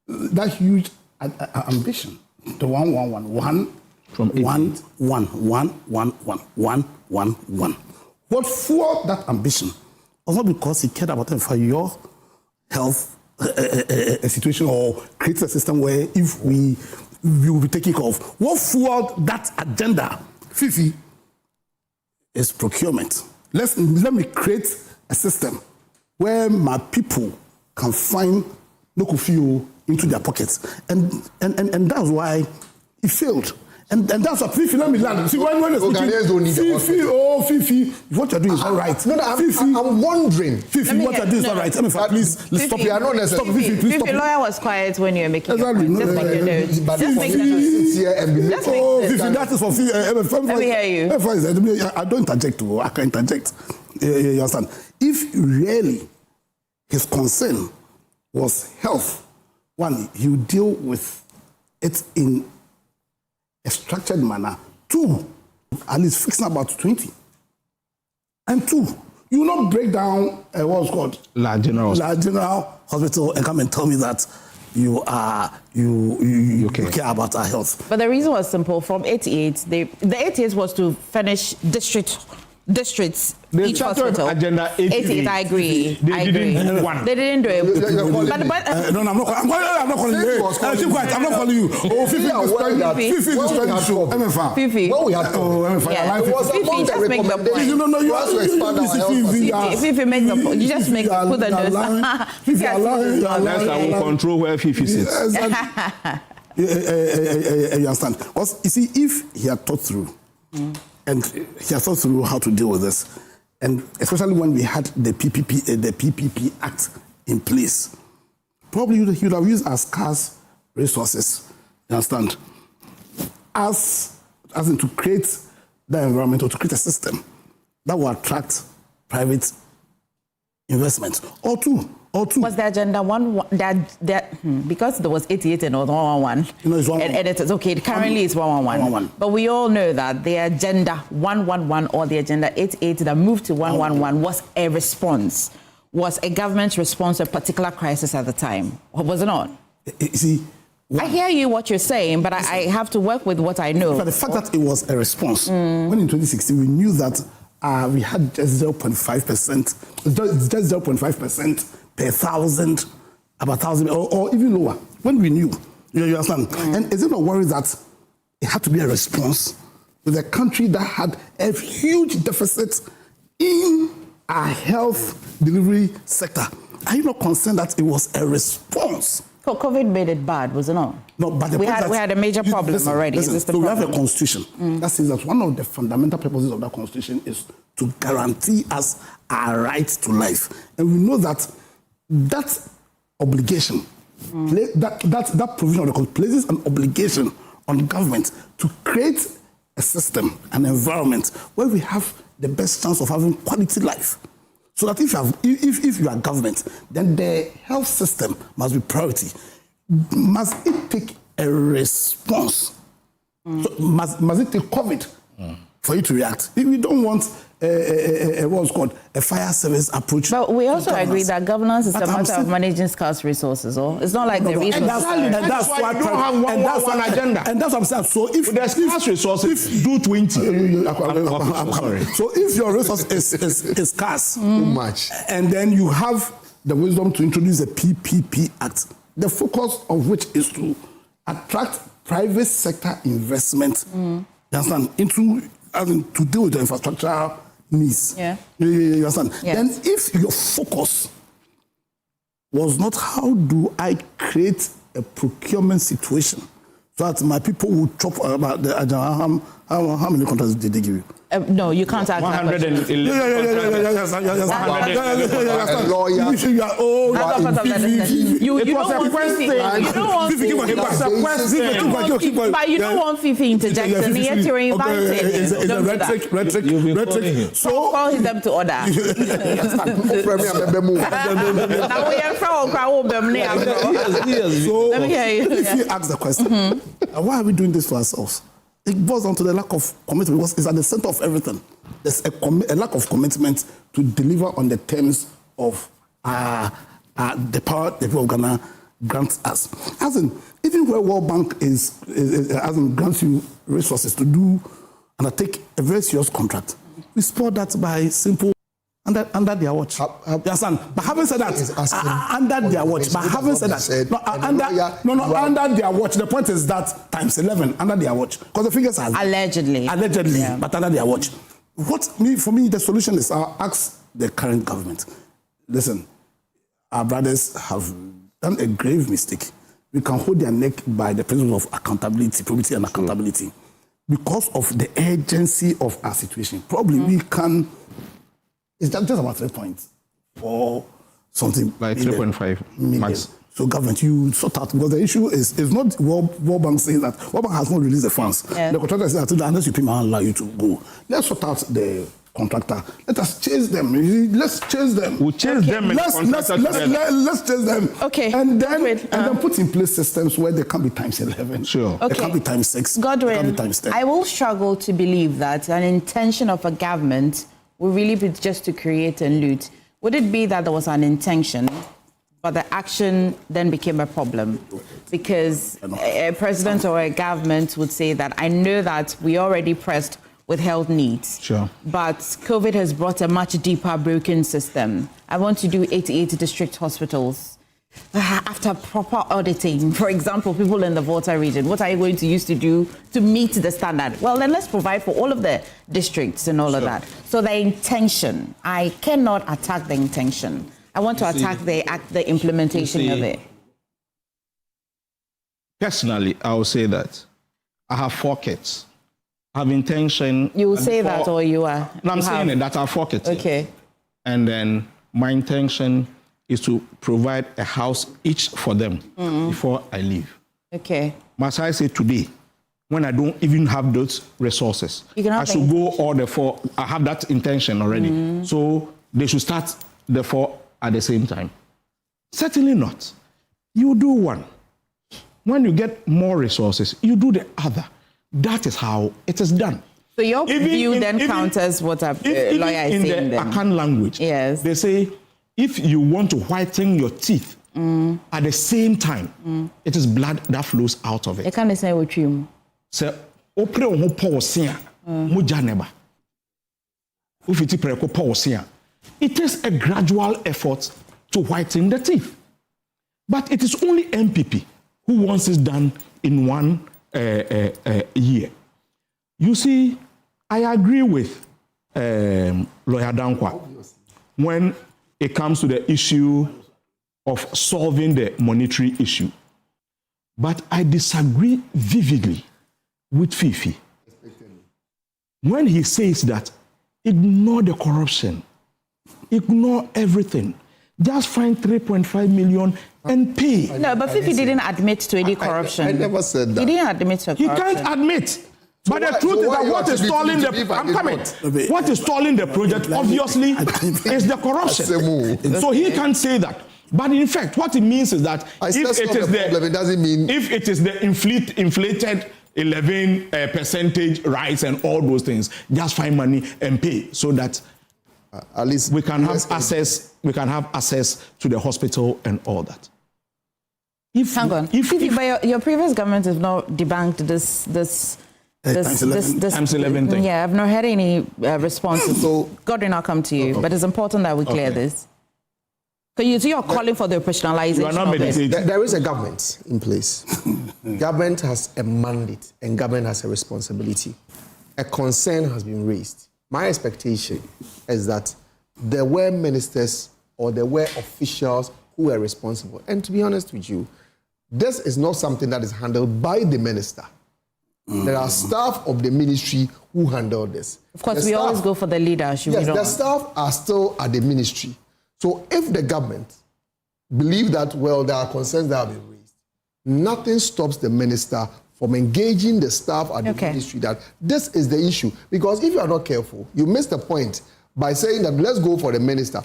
that huge ambition, the 111,
from
111. What fueled that ambition was not because he cared about your health situation or create a system where if we will be taking off. What fueled that agenda, Fifi, is procurement. Let me create a system where my people can find Nokufio into their pockets. And that's why it failed. And that's what Fifi, let me land. See, when
Ghanaians don't need
Fifi, what you're doing is all right.
No, I'm wondering.
Fifi, what you're doing is all right. Please, stop here. Stop, Fifi, please stop.
The lawyer was quiet when you were making your point. Just make your notes. Just make your notes.
Fifi, that is for Fifi.
Let me hear you.
I don't interject. I can interject. You understand? If really his concern was health, one, you deal with it in a structured manner. Two, at least fixing about 20. And two, you will not break down what's called
large general
hospital and come and tell me that you care about our health.
But the reason was simple. From 88, the 88 was to finish districts. Each hospital.
Agenda 88.
I agree.
They didn't do one.
They didn't do it.
No, I'm not calling you. Keep quiet. I'm not calling you. Oh, Fifi is trying to show. Emefa.
Fifi. Fifi, just make the point.
No, you have to expand our health.
Fifi, make the point. You just make put the notes.
Fifi,
next I will control where Fifi sits.
You understand? Because you see, if he had thought through, and he has thought through how to deal with this, and especially when we had the PPP Act in place, probably he would have used as scarce resources, you understand, as in to create the environment or to create a system that will attract private investment. Or two.
Was the agenda because there was 88 and 111?
It's 111.
And it is okay. Currently, it's 111. But we all know that the agenda 111 or the agenda 88 that moved to 111 was a response, was a government response to a particular crisis at the time. Was it not?
You see,
I hear you what you're saying, but I have to work with what I know.
But the fact that it was a response, when in 2016 we knew that we had just 0.5% per thousand, about 1,000, or even lower, when we knew. You understand? And is it not worry that it had to be a response with a country that had a huge deficit in our health delivery sector? Are you not concerned that it was a response?
COVID made it bad, was it not?
No, but
we had a major problem already.
So we have a constitution that says that one of the fundamental purposes of that constitution is to guarantee us our right to life. And we know that obligation, that provision of the constitution places an obligation on government to create a system, an environment where we have the best chance of having quality life. So that if you are government, then the health system must be priority. Must it take a response? So must it take COVID for you to react? If we don't want what's called a fire service approach.
But we also agree that governance is a matter of managing scarce resources. It's not like the resources.
And that's why we don't have one agenda.
And that's what I'm saying. So if
the scarce resources, do 20.
So if your resource is scarce, too much, and then you have the wisdom to introduce a PPP Act, the focus of which is to attract private sector investment, you understand, to deal with the infrastructure needs. You understand?
Yes.
Then if your focus was not how do I create a procurement situation so that my people will chop about the how many contracts did they give you?
No, you can't ask
111.
But you don't want Fifi interjecting. Yet you're invited.
It's a rhetoric.
So call them to order.
So if you ask the question, why are we doing this to ourselves? It boils down to the lack of commitment, because it's at the center of everything. There's a lack of commitment to deliver on the terms of the power the people of Ghana grants us. As in, even where World Bank grants you resources to undertake a very serious contract, we support that by simple under their watch. You understand? But having said that, under their watch. But having said that, under their watch. The point is that times 11 under their watch, because the figures are
allegedly,
but under their watch. For me, the solution is I'll ask the current government. Listen, our brothers have done a grave mistake. We can hold their neck by the principle of accountability, probity, and accountability, because of the urgency of our situation. Probably we can. It's just about 3 points or something.
Like 3.5 max.
So government, you sort out, because the issue is not World Bank saying that World Bank has not released the funds. The contractor says that unless you pay me, I'll allow you to go. Let's sort out the contractor. Let us chase them. Let's chase them.
We'll chase them.
Let's chase them.
Okay.
And then put in place systems where there can be times 11.
Sure.
There can be times 6.
Godwin,
there can be times 10.
I will struggle to believe that an intention of a government will really be just to create and loot. Would it be that there was an intention, but the action then became a problem? Because a president or a government would say that, I know that we already pressed with health needs.
Sure.
But COVID has brought a much deeper broken system. I want to do 88 district hospitals. After proper auditing, for example, people in the Volta region, what are you going to use to do to meet the standard? Well, then let's provide for all of the districts and all of that. So the intention, I cannot attack the intention. I want to attack the implementation of it.
Personally, I will say that I have 4 kids. I have intention.
You will say that, or you are?
No, I'm saying it, that I have 4 kids.
Okay.
And then my intention is to provide a house each for them before I leave.
Okay.
But as I say today, when I don't even have those resources, I should go all the 4. I have that intention already. So they should start the 4 at the same time. Certainly not. You do one. When you get more resources, you do the other. That is how it is done.
So your view then counters what a lawyer is saying.
In the Akan language, they say, if you want to whiten your teeth at the same time, it is blood that flows out of it.
I can't say what you
say. Opre o posia mujaneba. Ufiti preko posia. It is a gradual effort to whiten the teeth, but it is only MPP who wants it done in one year. You see, I agree with Lawyer Dankwa when it comes to the issue of solving the monetary issue. But I disagree vividly with Fifi when he says that ignore the corruption, ignore everything, just find 3.5 million and pay.
No, but Fifi didn't admit to any corruption.
I never said that.
He didn't admit to corruption.
He can't admit. But the truth is that what is stalling what is stalling the project, obviously, is the corruption. So he can't say that. But in fact, what it means is that if it is the inflated 11% rise and all those things, just find money and pay so that at least we can have access. We can have access to the hospital and all that.
Hang on, but your previous government has not debunked this
times 11 thing.
Yeah, I've not had any responses. So Godwin, I'll come to you, but it's important that we clear this. Because you're calling for the operationalization of this.
There is a government in place. Government has a mandate and government has a responsibility. A concern has been raised. My expectation is that there were ministers or there were officials who were responsible. And to be honest with you, this is not something that is handled by the minister. There are staff of the ministry who handle this.
Of course, we always go for the leadership.
Yes, the staff are still at the ministry. So if the government believe that, well, there are concerns that have been raised, nothing stops the minister from engaging the staff at the ministry that this is the issue. Because if you are not careful, you miss the point by saying that let's go for the minister.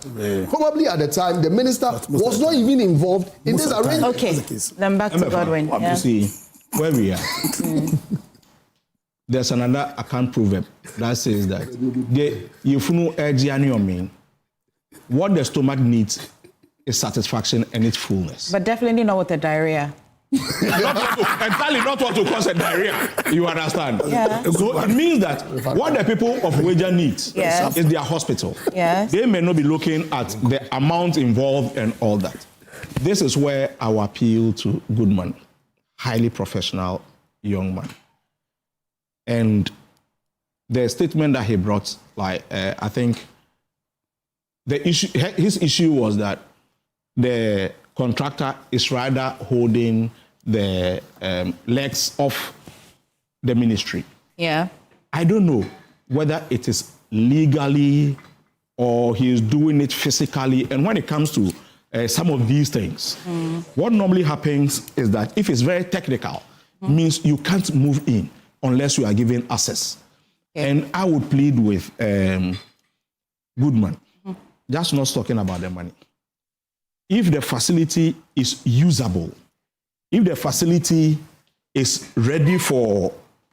Probably at the time, the minister was not even involved in this arrangement.
Okay, then back to Godwin.
See where we are. There's another Akan proverb that says that what the stomach needs is satisfaction and its fullness.
But definitely not with the diarrhea.
Entirely not what to cause a diarrhea. You understand?
Yeah.
So it means that what the people of Wager need is their hospital.
Yes.
They may not be looking at the amount involved and all that. This is where our appeal to Goodman, highly professional young man. And the statement that he brought, I think his issue was that the contractor is rather holding the legs of the ministry.
Yeah.
I don't know whether it is legally or he is doing it physically. And when it comes to some of these things, what normally happens is that if it's very technical, means you can't move in unless you are given access. And I would plead with Goodman, just not talking about the money. If the facility is usable, if the facility is ready for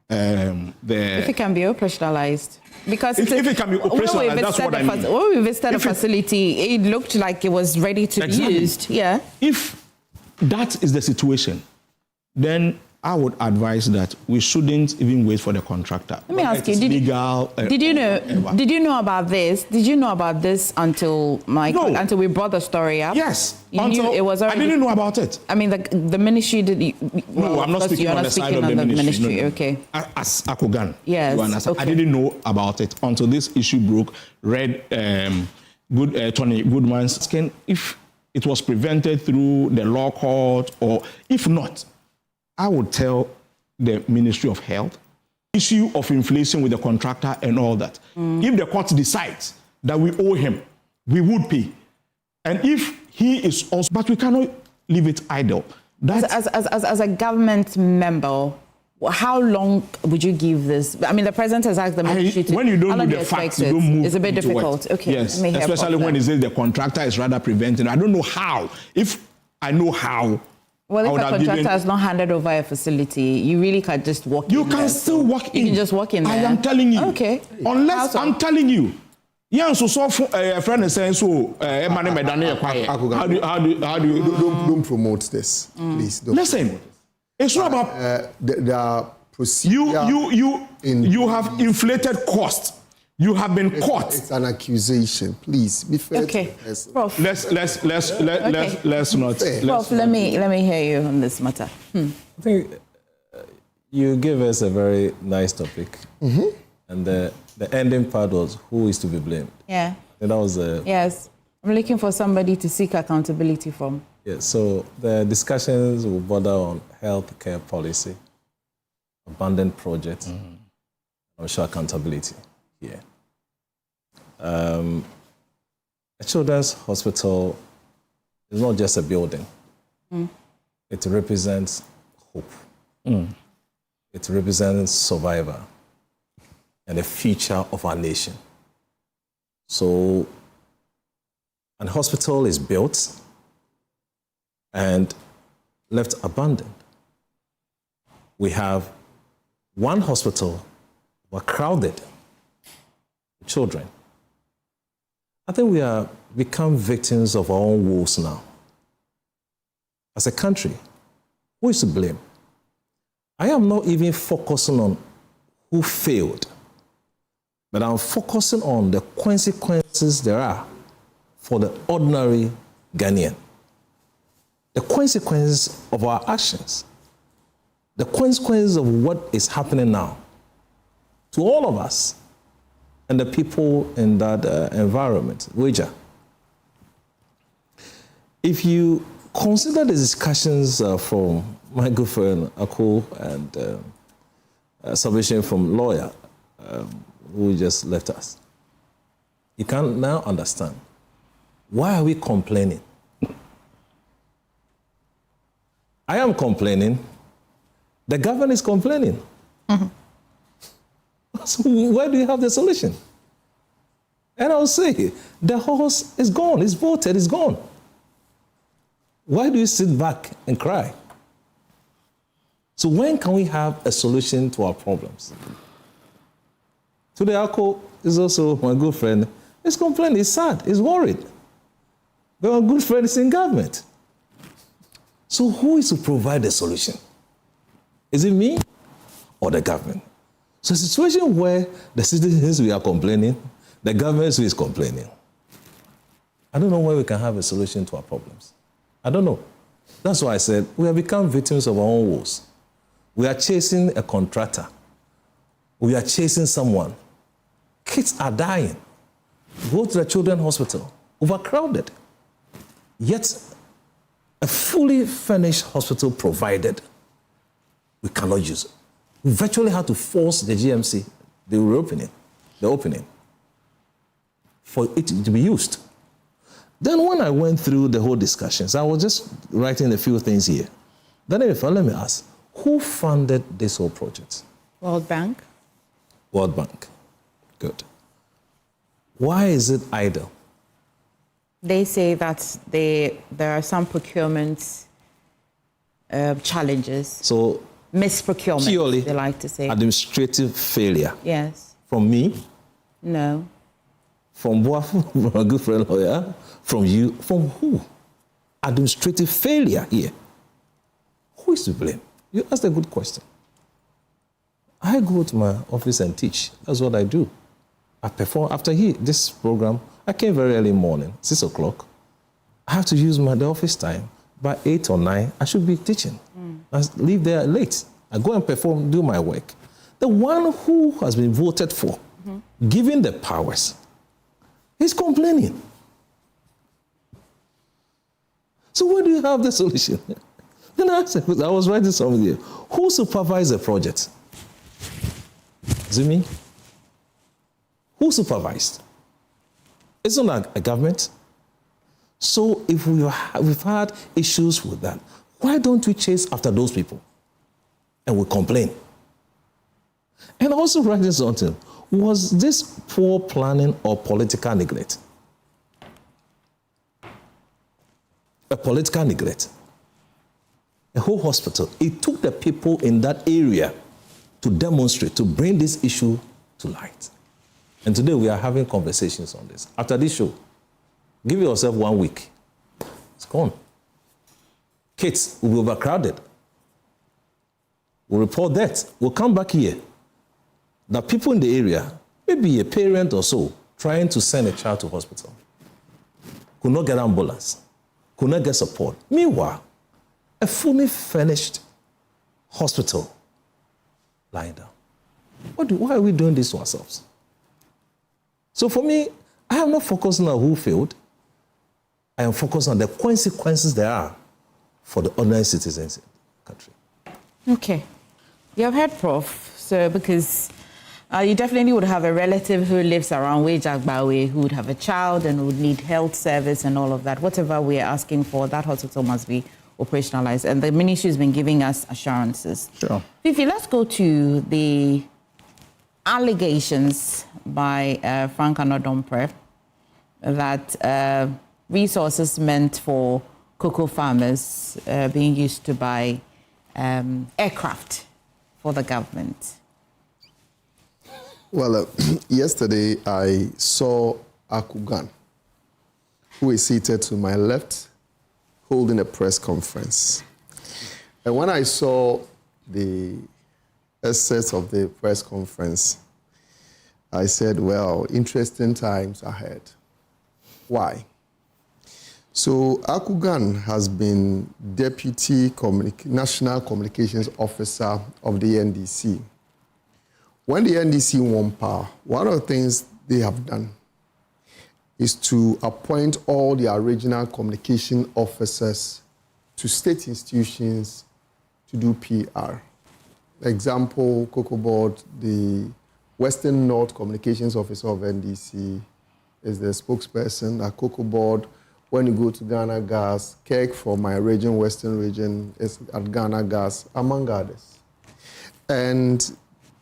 if it can be operationalized. Because
if it can be operationalized, that's what I mean.
When we visited the facility, it looked like it was ready to be used. Yeah.
If that is the situation, then I would advise that we shouldn't even wait for the contractor.
Let me ask you, did you know about this? Did you know about this until until we brought the story up?
Yes.
You knew it was already,
I didn't know about it.
I mean, the ministry did.
No, I'm not speaking on the side of the ministry. No.
Okay.
As Akogan,
yes.
Okay. I didn't know about it until this issue broke. Read Tony Goodman's skin. If it was prevented through the law court, or if not, I would tell the Ministry of Health, issue of inflation with the contractor and all that. If the court decides that we owe him, we would pay. And if he is also, but we cannot leave it idle.
As a government member, how long would you give this? I mean, the president has asked the ministry to.
When you don't know the facts, you don't move.
It's a bit difficult. Okay.
Yes, especially when it says the contractor is rather preventing. I don't know how. If I know how.
Well, if a contractor has not handed over a facility, you really can't just walk in.
You can still walk in.
You can just walk in there.
I am telling you.
Okay.
Unless I'm telling you. Yeah, so friend is saying so. How do you
don't promote this, please? Don't
listen, it's not about
the procedure.
You have inflated costs. You have been caught.
It's an accusation. Please be fair.
Okay, Prof.
Let's not.
Prof, let me hear you on this matter.
I think you gave us a very nice topic, and the ending part was who is to be blamed.
Yeah.
And that was
yes. I'm looking for somebody to seek accountability from.
Yeah. So the discussions will border on healthcare policy, abandoned projects, and also accountability. Yeah. A children's hospital is not just a building. It represents hope. It represents survival and the future of our nation. So, an hospital is built and left abandoned. We have one hospital, but crowded. Children. I think we have become victims of our own woes now. As a country, who is to blame? I am not even focusing on who failed, but I'm focusing on the consequences there are for the ordinary Ghanaian. The consequences of our actions. The consequences of what is happening now to all of us and the people in that environment. Wager. If you consider the discussions from my good friend Ako and submission from lawyer who just left us, you can now understand why are we complaining. I am complaining. The government is complaining. So where do you have the solution? And I'll say, the horse is gone, it's voted, it's gone. Why do you sit back and cry? So when can we have a solution to our problems? Today, Ako is also my good friend. He's complaining, he's sad, he's worried. But my good friend is in government. So who is to provide the solution? Is it me or the government? So a situation where the citizens we are complaining, the government is complaining. I don't know where we can have a solution to our problems. I don't know. That's why I said we have become victims of our own woes. We are chasing a contractor. We are chasing someone. Kids are dying. Go to the children's hospital, overcrowded. Yet a fully furnished hospital provided, we cannot use it. We virtually had to force the GMC, the opening, for it to be used. Then when I went through the whole discussions, I was just writing a few things here. Then let me ask, who funded this whole project?
World Bank.
World Bank. Good. Why is it idle?
They say that there are some procurement challenges. So misprocurement,
purely
they like to say.
Administrative failure.
Yes.
From me?
No.
From what? From a good friend lawyer? From you? From who? Administrative failure here. Who is to blame? You asked a good question. I go to my office and teach. That's what I do. I perform after this program. I came very early morning, 6 o'clock. I have to use the office time. By 8 or 9, I should be teaching. I leave there late. I go and perform, do my work. The one who has been voted for, given the powers, is complaining. So where do you have the solution? Then I was writing something here. Who supervised the project? Is it me? Who supervised? It's not a government. So if we've had issues with that, why don't we chase after those people? And we complain. And also writing something. Was this poor planning or political neglect? A political neglect. A whole hospital. It took the people in that area to demonstrate, to bring this issue to light. And today we are having conversations on this. After this show, give yourself 1 week. It's gone. Kids will be overcrowded. We'll report that. We'll come back here. The people in the area, maybe a parent or so, trying to send a child to hospital, could not get ambulance, could not get support. Meanwhile, a fully furnished hospital lying down. Why are we doing this to ourselves? So for me, I am not focusing on who failed. I am focused on the consequences there are for the ordinary citizens in the country.
Okay. You have heard, Prof. So because you definitely would have a relative who lives around Wejagbawe who would have a child and would need health service and all of that. Whatever we are asking for, that hospital must be operationalized. And the ministry has been giving us assurances.
Sure.
Fifi, let's go to the allegations by Frank Anodompre that resources meant for cocoa farmers being used to buy aircraft for the government.
Well, yesterday I saw Akugan, who is seated to my left, holding a press conference. And when I saw the essence of the press conference, I said, well, interesting times ahead. Why? So Akugan has been Deputy National Communications Officer of the NDC. When the NDC won power, one of the things they have done is to appoint all the regional communication officers to state institutions to do PR. Example, Cocoa Board, the Western North Communications Officer of NDC is the spokesperson. At Cocoa Board, when you go to Ghana Gas, Kirk for my region, Western region, is at Ghana Gas, among others. And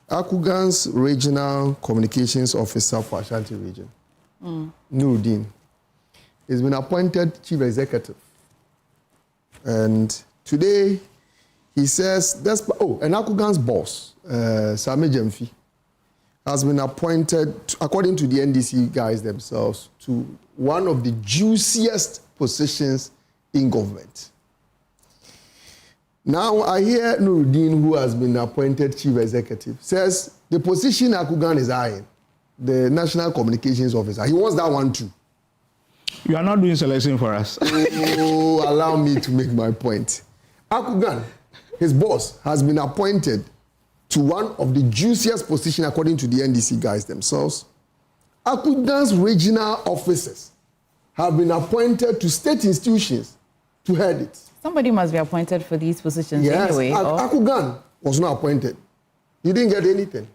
Akugan's Regional Communications Officer for Ashanti region, Nuruddin, has been appointed Chief Executive. And today, he says, and Akugan's boss, Sami Jemfi, has been appointed, according to the NDC guys themselves, to one of the juiciest positions in government. Now, I hear Nuruddin, who has been appointed Chief Executive, says the position Akugan is eyeing, the National Communications Officer, he wants that one too.
You are not doing selection for us.
Oh, allow me to make my point. Akugan, his boss, has been appointed to one of the juiciest positions according to the NDC guys themselves. Akugan's regional officers have been appointed to state institutions to head it.
Somebody must be appointed for these positions anyway.
Yes, Akugan was not appointed. He didn't get anything.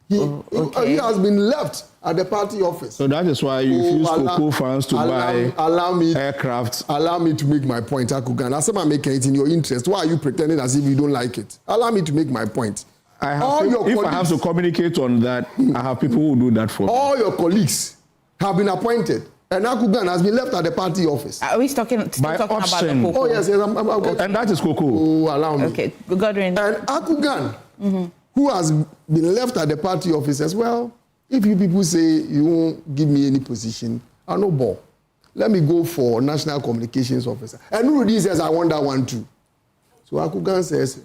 He has been left at the party office.
So that is why you refuse cocoa farms to buy aircraft.
Allow me to make my point, Akugan. As I'm making it in your interest, why are you pretending as if you don't like it? Allow me to make my point.
I have to communicate on that, I have people who do that for me.
All your colleagues have been appointed. And Akugan has been left at the party office.
Are we talking about the cocoa?
Oh, yes, I'm
and that is cocoa.
Oh, allow me.
Okay, Godwin.
And Akugan, who has been left at the party office as well, if you people say you won't give me any position, I'll no ball. Let me go for National Communications Officer. And Rudy says, I want that one too. So Akugan says,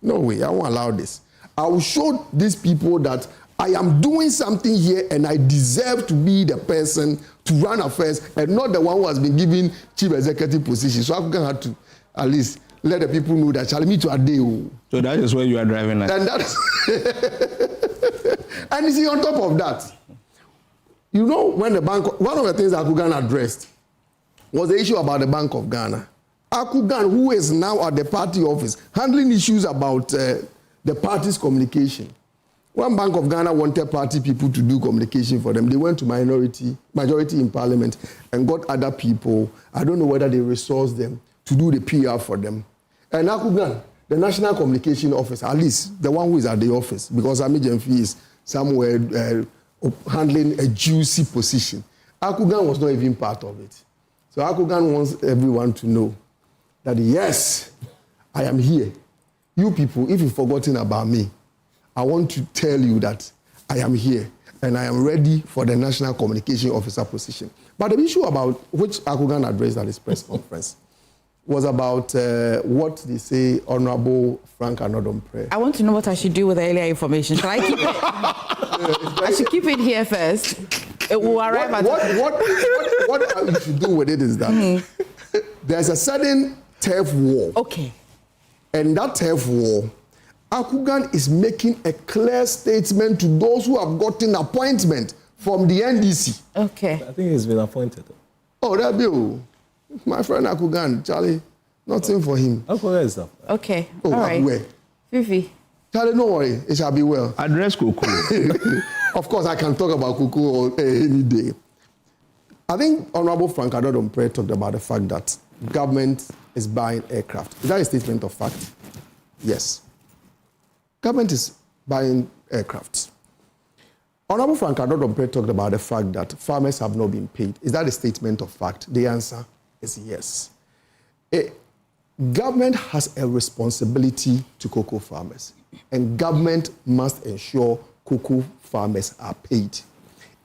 no way, I won't allow this. I will show these people that I am doing something here and I deserve to be the person to run affairs and not the one who has been given chief executive position. So Akugan had to at least let the people know that shall meet to Adeti.
So that is where you are driving at.
And that's and you see, on top of that, you know, when the bank, one of the things Akugan addressed was the issue about the Bank of Ghana. Akugan, who is now at the party office, handling issues about the party's communication. When Bank of Ghana wanted party people to do communication for them, they went to majority in parliament and got other people. I don't know whether they resourced them to do the PR for them. And Akugan, the National Communication Office, at least the one who is at the office, because Ami Jemfi is somewhere handling a juicy position. Akugan was not even part of it. So Akugan wants everyone to know that yes, I am here. You people, if you've forgotten about me, I want to tell you that I am here and I am ready for the National Communication Officer position. But the issue about which Akugan addressed at his press conference was about what they say, Honorable Frank Anodom-Prayer.
I want to know what I should do with the earlier information. Shall I keep it? I should keep it here first. It will arrive at...
What you should do with it is that there's a sudden turf war.
Okay.
And that turf war, Akugan is making a clear statement to those who have gotten appointment from the NDC.
Okay.
I think he's been appointed.
Oh, that bill. My friend Akugan, Charlie, nothing for him.
Akugan is up.
Okay.
Oh,
all right.
Akuwe.
Fifi.
Charlie, don't worry. It shall be well.
Address Coco.
Of course, I can talk about Coco any day. I think Honorable Frank Anodom-Prayer talked about the fact that government is buying aircraft. Is that a statement of fact? Yes. Government is buying aircraft. Honorable Frank Anodom-Prayer talked about the fact that farmers have not been paid. Is that a statement of fact? The answer is yes. Government has a responsibility to cocoa farmers, and government must ensure cocoa farmers are paid.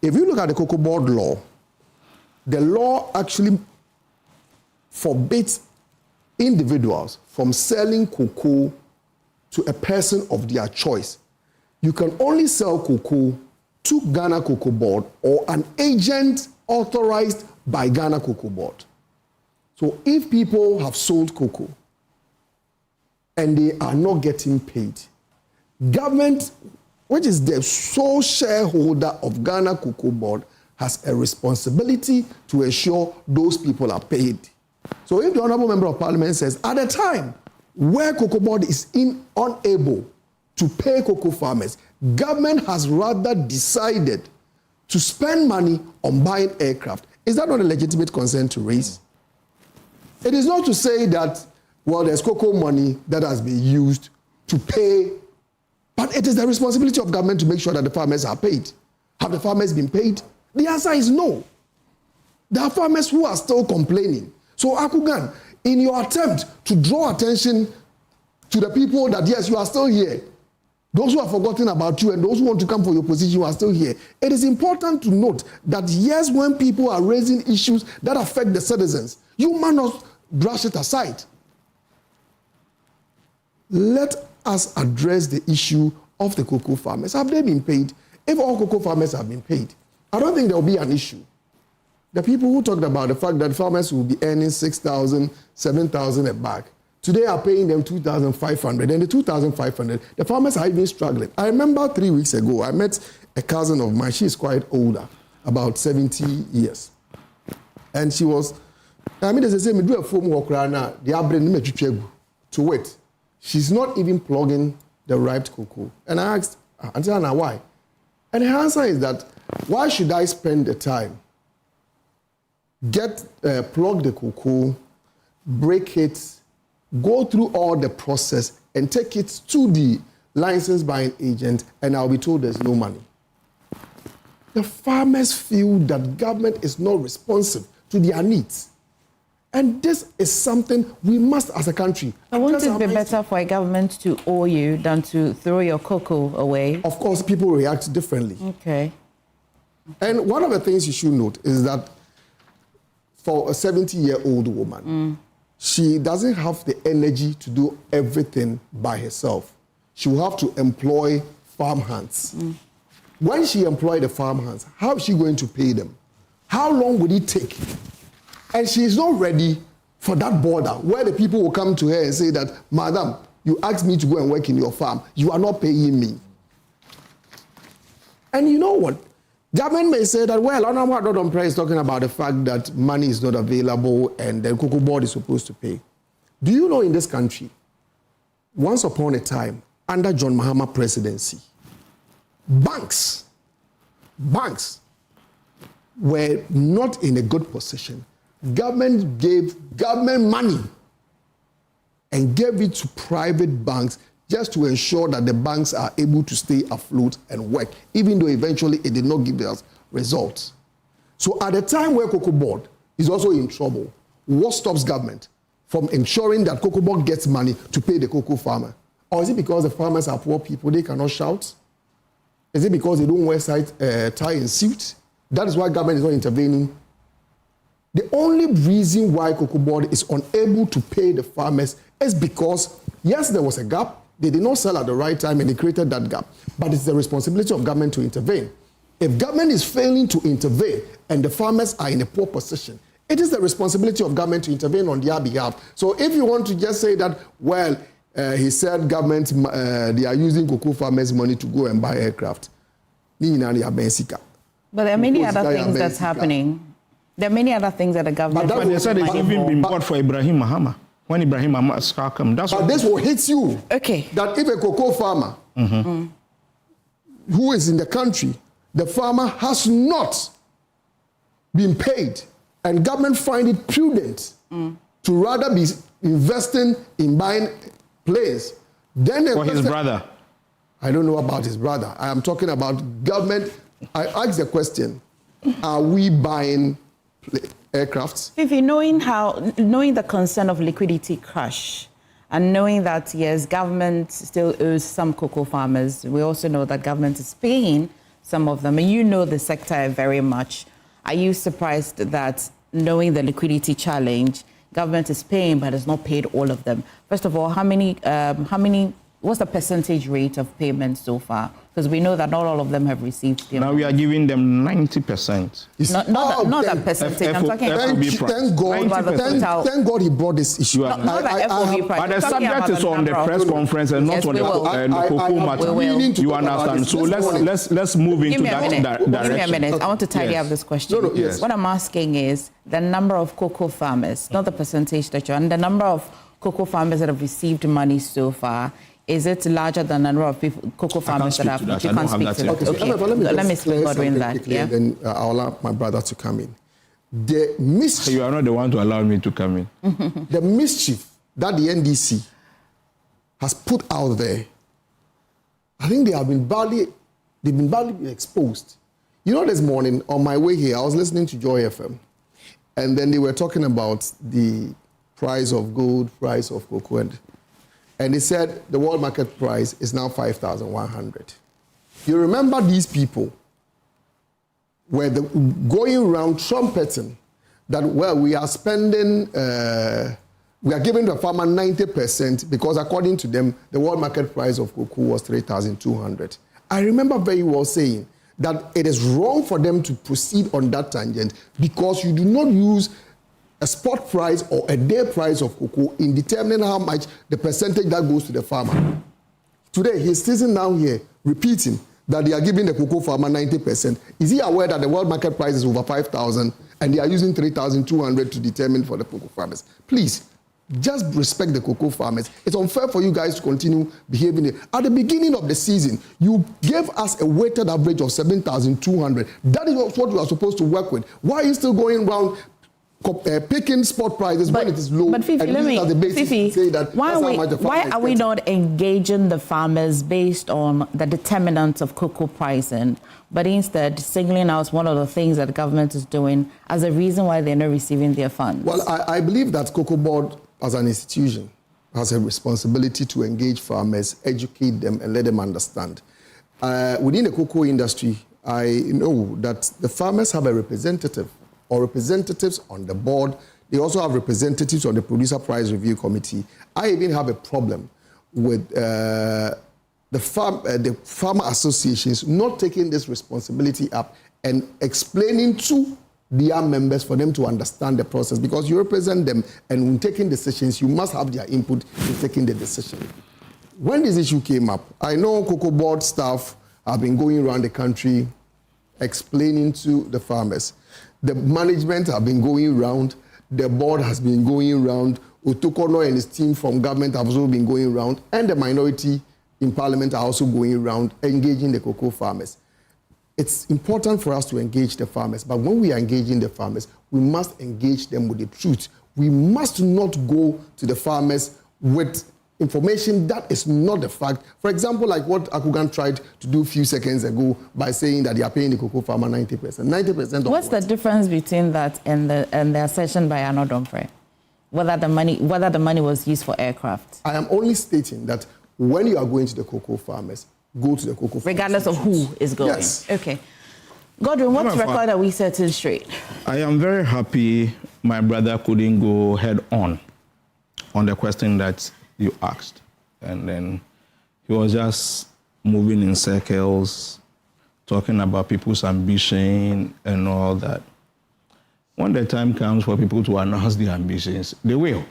If you look at the Cocoa Board law, the law actually forbids individuals from selling cocoa to a person of their choice. You can only sell cocoa to Ghana Cocoa Board or an agent authorized by Ghana Cocoa Board. So if people have sold cocoa and they are not getting paid, government, which is the sole shareholder of Ghana Cocoa Board, has a responsibility to ensure those people are paid. So if the Honourable Member of Parliament says, at a time where Cocoa Board is unable to pay cocoa farmers, government has rather decided to spend money on buying aircraft, is that not a legitimate concern to raise? It is not to say that, well, there's cocoa money that has been used to pay, but it is the responsibility of government to make sure that the farmers are paid. Have the farmers been paid? The answer is no. There are farmers who are still complaining. So, Akugan, in your attempt to draw attention to the people that, yes, you are still here, those who have forgotten about you and those who want to come for your position, you are still here. It is important to note that, yes, when people are raising issues that affect the citizens, you must not brush it aside. Let us address the issue of the cocoa farmers. Have they been paid? If all cocoa farmers have been paid, I don't think there will be an issue. The people who talked about the fact that farmers will be earning 6,000, 7,000 a bag, today are paying them 2,500, and the 2,500, the farmers are even struggling. I remember 3 weeks ago, I met a cousin of mine. She is quite older, about 70 years. And she was, I mean, they say, me do a phone work right now, they are bringing me to wait. She's not even plugging the ripe cocoa. And I asked, Auntie Anna, why? And her answer is that, why should I spend the time, plug the cocoa, break it, go through all the process, and take it to the license buying agent, and I'll be told there's no money. the farmers feel that government is not responsive to their needs. And this is something we must, as a country.
Won't it be better for a government to owe you than to throw your cocoa away?
Of course, people react differently.
Okay.
And one of the things you should note is that for a 70-year-old woman, she doesn't have the energy to do everything by herself. She will have to employ farmhands. When she employs the farmhands, how is she going to pay them? How long will it take? And she is not ready for that border where the people will come to her and say that, Madam, you asked me to go and work in your farm. You are not paying me. And you know what? Government may say that, well, Honorable Addo is talking about the fact that money is not available and the cocoa board is supposed to pay. Do you know in this country, once upon a time, under John Mahama presidency, banks were not in a good position. Government gave government money and gave it to private banks just to ensure that the banks are able to stay afloat and work, even though eventually it did not give us results. So at the time where Cocoa Board is also in trouble, what stops government from ensuring that Cocoa Board gets money to pay the cocoa farmer? Or is it because the farmers are poor people, they cannot shout? Is it because they don't wear tie and suit? That is why government is not intervening. The only reason why Cocoa Board is unable to pay the farmers is because, yes, there was a gap. They did not sell at the right time and they created that gap. But it's the responsibility of government to intervene. If government is failing to intervene and the farmers are in a poor position, it is the responsibility of government to intervene on their behalf. So if you want to just say that, well, he said government, they are using cocoa farmers' money to go and buy aircraft. But
there are many other things that's happening. There are many other things that the government...
But they said it's even been bought for Ibrahim Mahama. When Ibrahim Mahama car come, that's
but this will hit you.
Okay.
That if a cocoa farmer who is in the country, the farmer has not been paid, and government find it prudent to rather be investing in buying planes, then
for his brother.
I don't know about his brother. I am talking about government. I asked the question: are we buying aircrafts?
Fifi, knowing the concern of liquidity crash, and knowing that yes, government still owes some cocoa farmers, we also know that government is paying some of them, and you know the sector very much. Are you surprised that, knowing the liquidity challenge, government is paying but has not paid all of them? First of all, what's the percentage rate of payments so far? Because we know that not all of them have received payment.
Now we are giving them 90%.
Not that percentage. I'm talking about
thank God he brought this issue.
Not that FOB price.
But the subject is on the press conference and not on the cocoa matter. You understand? So let's move into that direction.
Give me a minute. I want to tidy up this question. What I'm asking is the number of cocoa farmers, not the percentage that you're on, the number of cocoa farmers that have received money so far. Is it larger than the number of cocoa farmers that have? You can't speak to that. Okay, let me speak about that. Yeah.
Then I'll allow my brother to come in. The mischief.
You are not the one to allow me to come in.
The mischief that the NDC has put out there, I think they've been badly exposed. You know, this morning on my way here, I was listening to Joy FM, and then they were talking about the price of gold, price of cocoa, and they said the world market price is now 5,100. You remember these people were going around trumpeting that, well, we are spending, we are giving the farmer 90% because according to them, the world market price of cocoa was 3,200. I remember very well saying that it is wrong for them to proceed on that tangent because you do not use a spot price or a day price of cocoa in determining how much the percentage that goes to the farmer. Today, he's sitting down here repeating that they are giving the cocoa farmer 90%. Is he aware that the world market price is over 5,000 and they are using 3,200 to determine for the cocoa farmers? Please, just respect the cocoa farmers. It's unfair for you guys to continue behaving it. At the beginning of the season, you gave us a weighted average of 7,200. That is what you are supposed to work with. Why are you still going around picking spot prices when it is low.
But Fifi, let me,
say that
why are we not engaging the farmers based on the determinants of cocoa pricing, but instead singling out one of the things that the government is doing as a reason why they're not receiving their funds?
Well, I believe that Cocoa Board as an institution has a responsibility to engage farmers, educate them, and let them understand. Within the cocoa industry, I know that the farmers have a representative or representatives on the board. They also have representatives on the Producer Price Review Committee. I even have a problem with the farmer associations not taking this responsibility up and explaining to their members for them to understand the process, because you represent them, and when taking decisions, you must have their input in taking the decision. When this issue came up, I know Cocoa Board staff have been going around the country explaining to the farmers. The management have been going around, the board has been going around, Otokono and his team from government have also been going around, and the minority in parliament are also going around engaging the cocoa farmers. It's important for us to engage the farmers, but when we are engaging the farmers, we must engage them with the truth. We must not go to the farmers with information that is not the fact. For example, like what Akugan tried to do a few seconds ago by saying that they are paying the cocoa farmer 90%. 90% of
what's the difference between that and the assertion by Arno Domfrey? Whether the money was used for aircraft?
I am only stating that when you are going to the cocoa farmers, go to the cocoa farmers.
Regardless of who is going?
Yes.
Okay. Godwin, what record are we setting straight?
I am very happy my brother couldn't go head on the question that you asked. And then he was just moving in circles, talking about people's ambition and all that. When the time comes for people to announce their ambitions, they will.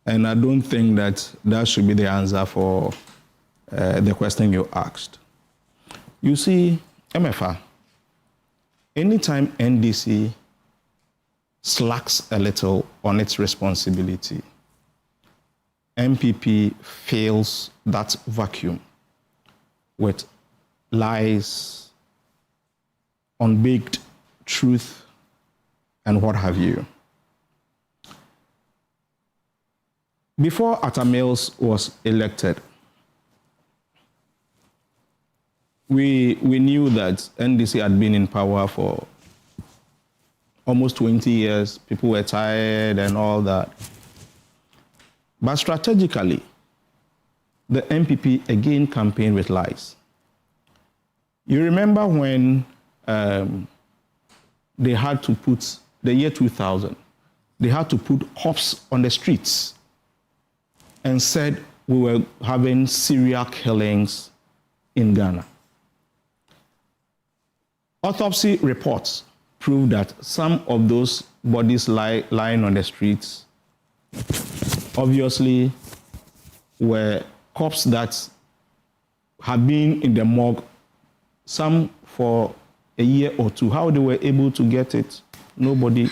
And I don't think that should be the answer for the question you asked. You see, Emefa, anytime NDC slacks a little on its responsibility, MPP fills that vacuum with lies, unbaked truth, and what have you. Before Atta Mills was elected, we knew that NDC had been in power for almost 20 years. People were tired and all that. But strategically, the MPP again campaigned with lies. You remember when they had to put, the year 2000, they had to put cops on the streets and said we were having serial killings in Ghana. Autopsy reports prove that some of those bodies lying on the streets obviously were cops that had been in the morgue, some for a year or two. How they were able to get it, nobody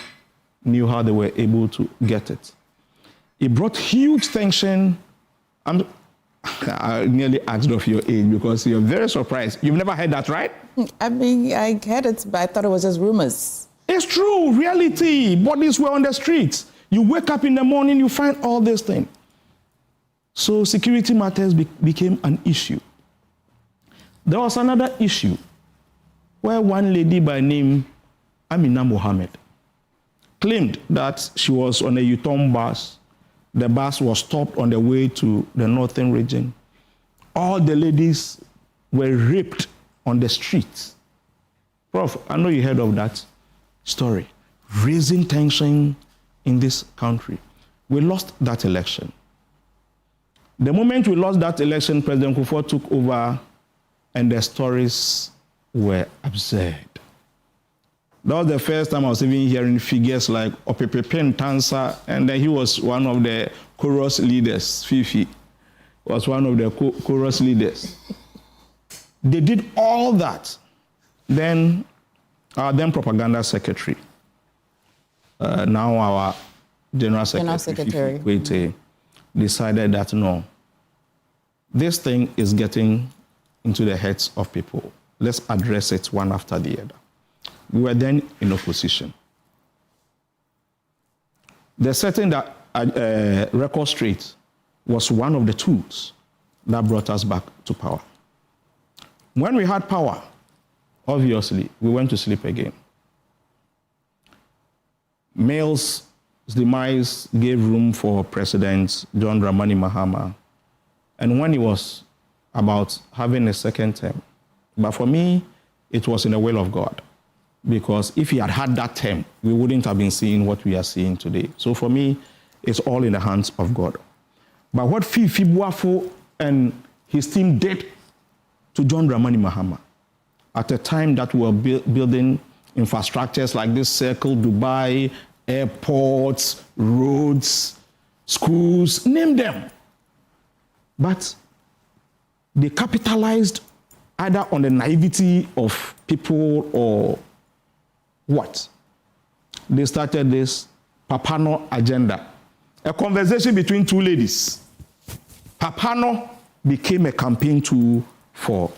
knew how they were able to get it. It brought huge tension. I nearly asked of your age because you're very surprised. You've never heard that, right?
I mean, I heard it, but I thought it was just rumors.
It's true, reality. Bodies were on the streets. You wake up in the morning, you find all these things. So security matters became an issue. There was another issue where one lady by name Amina Mohammed claimed that she was on a Yutong bus. The bus was stopped on the way to the northern region. All the ladies were raped on the streets. Prof, I know you heard of that story. Raising tension in this country. We lost that election. The moment we lost that election, President Akufo took over and the stories were absurd. That was the first time I was even hearing figures like Opepepe Tansa, and then he was one of the chorus leaders. Fifi was one of the chorus leaders. They did all that. Then our then propaganda secretary, now our General Secretary, Fifi, decided that no, this thing is getting into the heads of people. Let's address it one after the other. We were then in opposition. the setting that record straight was one of the tools that brought us back to power. When we had power, obviously, we went to sleep again. Mills' demise gave room for President John Dramani Mahama. And when he was about having a second term, but for me, it was in the will of God. Because if he had had that term, we wouldn't have been seeing what we are seeing today. So for me, it's all in the hands of God. But what Fifi Boafo and his team did to John Dramani Mahama at a time that we were building infrastructures like this Circle Dubai, airports, roads, schools, name them. But they capitalized either on the naivety of people or what? They started this Papano agenda, a conversation between two ladies. Papano became a campaign tool for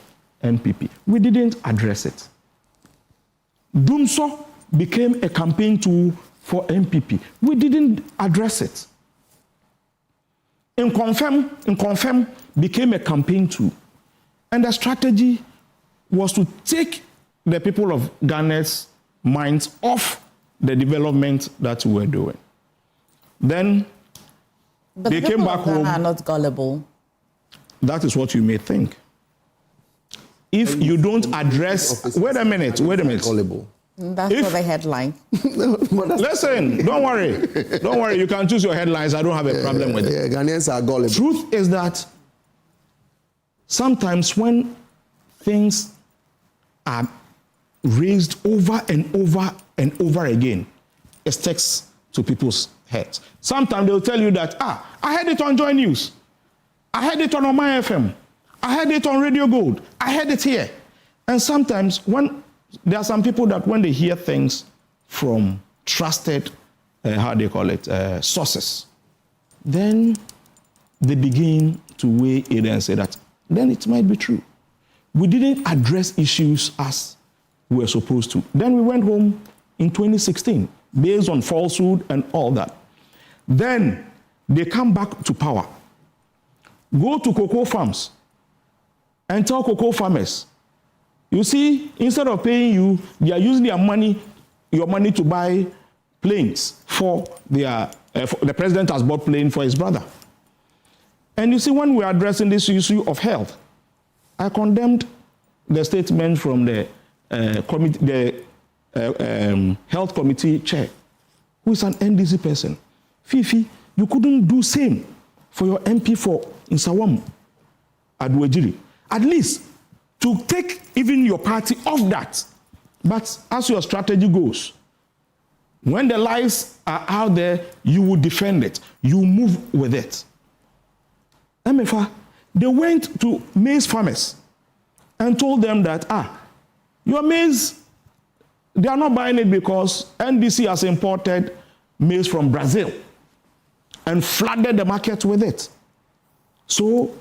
NPP. We didn't address it. Dumso became a campaign tool for NPP. We didn't address it. Inconfirm became a campaign tool. And the strategy was to take the people of Ghana's minds off the development that we were doing. Then
but
they came back home.
Are not gullible.
That is what you may think. If you don't address, wait a minute.
Gullible.
That's for the headline.
Listen, don't worry. You can choose your headlines. I don't have a problem with it.
Ghanaians are gullible.
Truth is that sometimes when things are raised over and over and over again, it sticks to people's heads. Sometimes they'll tell you that, I heard it on Joy News. I heard it on Omai FM. I heard it on Radio Gold. I heard it here. And sometimes when there are some people that when they hear things from trusted, sources, then they begin to weigh it and say that, then it might be true. We didn't address issues as we were supposed to. Then we went home in 2016, based on falsehood and all that. Then they come back to power. Go to cocoa farms and tell cocoa farmers, you see, instead of paying you, they are using your money to buy planes for their, the president has bought plane for his brother. And you see, when we are addressing this issue of health, I condemned the statement from the health committee chair, who is an NDC person. Fifi, you couldn't do same for your MP for in Sawam, Adwejiri. At least to take even your party off that. But as your strategy goes, when the lies are out there, you will defend it. You move with it. Emefa, they went to maize farmers and told them that, your maize, they are not buying it because NDC has imported maize from Brazil and flooded the market with it. So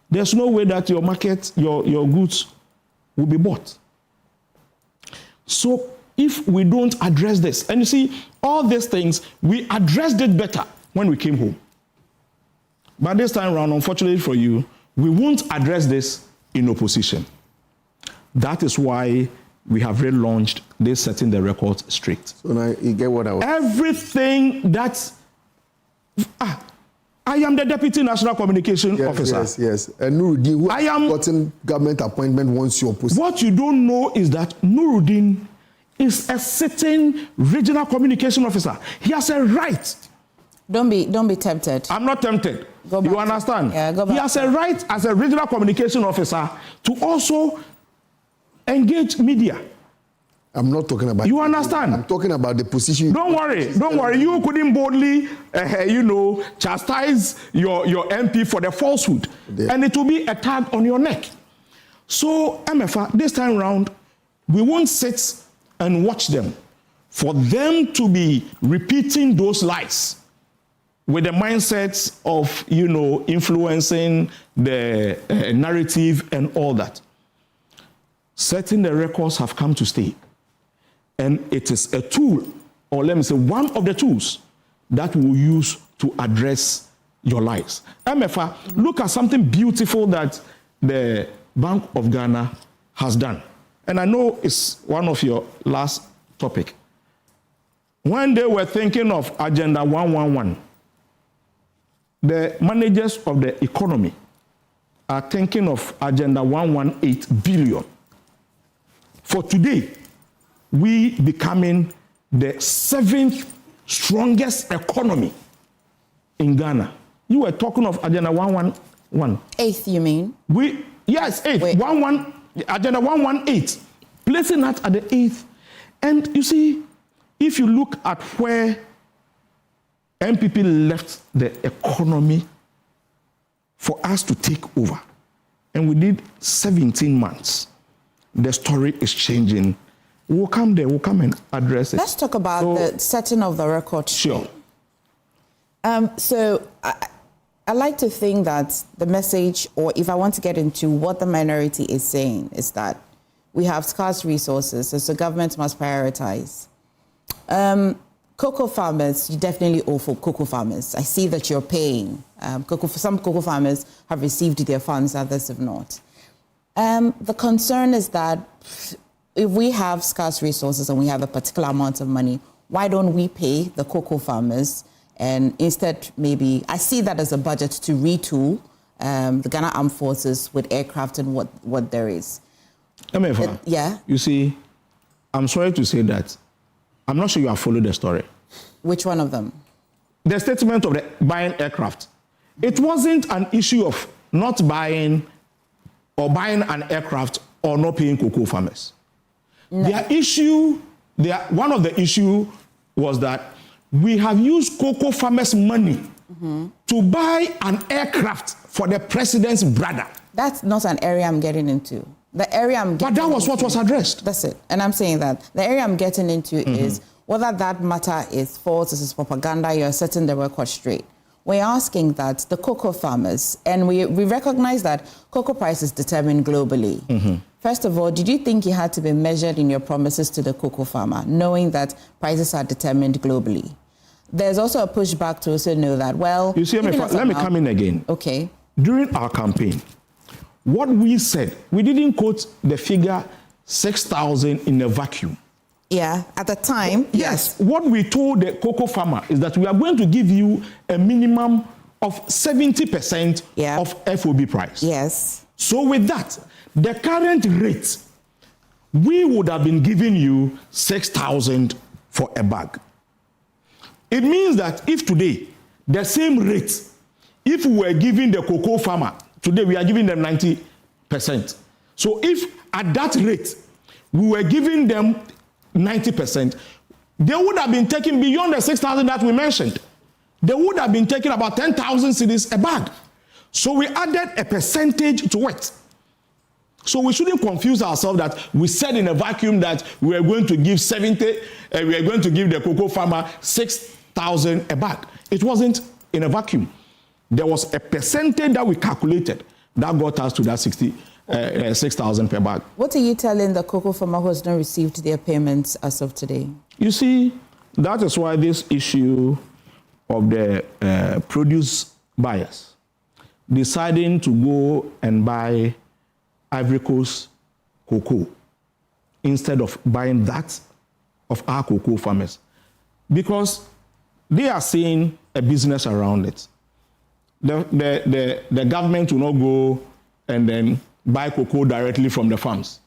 there's no way that your market, your goods will be bought. So if we don't address this, and you see, all these things, we addressed it better when we came home. But this time around, unfortunately for you, we won't address this in opposition. That is why we have relaunched this Setting the Record Straight.
So now you get what I was...
Everything that... I am the Deputy National Communication Officer.
Yes. And Nuruddin, who has gotten government appointment once your position.
What you don't know is that Nuruddin is a sitting regional communication officer. He has a right.
Don't be tempted.
I'm not tempted. You understand? He has a right as a regional communication officer to also engage media.
I'm not talking about...
You understand?
I'm talking about the position...
Don't worry. You couldn't boldly, chastise your MP for the falsehood. Yeah. And it will be a tag on your neck. So, Emefa, this time round, we won't sit and watch them. For them to be repeating those lies with the mindsets of, influencing the narrative and all that. Setting the records have come to stay. And it is a tool, or let me say, one of the tools that we'll use to address your lives. Emefa, look at something beautiful that the Bank of Ghana has done. And I know it's one of your last topic. When they were thinking of Agenda 111, the managers of the economy are thinking of Agenda 118 billion. For today, we becoming the 7th strongest economy in Ghana. You were talking of Agenda 111.
8th, you mean?
Yes, 8th. Agenda 118. Placing that at the 8th. And you see, if you look at where MPP left the economy for us to take over, and we did 17 months, the story is changing. We'll come there, we'll come and address it.
Let's talk about the setting of the record straight.
Sure.
So I like to think that the message, or if I want to get into what the minority is saying, is that we have scarce resources, so government must prioritize. Cocoa farmers, you definitely owe for cocoa farmers. I see that you're paying. Some cocoa farmers have received their funds, others have not. The concern is that if we have scarce resources and we have a particular amount of money, why don't we pay the cocoa farmers? And instead, maybe, I see that as a budget to retool the Ghana Armed Forces with aircraft and what there is.
Emefa,
yeah?
You see, I'm sorry to say that I'm not sure you have followed the story.
Which one of them?
The statement of the buying aircraft. It wasn't an issue of not buying or buying an aircraft or not paying cocoa farmers. No. One of the issue was that we have used cocoa farmers' money to buy an aircraft for the president's brother.
That's not an area I'm getting into. The area I'm getting
But that was what was addressed.
That's it. And I'm saying that the area I'm getting into is whether that matter is false, is propaganda, you're setting the record straight. We're asking that the cocoa farmers, and we recognize that cocoa price is determined globally. First of all, did you think you had to be measured in your promises to the cocoa farmer, knowing that prices are determined globally? There's also a pushback to also know that, well...
You see, let me come in again.
Okay.
During our campaign, what we said, we didn't quote the figure 6,000 in a vacuum.
Yeah, at the time.
Yes. What we told the cocoa farmer is that we are going to give you a minimum of 70% of FOB price.
Yes.
So with that, the current rate, we would have been giving you 6,000 for a bag. It means that if today, the same rate, if we were giving the cocoa farmer, today we are giving them 90%. So if at that rate, we were giving them 90%, they would have been taking beyond the 6,000 that we mentioned. They would have been taking about 10,000 cedis a bag. So we added a percentage to it. So we shouldn't confuse ourselves that we said in a vacuum that we are going to give we are going to give the cocoa farmer 6,000 a bag. It wasn't in a vacuum. There was a percentage that we calculated that got us to that 6,000 per bag.
What are you telling the cocoa farmer who has not received their payments as of today?
You see, that is why this issue of the produce buyers deciding to go and buy Ivory Coast cocoa instead of buying that of our cocoa farmers, because they are seeing a business around it. The government will not go and then buy cocoa directly from the farms.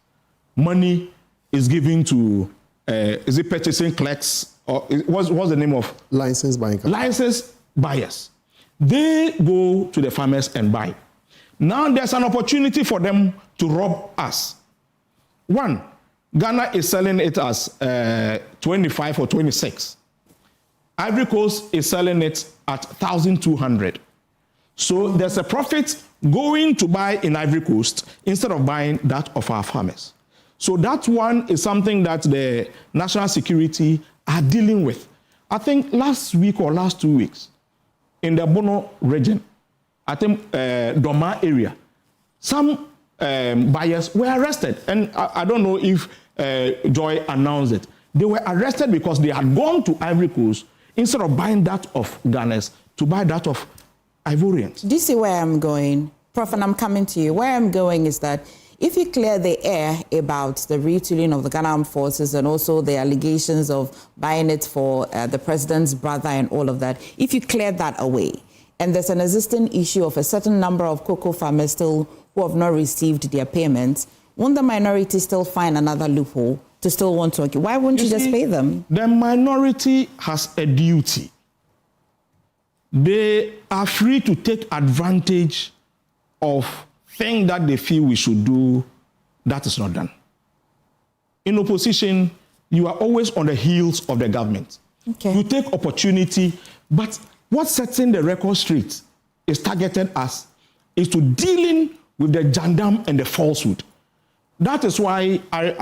Money is given to, is it purchasing clerks? Or what's the name of?
Licensed buying.
Licensed buyers. They go to the farmers and buy. Now there's an opportunity for them to rob us. One, Ghana is selling it as 25 or 26. Ivory Coast is selling it at 1,200. So there's a profit going to buy in Ivory Coast instead of buying that of our farmers. So that one is something that the national security are dealing with. I think last week or last 2 weeks, in the Bono region, I think Doma area, some buyers were arrested. And I don't know if Joy announced it. They were arrested because they had gone to Ivory Coast instead of buying that of Ghanaians, to buy that of Ivorians.
Do you see where I'm going? Prof, and I'm coming to you. Where I'm going is that if you clear the air about the retooling of the Ghana Armed Forces and also the allegations of buying it for the president's brother and all of that, if you clear that away, and there's an existing issue of a certain number of cocoa farmers still who have not received their payments, won't the minority still find another loophole to still want to occupy? Why wouldn't you just pay them?
The minority has a duty. They are free to take advantage of things that they feel we should do that is not done. In opposition, you are always on the heels of the government.
Okay.
You take opportunity, but what's setting the record straight is targeted as is to dealing with the jandam and the falsehood. That is why
I've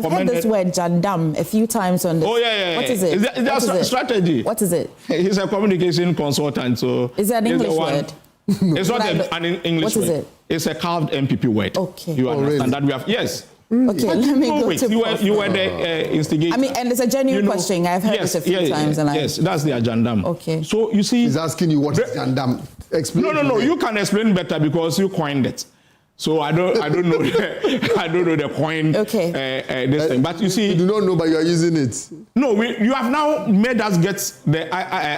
heard this word jandam a few times on this.
Oh, yeah.
What is it?
That's a strategy.
What is it?
He's a communication consultant. So
is that an English word?
It's not an English word.
What is it?
It's a carved MPP word.
Okay.
You understand that we have, yes.
Okay, let me go to
you were the instigator.
I mean, and it's a genuine question. I've heard this a few times.
Yes, that's the jandam.
Okay.
So you see...
He's asking you what is jandam. Explain.
No. You can explain better because you coined it. So I don't know the coin.
Okay.
This thing. But you see...
You do not know, but you are using it.
No, you have now made us get the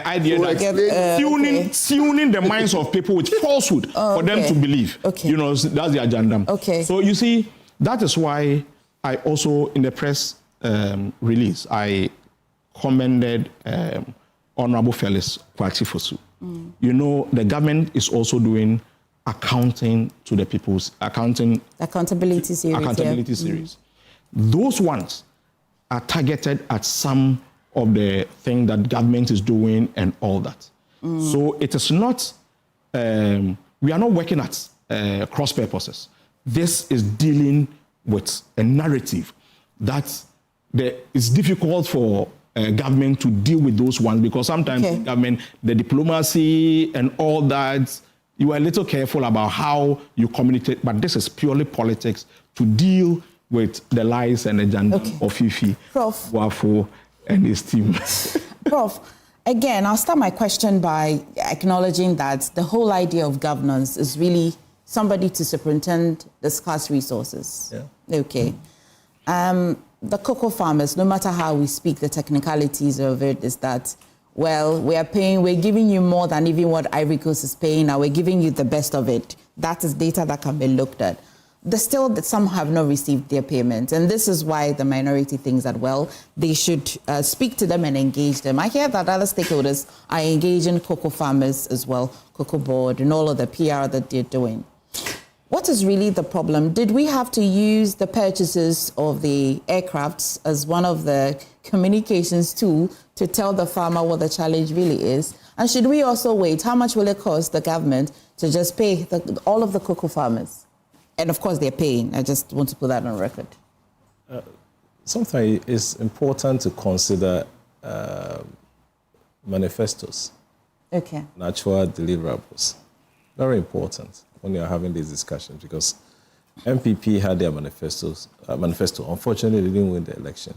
idea that tuning the minds of people with falsehood for them to believe.
Okay.
You know, that's the agenda.
Okay.
So you see, that is why I also, in the press release, I commended Honorable Felix Kwakye-Fosu. You know, the government is also doing accounting to the people's
accountability
series. Those ones are targeted at some of the things that government is doing and all that. So it is not, we are not working at cross purposes. This is dealing with a narrative that it's difficult for government to deal with those ones because sometimes government, the diplomacy and all that, you are a little careful about how you communicate, but this is purely politics to deal with the lies and agenda of Fifi,
Prof.
Wafo, and his team.
Prof, again, I'll start my question by acknowledging that the whole idea of governance is really somebody to superintend the scarce resources.
Yeah.
Okay. The cocoa farmers, no matter how we speak, the technicalities of it is that, well, we're giving you more than even what Ivory Coast is paying now. We're giving you the best of it. That is data that can be looked at. There's still some have not received their payments. And this is why the minority thinks that, well, they should speak to them and engage them. I hear that other stakeholders are engaging cocoa farmers as well, cocoa board and all of the PR that they're doing. What is really the problem? Did we have to use the purchases of the aircrafts as one of the communications tool to tell the farmer what the challenge really is? And should we also wait? How much will it cost the government to just pay all of the cocoa farmers? And of course, they're paying. I just want to put that on record.
Something is important to consider manifestos.
Okay.
Natural deliverables. Very important when you're having these discussions because MPP had their manifesto. Unfortunately, they didn't win the election.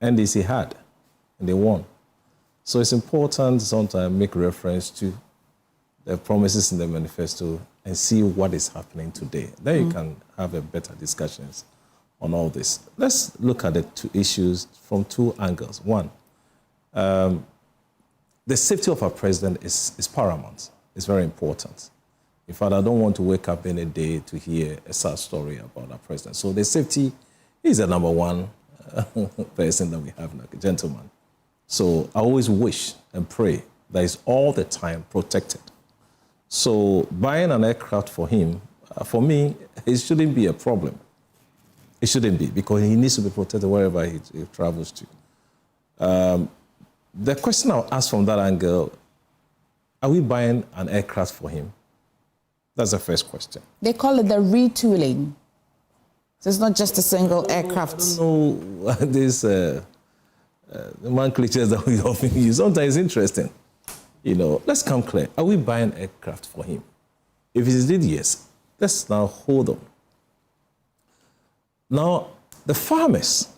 NDC had, and they won. So it's important to sometimes make reference to the promises in the manifesto and see what is happening today. Then you can have a better discussions on all this. Let's look at the two issues from two angles. One, the safety of our president is paramount. It's very important. In fact, I don't want to wake up any day to hear a sad story about our president. So the safety is the number one person that we have, like a gentleman. So I always wish and pray that he's all the time protected. So buying an aircraft for him, for me, it shouldn't be a problem. It shouldn't be because he needs to be protected wherever he travels to. The question I'll ask from that angle, are we buying an aircraft for him? That's the first question.
They call it the retooling. So it's not just a single aircraft.
No, this nomenclatures that we often use. Sometimes it's interesting. You know, let's come clear. Are we buying aircraft for him? If it is indeed yes, let's now hold on. Now, the farmers,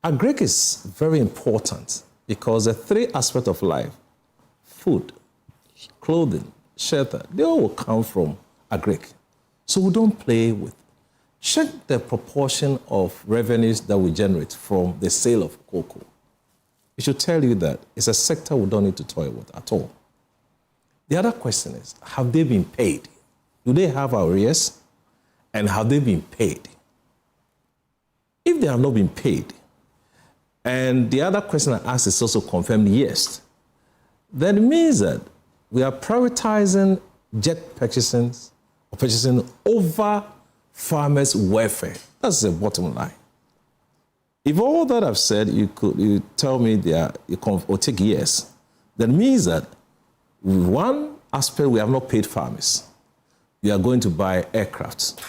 agric is very important Because the three aspects of life, food, clothing, shelter, they all will come from agric. So we don't play with. Check the proportion of revenues that we generate from the sale of cocoa. It should tell you that it's a sector we don't need to toy with at all. The other question is, have they been paid? Do they have arrears? And have they been paid? If they have not been paid, and the other question I asked is also confirmed yes, then it means that we are prioritizing jet purchasing over farmers' welfare. That's the bottom line. If all that I've said, you tell me or take yes, that means that one aspect we have not paid farmers. We are going to buy aircrafts.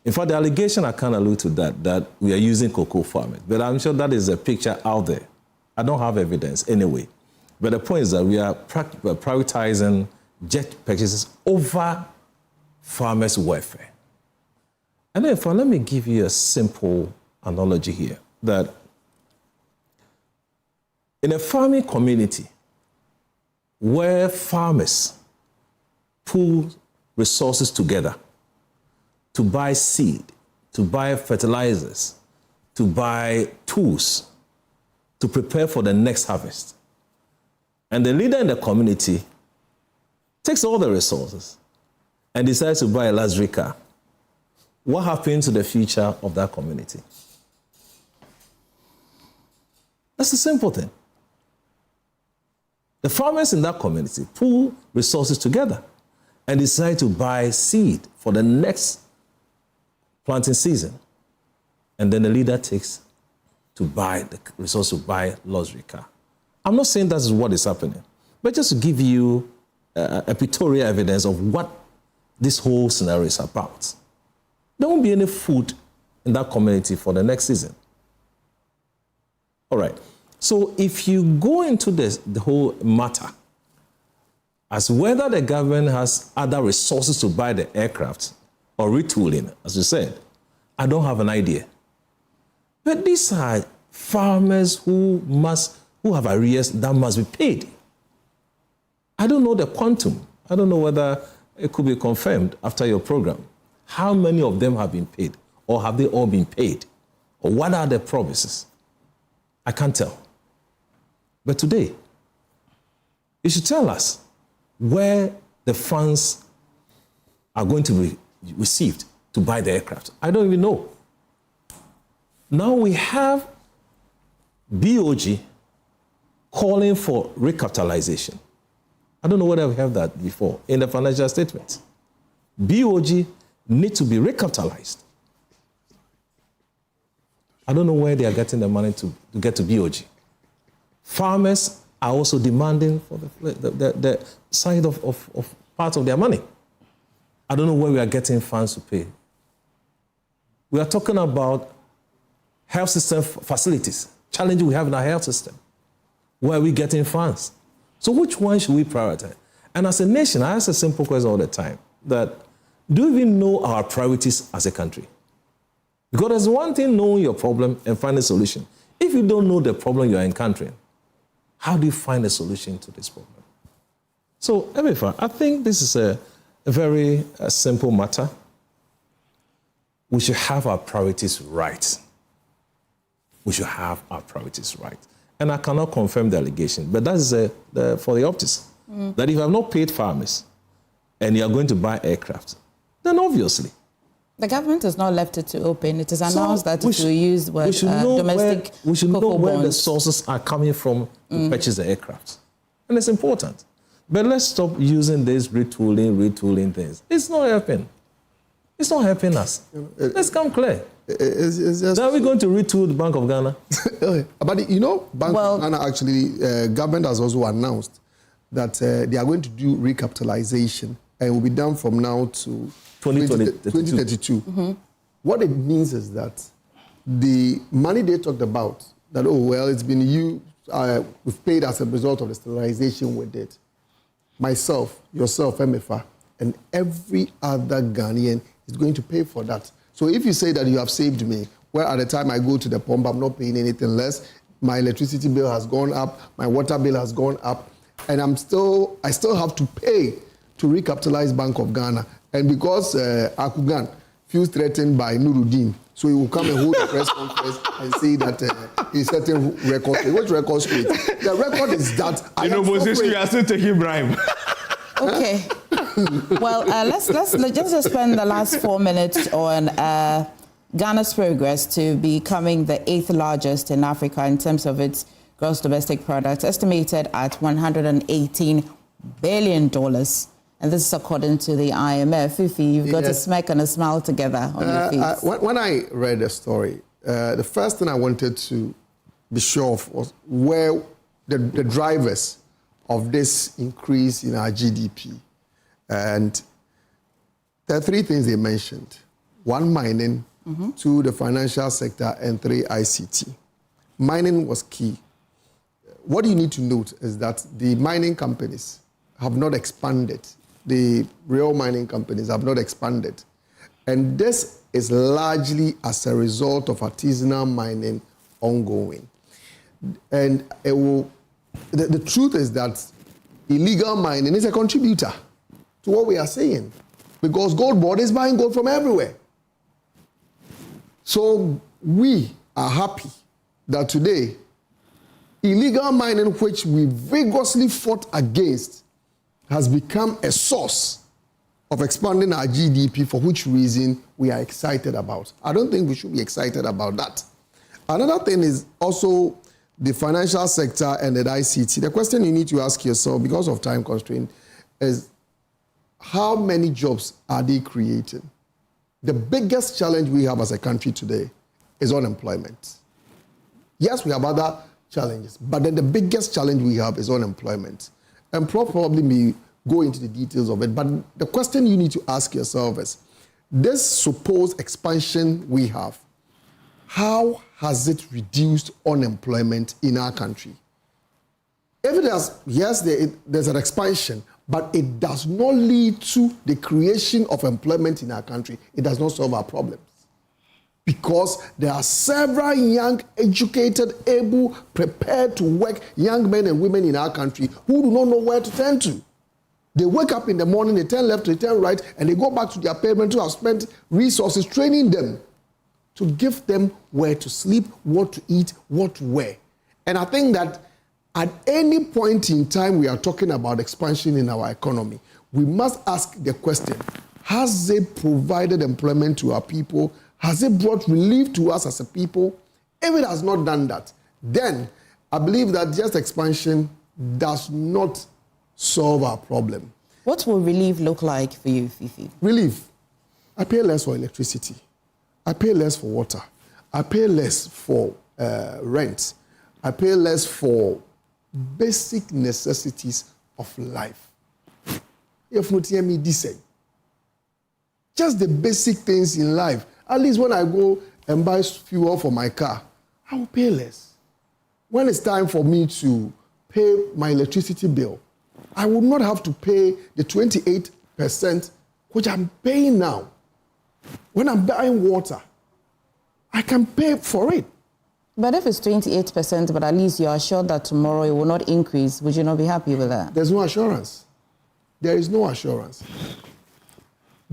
In fact, the allegation, I can't allude to that we are using cocoa farmers. But I'm sure that is a picture out there. I don't have evidence anyway. But the point is that we are prioritizing jet purchases over farmers' welfare. And therefore, let me give you a simple analogy here, that in a farming community where farmers pool resources together to buy seed, to buy fertilizers, to buy tools, to prepare for the next harvest. And the leader in the community takes all the resources and decides to buy a luxury car. What happens to the future of that community? That's a simple thing. The farmers in that community pool resources together and decide to buy seed for the next planting season. And then the leader takes to buy the resource to buy luxury car. I'm not saying that's what is happening, but just to give you a pictorial evidence of what this whole scenario is about. There won't be any food in that community for the next season. All right. So if you go into the whole matter as whether the government has other resources to buy the aircraft or retooling, as you said, I don't have an idea. But these are farmers who have arrears that must be paid. I don't know the quantum. I don't know whether it could be confirmed after your program. How many of them have been paid? Or have they all been paid? Or what are the promises? I can't tell. But today, you should tell us where the funds are going to be received to buy the aircraft. I don't even know. Now we have BOG calling for recapitalization. I don't know whether we have that before in the financial statements. BOG need to be recapitalized. I don't know where they are getting the money to get to BOG. Farmers are also demanding for the side of part of their money. I don't know where we are getting funds to pay. We are talking about health system facilities, challenges we have in our health system. Where are we getting funds? So which one should we prioritize? And as a nation, I ask a simple question all the time, that do we know our priorities as a country? Because there's one thing knowing your problem and finding a solution. If you don't know the problem you are encountering, how do you find a solution to this problem? So, Emefa, I think this is a very simple matter. We should have our priorities right. We should have our priorities right. And I cannot confirm the allegation, but that is for the optics. That if I have not paid farmers and you are going to buy aircraft, then obviously.
The government has not left it to open. It is announced that it will use domestic
we should know where
bonds.
the sources are coming from to purchase the aircraft. And it's important. But let's stop using this retooling things. It's not helping. It's not helping us. Let's come clear. Are we going to retool the Bank of Ghana?
But you know, Bank of Ghana actually, government has also announced that they are going to do recapitalization and it will be done from now to 2032. Mm-hmm. What it means is that the money they talked about, that, oh, well, it's been used, we've paid as a result of the sterilization we did. Myself, yourself, Emefa, and every other Ghanaian is going to pay for that. So if you say that you have saved me, well, at the time I go to the pump, I'm not paying anything less. my electricity bill has gone up, my water bill has gone up, and I still have to pay to recapitalize Bank of Ghana. And because Akugan feels threatened by Nuruddin, so he will come and hold a press conference and say that he's setting record. Which record straight? The record is that
in opposition, you are still taking bribe.
Okay. Well, let's just spend the last 4 minutes on Ghana's progress to becoming the 8th largest in Africa in terms of its gross domestic product, estimated at $118 billion. And this is according to the IMF. Fifi, you've got a smirk and a smile together on your face.
When I read the story, the first thing I wanted to be sure of was where the drivers of this increase in our GDP. And there are 3 things they mentioned. 1, mining, 2, the financial sector, and 3, ICT. Mining was key. What you need to note is that the mining companies have not expanded. The real mining companies have not expanded. And this is largely as a result of artisanal mining ongoing. And the truth is that illegal mining is a contributor to what we are saying, because Gold Board is buying gold from everywhere. So we are happy that today, illegal mining, which we vigorously fought against, has become a source of expanding our GDP, for which reason we are excited about. I don't think we should be excited about that. Another thing is also the financial sector and the ICT. The question you need to ask yourself, because of time constraint, is how many jobs are they creating? The biggest challenge we have as a country today is unemployment. Yes, we have other challenges, but then the biggest challenge we have is unemployment. And probably may go into the details of it, but the question you need to ask yourself is, this supposed expansion we have, how has it reduced unemployment in our country? If it has, yes, there's an expansion, but it does not lead to the creation of employment in our country. It does not solve our problems. Because there are several young, educated, able, prepared to work young men and women in our country who do not know where to turn to. They wake up in the morning, they turn left, they turn right, and they go back to their parents who have spent resources training them to give them where to sleep, what to eat, what to wear. And I think that at any point in time we are talking about expansion in our economy, we must ask the question, has it provided employment to our people? Has it brought relief to us as a people? If it has not done that, then I believe that just expansion does not solve our problem.
What will relief look like for you, Fifi?
Relief. I pay less for electricity. I pay less for water. I pay less for rent. I pay less for basic necessities of life. If not hear me decent. Just the basic things in life. At least when I go and buy fuel for my car, I will pay less. When it's time for me to pay my electricity bill, I will not have to pay the 28% which I'm paying now. When I'm buying water, I can pay for it.
But if it's 28%, but at least you are sure that tomorrow it will not increase, would you not be happy with that?
There's no assurance. There is no assurance.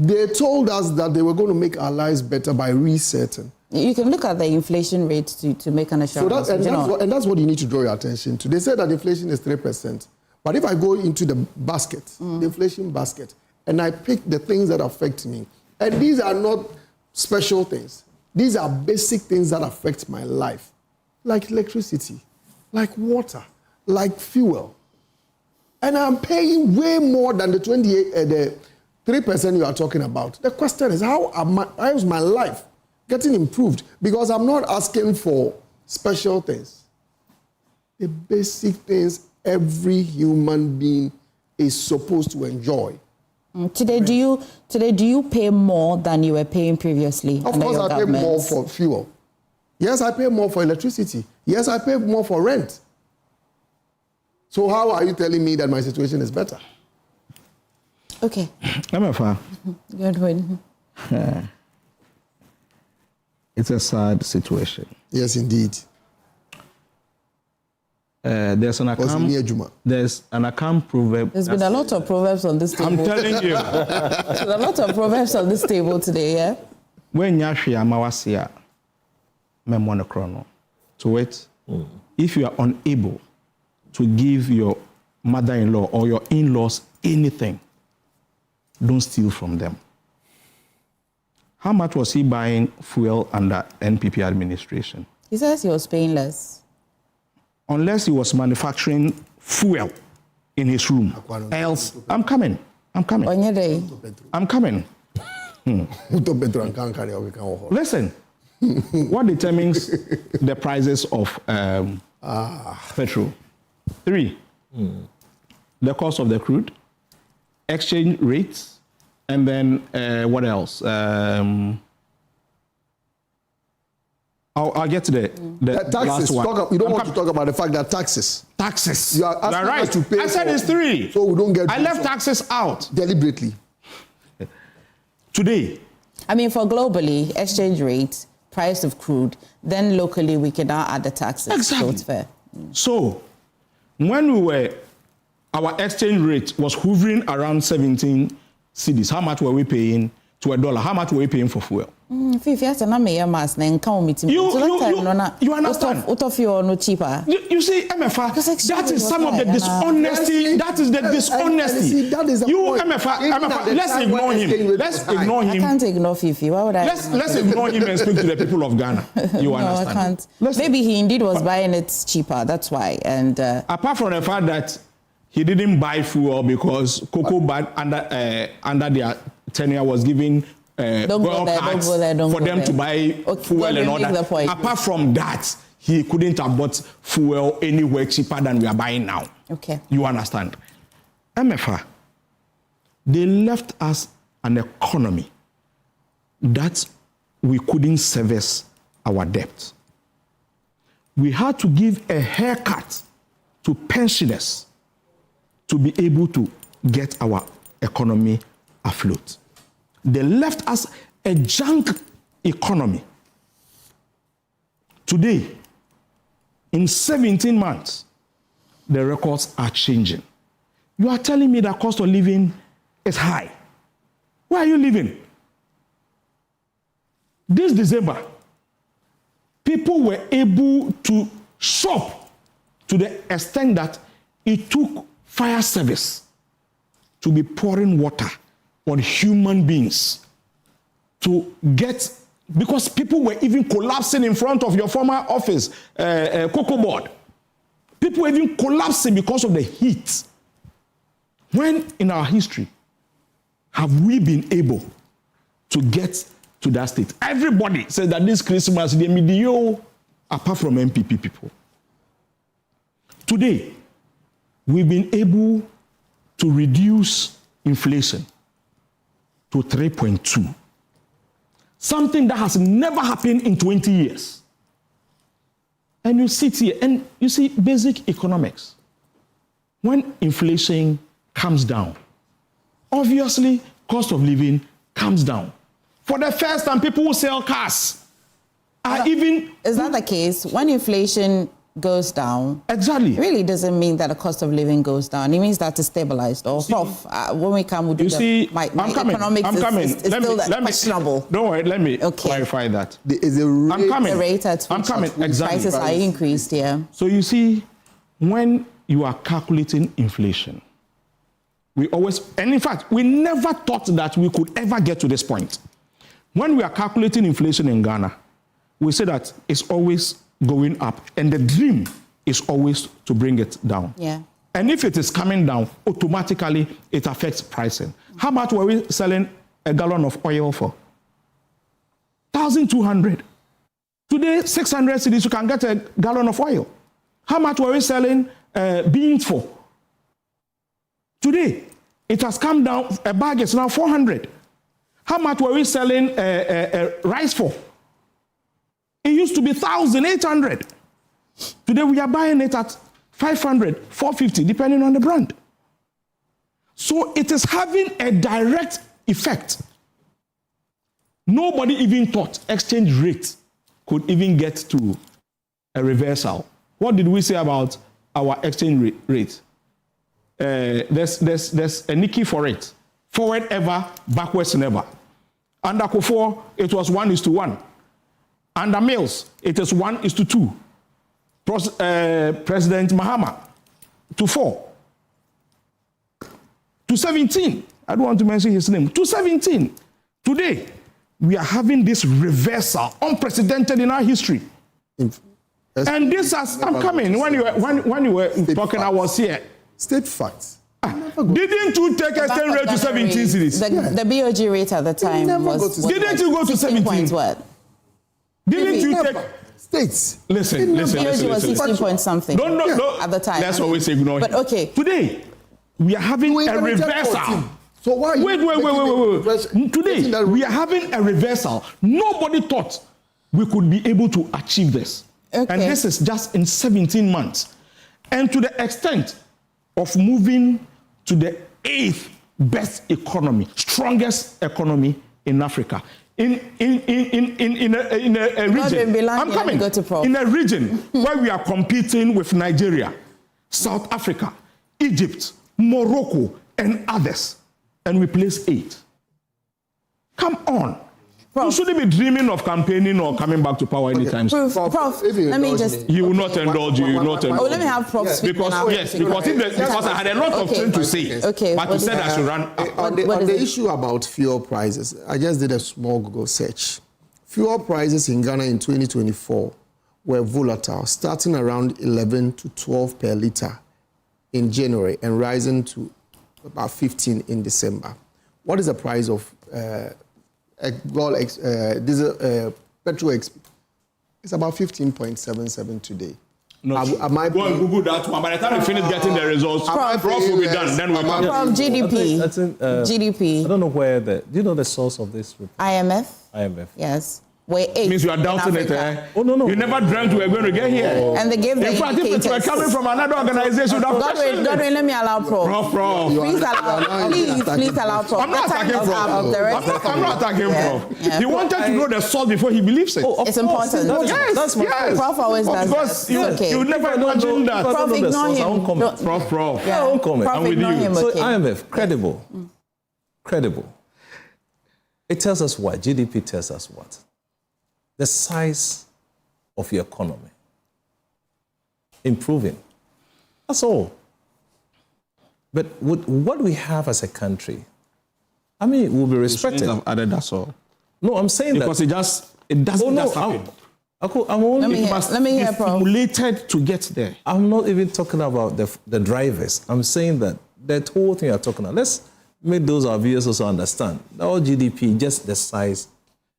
They told us that they were going to make our lives better by resetting.
You can look at the inflation rate to make an assurance.
So that's what you need to draw your attention to. They said that inflation is 3%. But if I go into the basket, the inflation basket, and I pick the things that affect me, and these are not special things. These are basic things that affect my life, like electricity, like water, like fuel. And I'm paying way more than the 3% you are talking about. The question is, how is my life getting improved? Because I'm not asking for special things. The basic things every human being is supposed to enjoy.
Today, do you pay more than you were paying previously?
Of course, I pay more for fuel. Yes, I pay more for electricity. Yes, I pay more for rent. So how are you telling me that my situation is better?
Okay.
Emefa.
Good one.
It's a sad situation.
Yes, indeed.
there's an Akam proverb.
There's been a lot of proverbs on this table.
I'm telling you.
There's a lot of proverbs on this table today, yeah?
When Yashi Amawasia, Memonochrono, to it, if you are unable to give your mother-in-law or your in-laws anything, don't steal from them. How much was he buying fuel under NPP administration?
He says he was paying less.
Unless he was manufacturing fuel in his room. Else, I'm coming. I'm coming. Listen, what determines the prices of petrol? 3, the cost of the crude, exchange rates, and then what else? I'll get to the
taxes.
last one.
You don't want to talk about the fact that taxes.
Taxes.
You are asking
right.
us to pay.
I said it's 3.
So we don't get.
I left taxes out
deliberately.
Today.
I mean, for globally, exchange rate, price of crude, then locally we can now add the taxes.
Exactly.
So it's fair.
So when our exchange rate was hovering around 17 cedis, how much were we paying to $1? How much were we paying for fuel? You understand? You see, Emefa, that is some of the dishonesty. That is the dishonesty. Emefa, let's ignore him. Let's ignore him.
I can't ignore Fifi. Why would I?
Let's ignore him and speak to the people of Ghana. You understand?
No, I can't. Maybe he indeed was buying it cheaper. That's why. And
apart from the fact that he didn't buy fuel because Cocoa Bad under their tenure was giving oil cards for them to buy fuel and all that. Apart from that, he couldn't have bought fuel anywhere cheaper than we are buying now.
Okay.
You understand? Emefa, they left us an economy that we couldn't service our debt. We had to give a haircut to pensioners to be able to get our economy afloat. They left us a junk economy. Today, in 17 months, the records are changing. You are telling me that cost of living is high. Where are you living? This December, people were able to shop to the extent that it took fire service to be pouring water on human beings to get, because people were even collapsing in front of your former office, Cocoa Board. People were even collapsing because of the heat. When in our history have we been able to get to that state? Everybody says that this Christmas, they medio, apart from MPP people. Today, we've been able to reduce inflation to 3.2. Something that has never happened in 20 years. And you sit here and you see basic economics. When inflation comes down, obviously cost of living comes down. For the first time, people who sell cars are even...
Is that the case? When inflation goes down,
exactly,
it really doesn't mean that the cost of living goes down. It means that it's stabilized. Or when we come, we do economics is still questionable.
Don't worry, let me clarify that.
There is a rate,
I'm coming.
The rate at which prices are increased, yeah.
So you see, when you are calculating inflation, we always, and in fact, we never thought that we could ever get to this point. When we are calculating inflation in Ghana, we say that it's always going up, and the dream is always to bring it down.
Yeah.
And if it is coming down, automatically it affects pricing. How much were we selling a gallon of oil for? 1,200. Today, 600 cedis, you can get a gallon of oil. How much were we selling beans for? Today, it has come down, a bag is now 400. How much were we selling rice for? It used to be 1,800. Today we are buying it at 500, 450, depending on the brand. So it is having a direct effect. Nobody even thought exchange rate could even get to a reversal. What did we say about our exchange rate. There's a Nikki for it. Forward ever, backwards never. Under Akufo, it was 1:1. Under Mills, it is 1:2. President Mahama, 4. To 17. I don't want to mention his name. To 17. Today, we are having this reversal, unprecedented in our history. And this has, I'm coming. When you were talking, I was here.
State facts.
Didn't you take exchange rate to 17 cities?
The BOG rate at the time was.
Didn't you go to 17?
Points what?
Didn't you take
states?
Listen.
BOG was 16 point something.
No.
At the time.
Let's always ignore.
But okay.
Today, we are having a reversal.
So why?
Wait. Today, we are having a reversal. Nobody thought we could be able to achieve this.
Okay.
And this is just in 17 months. And to the extent of moving to the 8th best economy, strongest economy in Africa. In a region, I'm coming, in a region where we are competing with Nigeria, South Africa, Egypt, Morocco, and others, and we place 8. Come on. You shouldn't be dreaming of campaigning or coming back to power anytime soon.
Prof, let me just...
He will not indulge you. He will not indulge you.
Oh, let me have Prof speak
because I had a lot of things to say.
Okay.
But you said I should run.
On the issue about fuel prices, I just did a small Google search. Fuel prices in Ghana in 2024 were volatile, starting around 11 to 12 per litre in January and rising to about 15 in December. What is the price of diesel, petrol? It's about 15.77 today.
Go and Google that one. By the time we finish getting the results, Prof will be done. Then we'll come.
From GDP. GDP.
I don't know where do you know the source of this report?
IMF. Yes. We're 8.
Means you are doubting it, eh?
Oh, no.
You never dreamt we were going to get here.
And they gave the
indicators. In fact, if it were coming from another organization,
Godwin, let me allow Prof. Please allow Prof.
I'm not attacking Prof. I'm not attacking Prof. He wanted to know the source before he believes it.
It's important.
Yes.
Prof always does that.
Because you never imagine that.
Prof, ignore him.
Prof.
I won't comment.
I'm with you.
So IMF, credible. It tells us what? GDP tells us what? The size of your economy improving. That's all. But what we have as a country, I mean, will be respected.
I've added that's all.
No, I'm saying
because
that
it doesn't just happen.
Let me hear, Prof.
Stimulated to get there.
I'm not even talking about the drivers. I'm saying that the whole thing you're talking about. Let's make those our viewers also understand. Our GDP, just the size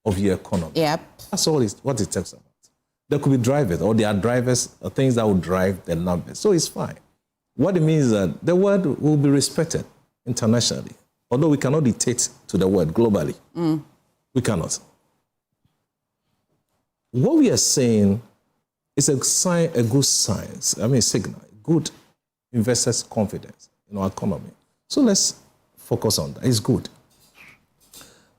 of your economy.
Yep.
That's all what it talks about. There could be drivers, or there are drivers, or things that will drive the numbers. So it's fine. What it means is that the word will be respected internationally, although we cannot dictate to the word globally. We cannot. What we are saying is a good signal, good investors' confidence in our economy. So let's focus on that. It's good.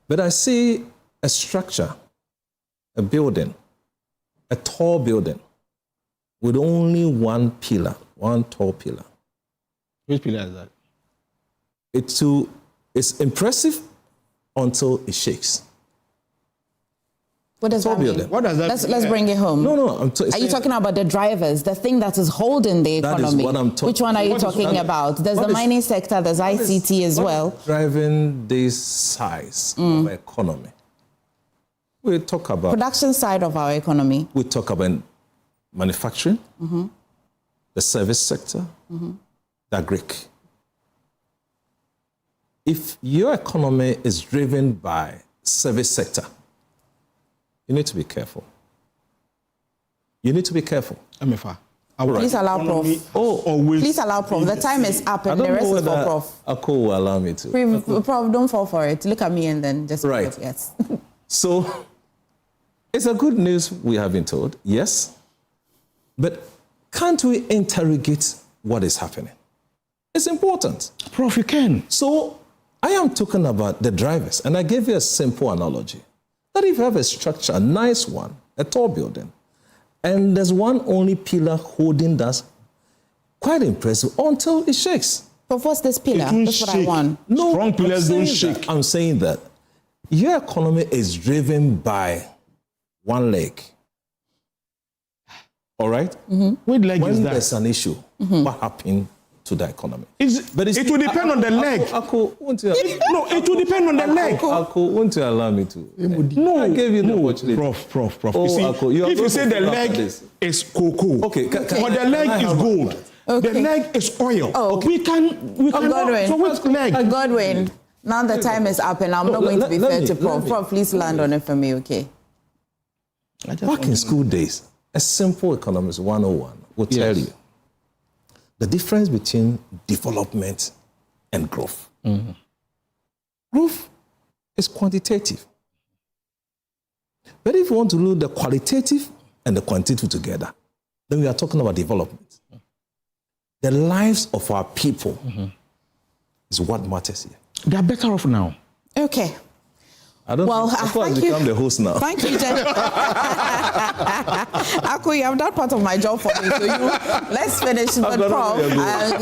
But I see a structure, a building, a tall building with only one pillar, one tall pillar.
Which pillar is that?
It's impressive until it shakes.
What does that mean?
What does that mean?
Let's bring it home.
No.
Are you talking about the drivers, the thing that is holding the economy?
That is what I'm talking about.
Which one are you talking about? There's the mining sector, there's ICT as well.
Driving this size of our economy. We talk about
production side of our economy.
We talk about manufacturing, the service sector, the agric. If your economy is driven by service sector, you need to be careful.
Emefa.
Please allow Prof. Please allow Prof. The time is up and the rest is for Prof.
Akko will allow me to.
Prof, don't fall for it. Look at me and then just...
Right.
Yes.
So, it's a good news we have been told, yes. But can't we interrogate what is happening? It's important.
Prof, you can.
So, I am talking about the drivers, and I gave you a simple analogy. That if you have a structure, a nice one, a tall building, and there's one only pillar holding that, quite impressive until it shakes.
But what's this pillar? That's what I want.
No,
strong pillars don't shake.
I'm saying that your economy is driven by one leg. All right?
Which leg is
when
that?
there's an issue, what happened to the economy?
It will depend on the leg.
Ako,
no, it will depend on the leg.
Ako, won't you allow me to?
No,
I gave you the opportunity.
Prof.
Oh,
you see,
Ako,
if you say the leg is cocoa,
okay,
but the leg is gold, the leg is oil.
Oh, okay.
We can.
Godwin.
So which leg?
Godwin. Now the time is up, and I'm not going to be fair to Prof. Prof, please land on it for me, okay?
Back in school days, a simple economics 101 will tell you the difference between development and growth. Growth is quantitative. But if you want to look at the qualitative and the quantitative together, then we are talking about development. The lives of our people is what matters here.
They are better off now.
Okay.
I don't know. I've become the host now.
Thank you, Jen. Aku, you have done part of my job for me. So let's finish. But Prof,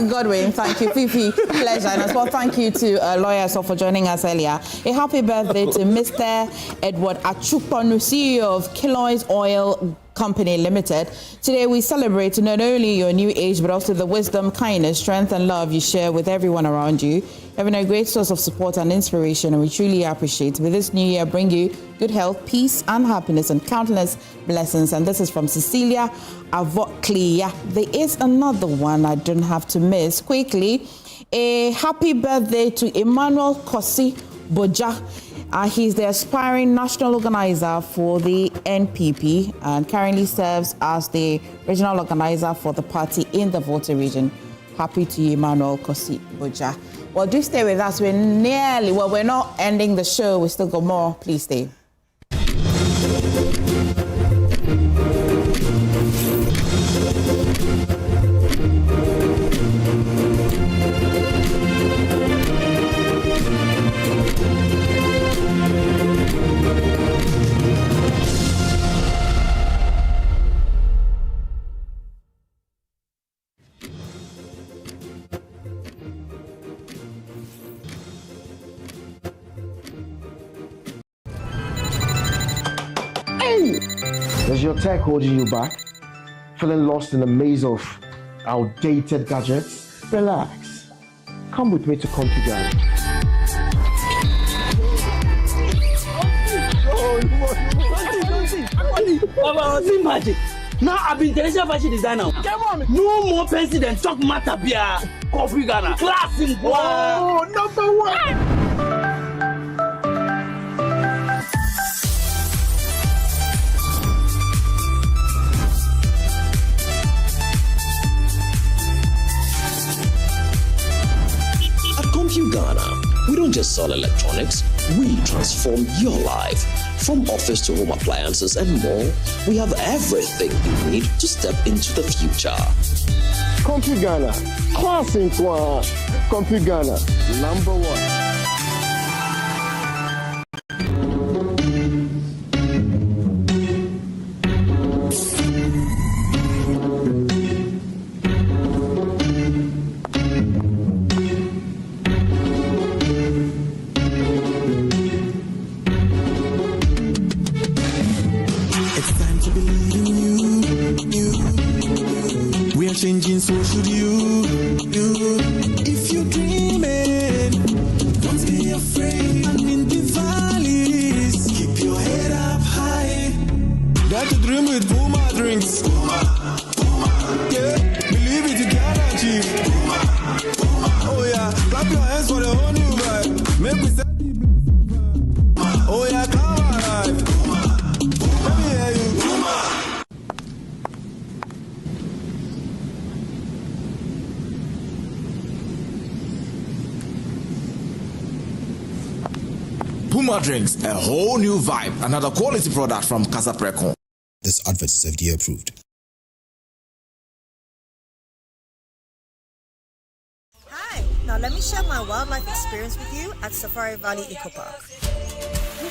Godwin, thank you. Fifi, pleasure. And as well, thank you to lawyers for joining us earlier. A happy birthday to Mr. Edward Achukponu, CEO of Killoy's Oil Company Limited. Today we celebrate not only your new age, but also the wisdom, kindness, strength, and love you share with everyone around you. Having a great source of support and inspiration, and we truly appreciate. With this new year, bring you good health, peace, and happiness, and countless blessings. And this is from Cecilia Avoklia. There is another one I don't have to miss. Quickly, a happy birthday to Emmanuel Kosi Boja. He's the aspiring national organizer for the NPP and currently serves as the regional organizer for the party in the Volta region. Happy to you, Emmanuel Kosi Boja. Well, do stay with us. We're not ending the show. We still got more. Please stay.
Is your tech holding you back? Feeling lost in the maze of outdated gadgets? Relax. Come with me to Configure.
Now I've been international fashion designer. No more pencil than talk matter beer. Configure. Class in
Oh, number one.
Ghana, we don't just sell electronics, we transform your life. From office to home appliances and more, we have everything you need to step into the future.
Compu Ghana, class in quoi? Compu Ghana, number one.
Changing, so should you. If you're dreaming, don't be afraid. And in the valleys, keep your head up high. Got to dream with Puma drinks. Yeah, believe it, you can achieve. Oh yeah, clap your hands for the whole new vibe. Make me set the oh yeah, come alive. Let me hear you.
Puma Drinks, a whole new vibe. Another quality product from Casa Precon.
This advert is FDA approved.
Hi, now let me share my wildlife experience with you at Safari Valley Eco Park.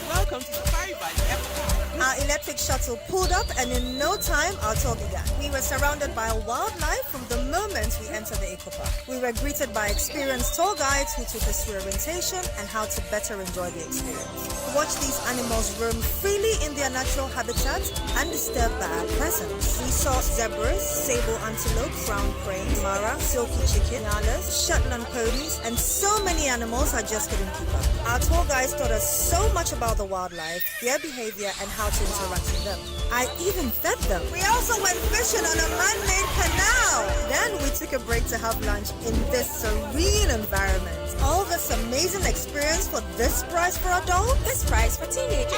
Welcome to Safari Valley Eco Park.
Our electric shuttle pulled up, and in no time, our tour began. We were surrounded by wildlife from the moment we entered the Eco Park. We were greeted by experienced tour guides who took us through orientation and how to better enjoy the experience. Watch these animals roam freely in their natural habitat undisturbed by our presence. We saw zebras, sable antelope, brown cranes, mara, silky chicken, nyalas, Shetland ponies, and so many animals I just couldn't keep up. Our tour guides taught us so much about the wildlife, their behavior, and how to interact with them. I even fed them. We also went fishing on a man-made canal. Then we took a break to have lunch in this serene environment. All this amazing experience for this price for adults, this price for teenagers.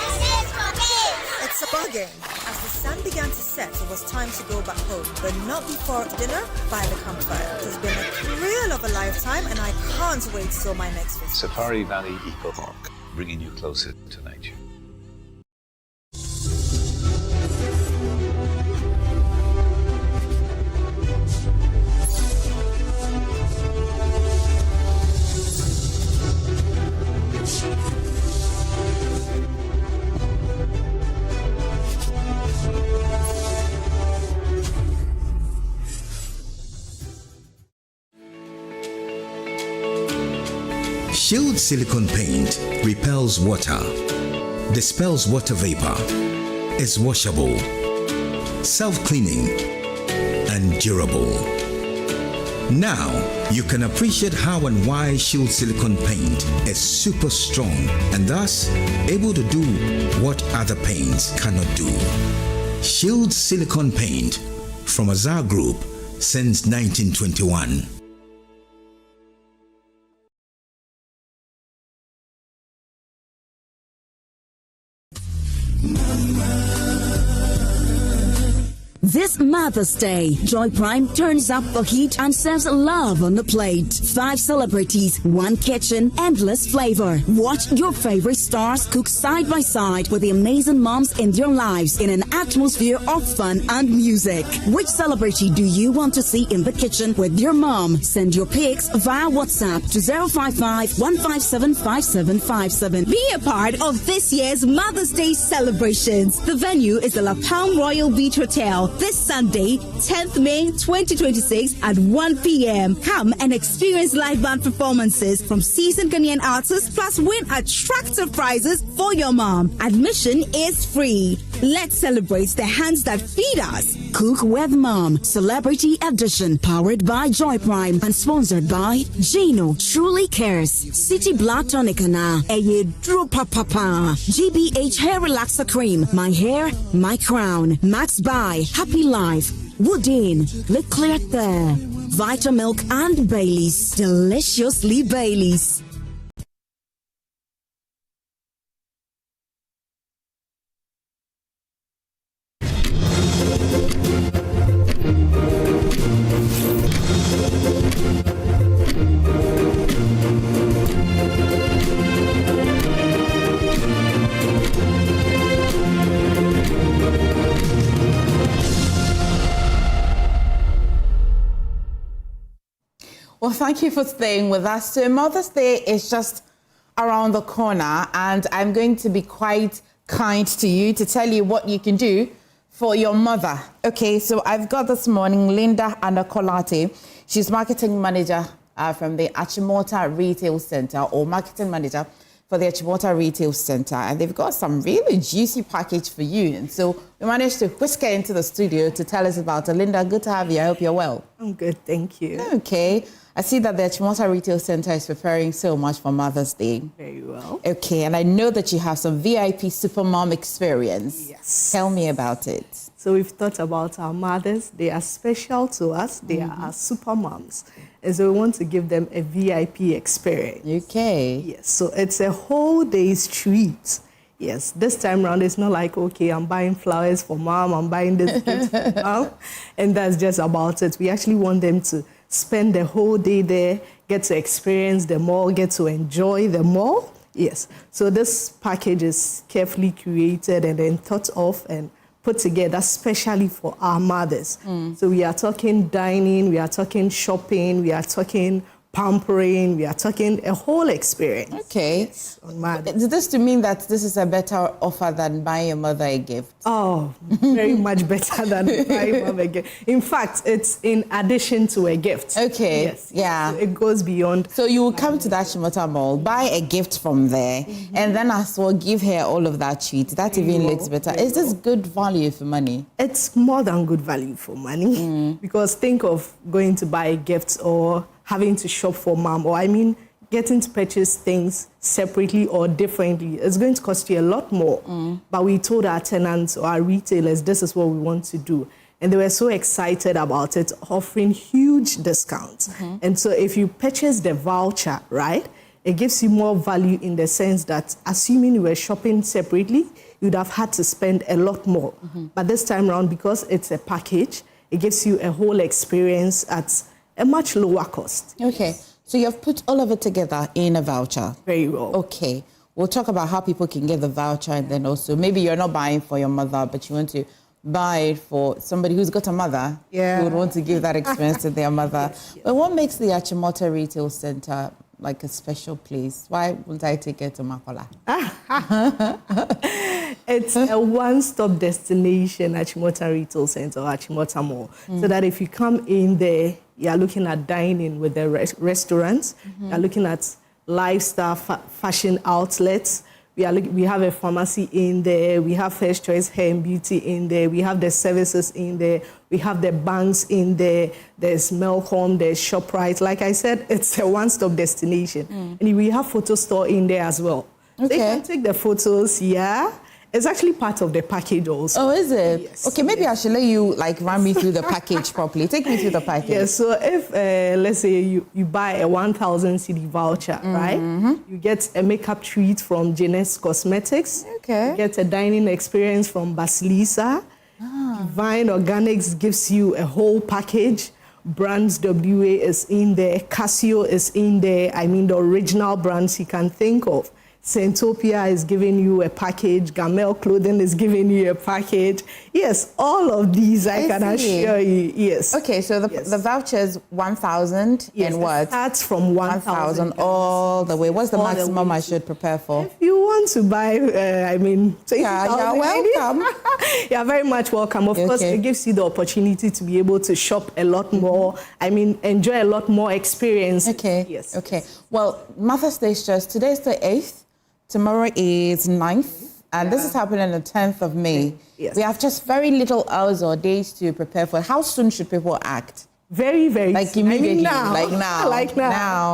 It's a bargain. As the sun began to set, it was time to go back home, but not before dinner by the campfire. It has been a thrill of a lifetime, and I can't wait till my next visit.
Safari Valley Eco Park, bringing you closer to nature.
Shield silicone paint repels water, dispels water vapor, is washable, self-cleaning, and durable. Now, you can appreciate how and why Shield silicone paint is super strong and thus able to do what other paints cannot do. Shield silicone paint from Azar Group since 1921.
This Mother's Day, Joy Prime turns up the heat and serves love on the plate. 5 celebrities, 1 kitchen, endless flavor. Watch your favorite stars cook side by side with the amazing moms in their lives in an atmosphere of fun and music. Which celebrity do you want to see in the kitchen with your mom? Send your pics via WhatsApp to 055-157-5757.
Be a part of this year's Mother's Day celebrations. The venue is the La Palm Royal Beach Hotel. This Sunday, 10th May 2026 at 1 p.m. Come and experience live band performances from seasoned Ghanaian artists, plus win attractive prizes for your mom. Admission is free. Let's celebrate the hands that feed us.
Cook with Mom, Celebrity Edition, powered by Joy Prime and sponsored by Gino, Truly Cares, City Black Tonicana, Eyedru Papa, GBH Hair Relaxer Cream, My Hair, My Crown, Max Buy, Happy Life, Woodin, Leclerc There, Vitamilk and Baileys, deliciously Baileys.
Well, thank you for staying with us. So Mother's Day is just around the corner, and I'm going to be quite kind to you to tell you what you can do for your mother. Okay, so I've got this morning Linda Anakolate. She's marketing manager from the Achimota Retail Center, or marketing manager for the Achimota Retail Center, and they've got some really juicy package for you. And so we managed to whisk her into the studio to tell us about it. Linda, good to have you. I hope you're well.
I'm good, thank you.
Okay. I see that the Achimota Retail Center is preparing so much for Mother's Day.
Very well.
Okay, and I know that you have some VIP Supermom experience.
Yes.
Tell me about it.
So we've thought about our mothers. They are special to us. They are our super moms. And so we want to give them a VIP experience.
Okay.
Yes, so it's a whole day's treat. Yes, this time around, it's not like, okay, I'm buying flowers for mom, I'm buying this gift for mom, and that's just about it. We actually want them to spend the whole day there, get to experience the mall, get to enjoy the mall. Yes, so this package is carefully curated and then thought of and put together specially for our mothers. So we are talking dining, we are talking shopping, we are talking pampering. We are talking a whole experience.
Okay.
Yes, on Mother's.
Does this to mean that this is a better offer than buying your mother a gift?
Oh, very much better than buying mom a gift. In fact, it's in addition to a gift.
Okay.
Yes.
Yeah.
So it goes beyond.
So you will come to the Achimota Mall, buy a gift from there, and then as well give her all of that treat. That even looks better. Is this good value for money?
It's more than good value for money. Because think of going to buy gifts or having to shop for mom, or getting to purchase things separately or differently. It's going to cost you a lot more. But we told our tenants or our retailers, this is what we want to do. And they were so excited about it, offering huge discounts. And so if you purchase the voucher, right, it gives you more value in the sense that assuming you were shopping separately, you'd have had to spend a lot more. But this time around, because it's a package, it gives you a whole experience at a much lower cost.
Okay. So you've put all of it together in a voucher.
Very well.
Okay. We'll talk about how people can get the voucher, and then also maybe you're not buying for your mother, but you want to buy it for somebody who's got a mother who would want to give that experience to their mother. But what makes the Achimota Retail Center like a special place? Why wouldn't I take it to Makola?
It's a one-stop destination, Achimota Retail Center or Achimota Mall. So that if you come in there, you're looking at dining with the restaurants, you're looking at lifestyle fashion outlets, we have a pharmacy in there, we have First Choice Hair and Beauty in there, we have the services in there, we have the banks in there, there's Melcom, there's ShopRite. Like I said, it's a one-stop destination. And we have photo store in there as well. So you can take the photos, It's actually part of the package also.
Oh, is it?
Yes.
Okay, maybe I should let you run me through the package properly. Take me through the package.
Yeah, so if, let's say you buy a 1,000 cedi voucher, right? You get a makeup treat from Jeunesse Cosmetics.
Okay.
You get a dining experience from Basilisa. Divine Organics gives you a whole package. Brands WA is in there. Casio is in there. The original brands you can think of. Saintopia is giving you a package. Gamel Clothing is giving you a package. Yes, all of these I can assure you. Yes.
Okay, so the voucher is 1,000 and what?
It starts from 1,000
all the way. What's the maximum I should prepare for?
If you want to buy,
you're welcome.
You're very much welcome. Of course, it gives you the opportunity to be able to shop a lot more. Enjoy a lot more experience.
Okay.
Yes.
Okay. Well, Mother's Day is just today is the 8th. Tomorrow is 9th, and this is happening on the 10th of May.
Yes.
We have just very little hours or days to prepare for it. How soon should people act?
Very, very
soon. Immediately?
Now.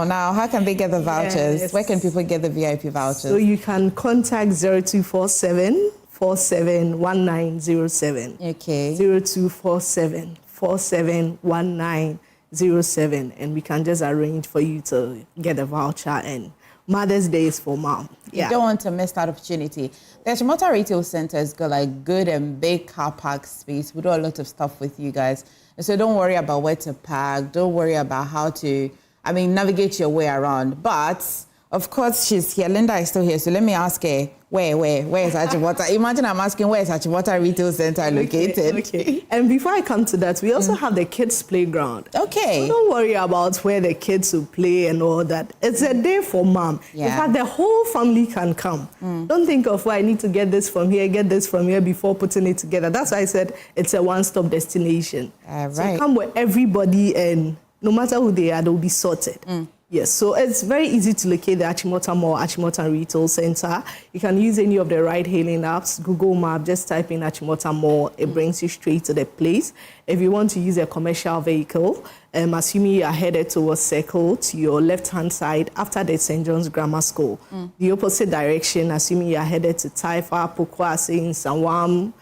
Now. How can they get the vouchers? Yes. Where can people get the VIP vouchers?
So you can contact 0247 471907.
Okay.
0247 471907, and we can just arrange for you to get a voucher. And Mother's Day is for mom.
You don't want to miss that opportunity. The Achimota Retail Center has got good and big car park space. We do a lot of stuff with you guys. And so don't worry about where to park. Don't worry about how to, navigate your way around. But, of course, she's here. Linda is still here. So let me ask her, where is Achimota? Imagine I'm asking, where is Achimota Retail Center located?
Okay. And before I come to that, we also have the kids' playground.
Okay.
So don't worry about where the kids will play and all that. It's a day for mom.
Yeah.
In fact, the whole family can come. Don't think of, I need to get this from here before putting it together. That's why I said it's a one-stop destination.
Right.
So come with everybody, and no matter who they are, they'll be sorted. Yes, so it's very easy to locate the Achimota Mall, Achimota Retail Center. You can use any of the ride-hailing apps, Google Map, just type in Achimota Mall. It brings you straight to the place. If you want to use a commercial vehicle, assuming you are headed towards Circle, to your left-hand side, after the St. John's Grammar School. The opposite direction, assuming you are headed to Taifa, Pokwase, Sawam,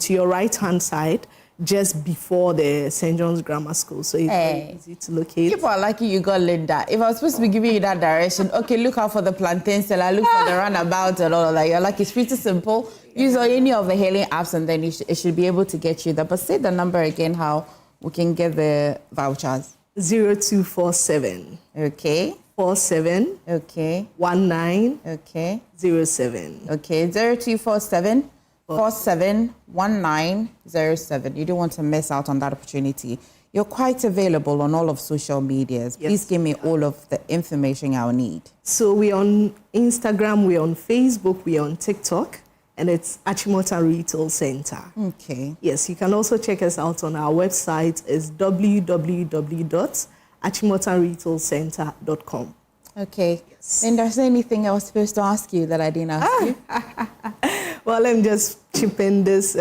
to your right-hand side, just before the St. John's Grammar School. So it's very easy to locate.
People are lucky you got Linda. If I was supposed to be giving you that direction, okay, look out for the plantain seller, look for the runabout and all that. You're like, it's pretty simple. Use any of the hailing apps and then it should be able to get you there. But say the number again, how we can get the vouchers.
0247.
Okay.
47.
Okay.
19.
Okay.
07.
Okay. 0247. 471907. You don't want to miss out on that opportunity. You're quite available on all of social medias. Please give me all of the information I'll need.
So we're on Instagram, we're on Facebook, we're on TikTok, and it's Achimota Retail Center.
Okay.
Yes, you can also check us out on our website. It's www.achimotaretailcenter.com.
Okay. Yes. Linda, is there anything I was supposed to ask you that I didn't ask you?
Well, let me just chip in this.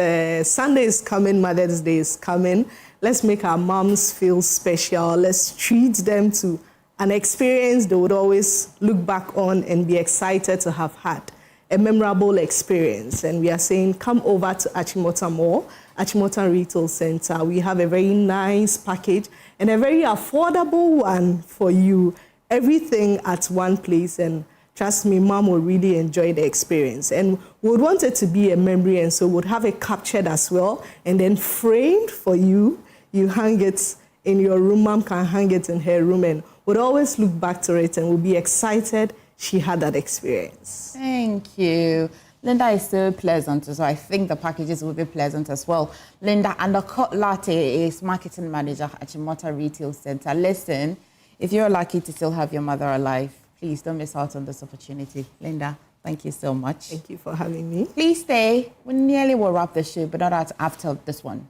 Sunday is coming, Mother's Day is coming. Let's make our moms feel special. Let's treat them to an experience they would always look back on and be excited to have had. A memorable experience. And we are saying, come over to Achimota Mall, Achimota Retail Center. We have a very nice package and a very affordable one for you. Everything at one place, and trust me, Mom will really enjoy the experience. And we would want it to be a memory, and so we'd have it captured as well, and then framed for you. You hang it in your room, Mom can hang it in her room, and would always look back to it and would be excited she had that experience.
Thank you. Linda is so pleasant, so I think the packages will be pleasant as well. Linda, and the Latte is marketing manager at Achimota Retail Center. Listen, if you're lucky to still have your mother alive, please don't miss out on this opportunity. Linda, thank you so much.
Thank you for having me.
Please stay. We nearly will wrap the show, but not after this one.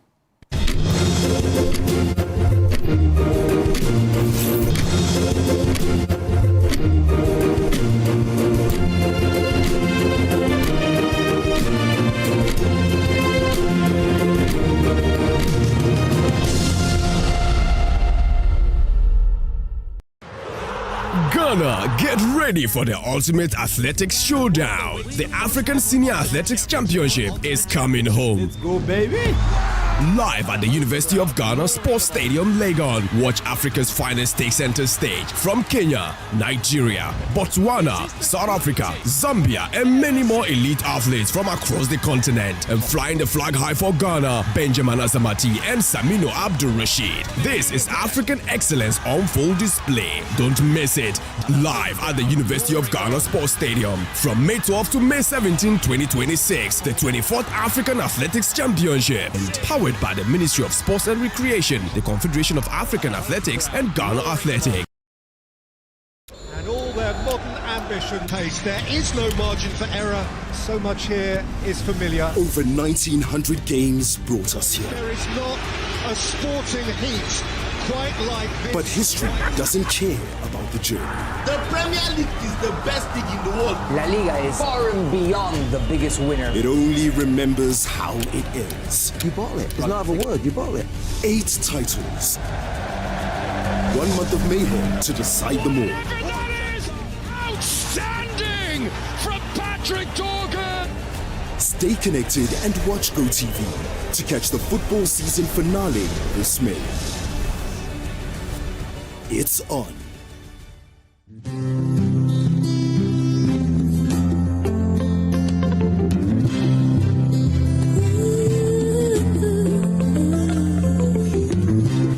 Ghana, get ready for the ultimate athletics showdown. The African Senior Athletics Championship is coming home.
Let's go, baby!
Live at the University of Ghana Sports Stadium, Legon. Watch Africa's finest take center stage from Kenya, Nigeria, Botswana, South Africa, Zambia, and many more elite athletes from across the continent. And flying the flag high for Ghana, Benjamin Asamati and Samino Abdul Rashid. This is African excellence on full display. Don't miss it. Live at the University of Ghana Sports Stadium from May 12 to May 17, 2026. The 24th African Athletics Championship. And powered by the Ministry of Sports and Recreation, the Confederation of African Athletics, and Ghana Athletics.
And all their modern ambition pace, there is no margin for error. So much here is familiar.
Over 1,900 games brought us here.
There is not a sporting heat quite like this.
But history doesn't care about the journey.
The Premier League is the best league in the world.
La Liga is far and beyond the biggest winner.
It only remembers how it ends.
You bought it. It's not a word. You bought it.
8 titles. 1 month of mayhem to decide them all.
That is outstanding from Patrick Dorgan.
Stay connected and watch GoTV to catch the football season finale this May. It's on.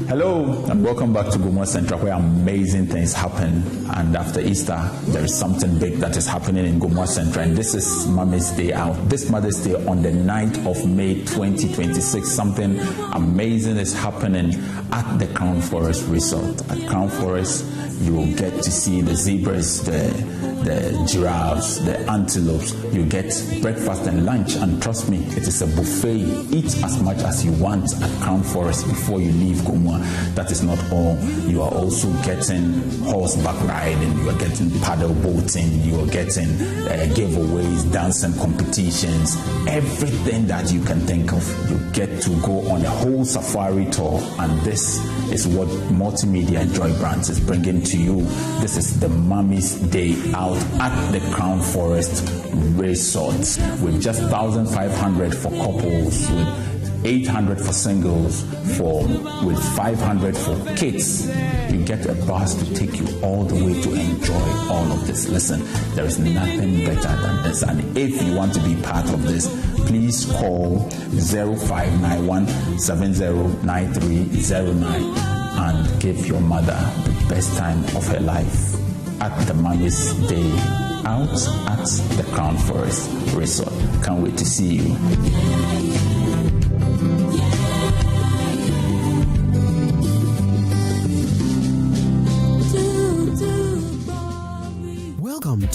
Hello and welcome back to Gomwa Central, where amazing things happen. And after Easter, there is something big that is happening in Gomwa Central, and this is Mommy's Day Out. This Mother's Day on the 9th of May 2026, something amazing is happening at the Crown Forest Resort. At Crown Forest, you will get to see the zebras, the giraffes, the antelopes. You get breakfast and lunch, and trust me, it is a buffet. Eat as much as you want at Crown Forest before you leave Gomwa. That is not all. You are also getting horseback riding, you are getting paddle boating, you are getting giveaways, dancing competitions, everything that you can think of. You get to go on a whole safari tour, and this is what Multimedia Joy Brands is bringing to you. This is the Mommy's Day Out at the Crown Forest Resort, with just 1,500 for couples, with 800 for singles, with 500 for kids. You get a bus to take you all the way to enjoy all of this. Listen, there is nothing better than this. And if you want to be part of this, please call 0591 709309 and give your mother the best time of her life at the Mommy's Day Out at the Crown Forest Resort. Can't wait to see you.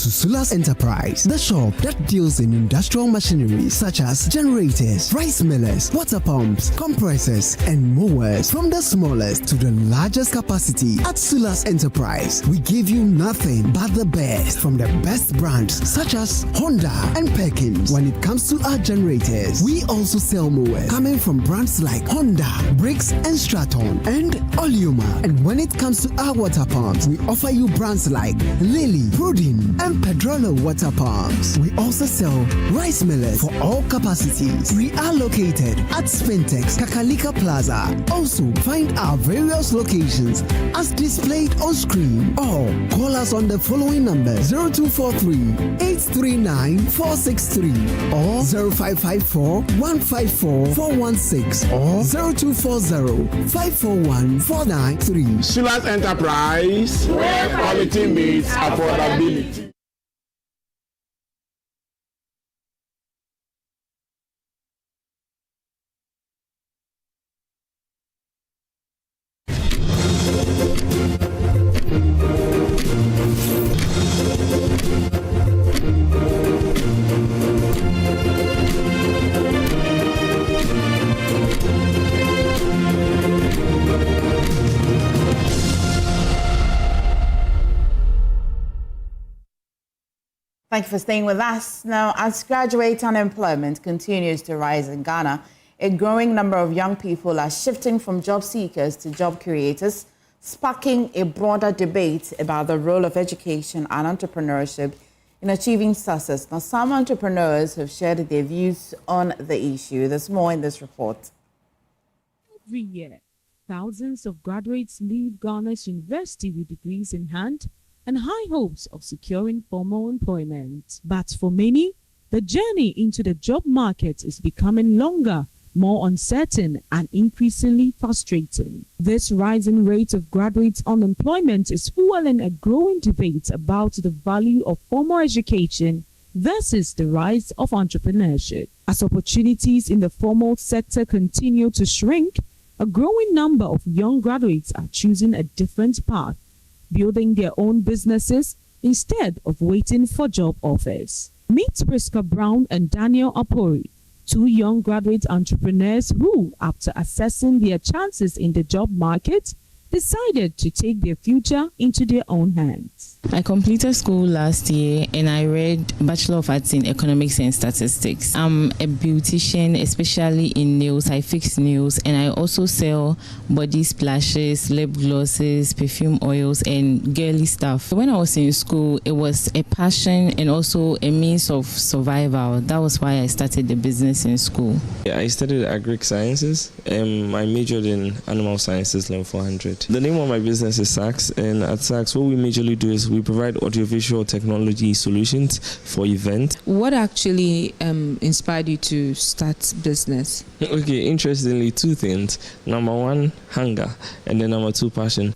to Sulas Enterprise, the shop that deals in industrial machinery such as generators, rice millers, water pumps, compressors, and mowers. From the smallest to the largest capacity, at Sulas Enterprise, we give you nothing but the best from the best brands such as Honda and Perkins. When it comes to our generators, we also sell mowers coming from brands like Honda, Briggs and Straton, and Oleuma. And when it comes to our water pumps, we offer you brands like Lily, Prudin, and Pedrolo water pumps. We also sell rice millers for all capacities. We are located at Spintex, Kakalika Plaza. Also, find our various locations as displayed on screen, or call us on the following numbers: 0243 839 463 or 0554 154 416 or 0240 541 493.
Sulas Enterprise, where quality meets affordability.
Thank you for staying with us. Now, as graduate unemployment continues to rise in Ghana, a growing number of young people are shifting from job seekers to job creators, sparking a broader debate about the role of education and entrepreneurship in achieving success. Now, some entrepreneurs have shared their views on the issue. There's more in this report.
Every year, thousands of graduates leave Ghana's university with degrees in hand and high hopes of securing formal employment. But for many, the journey into the job market is becoming longer, more uncertain, and increasingly frustrating. This rising rate of graduate unemployment is fueling a growing debate about the value of formal education versus the rise of entrepreneurship. As opportunities in the formal sector continue to shrink, a growing number of young graduates are choosing a different path, building their own businesses instead of waiting for job offers. Meet Priska Brown and Daniel Apori, two young graduate entrepreneurs who, after assessing their chances in the job market, decided to take their future into their own hands.
I completed school last year and I read Bachelor of Arts in Economics and Statistics. I'm a beautician, especially in nails. I fix nails and I also sell body splashes, lip glosses, perfume oils, and girly stuff. When I was in school, it was a passion and also a means of survival. That was why I started the business in school.
Yeah, I studied agric sciences and I majored in animal sciences level 400. The name of my business is SAX, and at SAX what we majorly do is we provide audiovisual technology solutions for events.
What actually inspired you to start business?
Okay, interestingly, two things. Number one, hunger, and then number two, passion.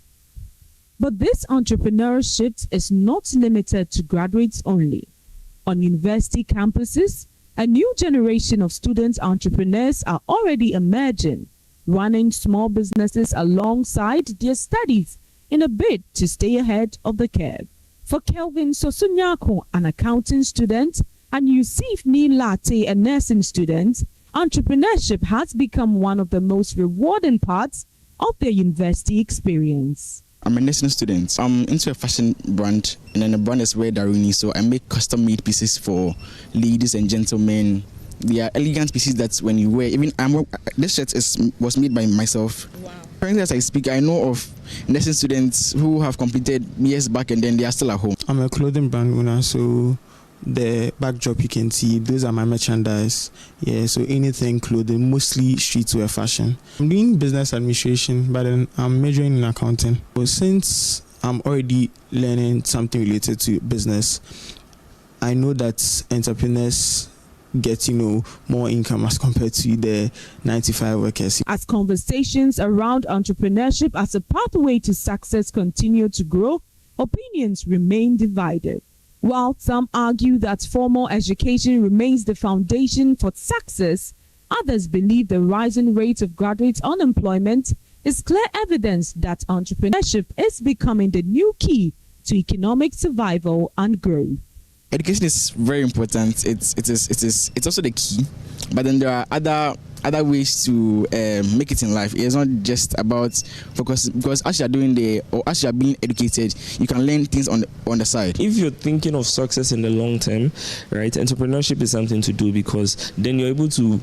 But this entrepreneurship is not limited to graduates only. On university campuses, a new generation of student entrepreneurs are already emerging, running small businesses alongside their studies in a bid to stay ahead of the curve. For Kelvin Sosunyako, an accounting student, and Yusuf Nilate, a nursing student, entrepreneurship has become one of the most rewarding parts of their university experience.
I'm a nursing student. I'm into a fashion brand, and then the brand is Wear Daruni, so I make custom-made pieces for ladies and gentlemen. They are elegant pieces that when you wear, even this shirt was made by myself. Wow. Currently, as I speak, I know of nursing students who have completed years back and then they are still at home.
I'm a clothing brand owner, so the backdrop you can see, those are my merchandise. Yeah, so anything clothing, mostly streetwear fashion. I'm doing business administration, but then I'm majoring in accounting. So since I'm already learning something related to business, I know that entrepreneurs get, more income as compared to the 95 workers.
As conversations around entrepreneurship as a pathway to success continue to grow, opinions remain divided. While some argue that formal education remains the foundation for success, others believe the rising rate of graduate unemployment is clear evidence that entrepreneurship is becoming the new key to economic survival and growth.
education is very important. It is also the key, but then there are other ways to make it in life. It's not just about focus, because as you are being educated, you can learn things on the side.
If you're thinking of success in the long term, right, entrepreneurship is something to do, because then you're able to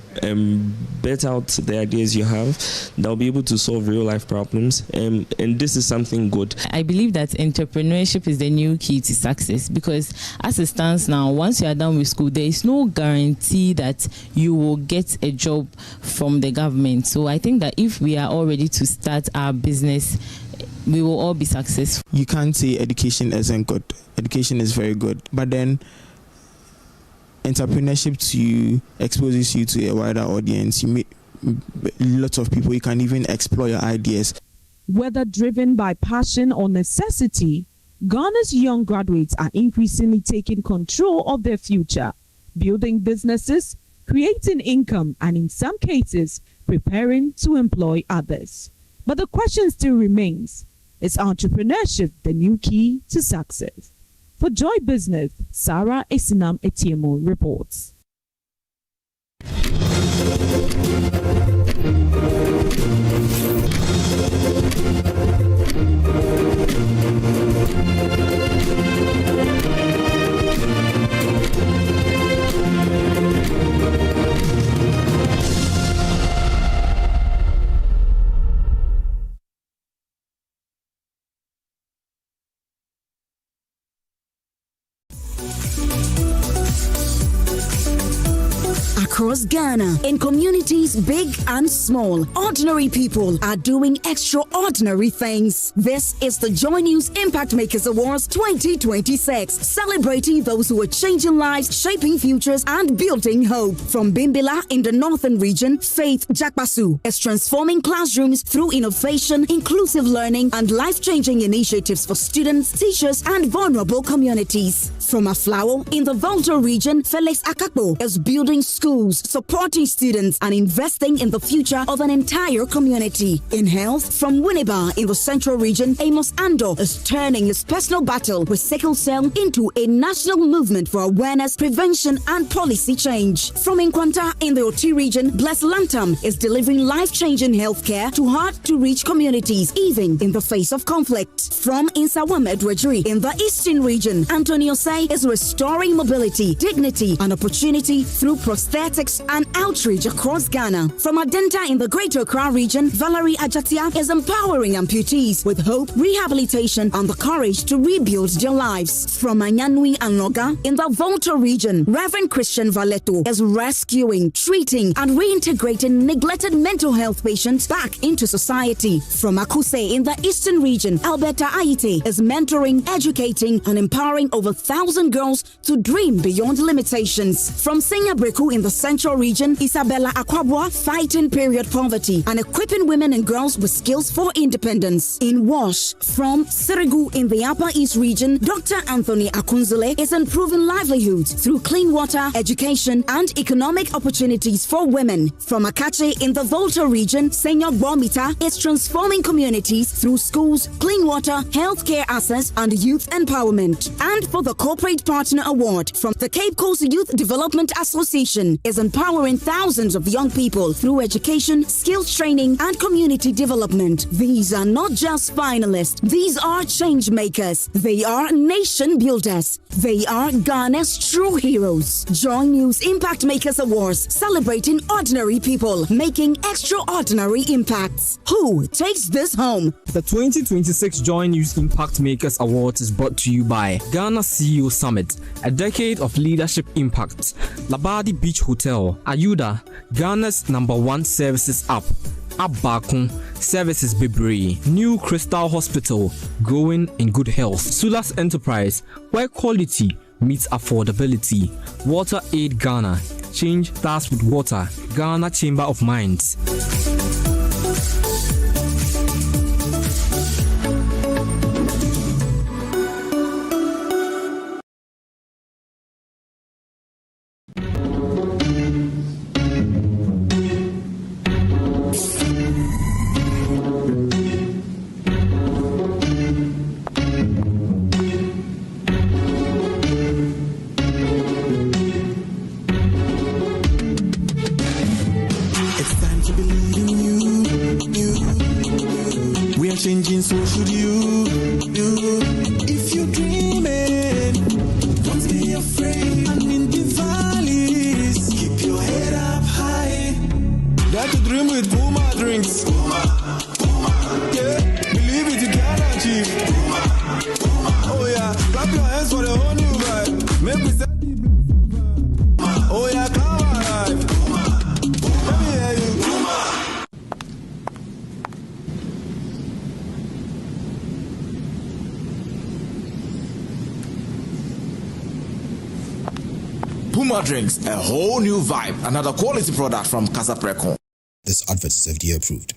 bet out the ideas you have that'll be able to solve real life problems, and this is something good.
I believe that entrepreneurship is the new key to success, because as it stands now, once you are done with school, there is no guarantee that you will get a job from the government. So I think that if we are all ready to start our business, we will all be successful.
You can't say education isn't good. Education is very good, but then entrepreneurship exposes you to a wider audience. You meet lots of people. You can even explore your ideas.
Whether driven by passion or necessity, Ghana's young graduates are increasingly taking control of their future, building businesses, creating income, and in some cases, preparing to employ others. But the question still remains, is entrepreneurship the new key to success? For Joy Business, Sarah Esinam Etiemo reports.
Across Ghana, in communities big and small, ordinary people are doing extraordinary things. This is the Joy News Impact Makers Awards 2026, celebrating those who are changing lives, shaping futures, and building hope. From Bimbila in the northern region, Faith Jakpasu is transforming classrooms through innovation, inclusive learning, and life-changing initiatives for students, teachers, and vulnerable communities. From Aflao in the Volta region, Felix Akakpo is building schools, supporting students, and investing in the future of an entire community. In health, from Winneba in the central region, Amos Ando is turning his personal battle with sickle cell into a national movement for awareness, prevention, and policy change. From Nkwanta in the Oti region, Bless Lantam is delivering life-changing healthcare to hard-to-reach communities, even in the face of conflict. From Insawam Edwardri in the eastern region, Antonio Say is restoring mobility, dignity, and opportunity through prosthetics and outreach across Ghana. From Adenta in the Greater Accra region, Valerie Ajatia is empowering amputees with hope, rehabilitation, and the courage to rebuild their lives. From Anyanui and Noga in the Volta region, Reverend Christian Valeto is rescuing, treating, and reintegrating neglected mental health patients back into society. From Akuse in the eastern region, Alberta Aite is mentoring, educating, and empowering over 1,000 girls to dream beyond limitations. From Senya Breku in the central region, Isabella Akwabwa fighting period poverty and equipping women and girls with skills for independence. In Wash, from Sirigu in the Upper East region, Dr. Anthony Akunzele is improving livelihoods through clean water, education, and economic opportunities for women. From Akache in the Volta region, Senya Gwamita is transforming communities through schools, clean water, healthcare access, and youth empowerment. And for the Corporate Partner Award from the Cape Coast Youth Development Association is empowering thousands of young people through education, skills training, and community development. These are not just finalists. These are change makers. They are nation builders. They are Ghana's true heroes. Joy News Impact Makers Awards, celebrating ordinary people making extraordinary impacts. Who takes this home?
The 2026 Joy News Impact Makers Awards is brought to you by Ghana CEO Summit, a decade of leadership impact. Labadi Beach Hotel, Ayuda, Ghana's #1 services app. Abakun, Services Bebre, New Crystal Hospital, growing in good health. Sulas Enterprise, where quality meets affordability. Water Aid Ghana, change starts with water. Ghana Chamber of Mines.
believe in you. We are changing, so should you. If you're dreaming, don't be afraid. And in the valleys, keep your head up high. Dare to dream with Puma drinks. Yeah, believe it, you can achieve. Oh yeah, clap your hands for the whole new vibe. Make me set the bliss. Oh yeah, come alive. Let me hear you.
Puma drinks, a whole new vibe. Another quality product from Casa Precon.
This advert is FDA approved.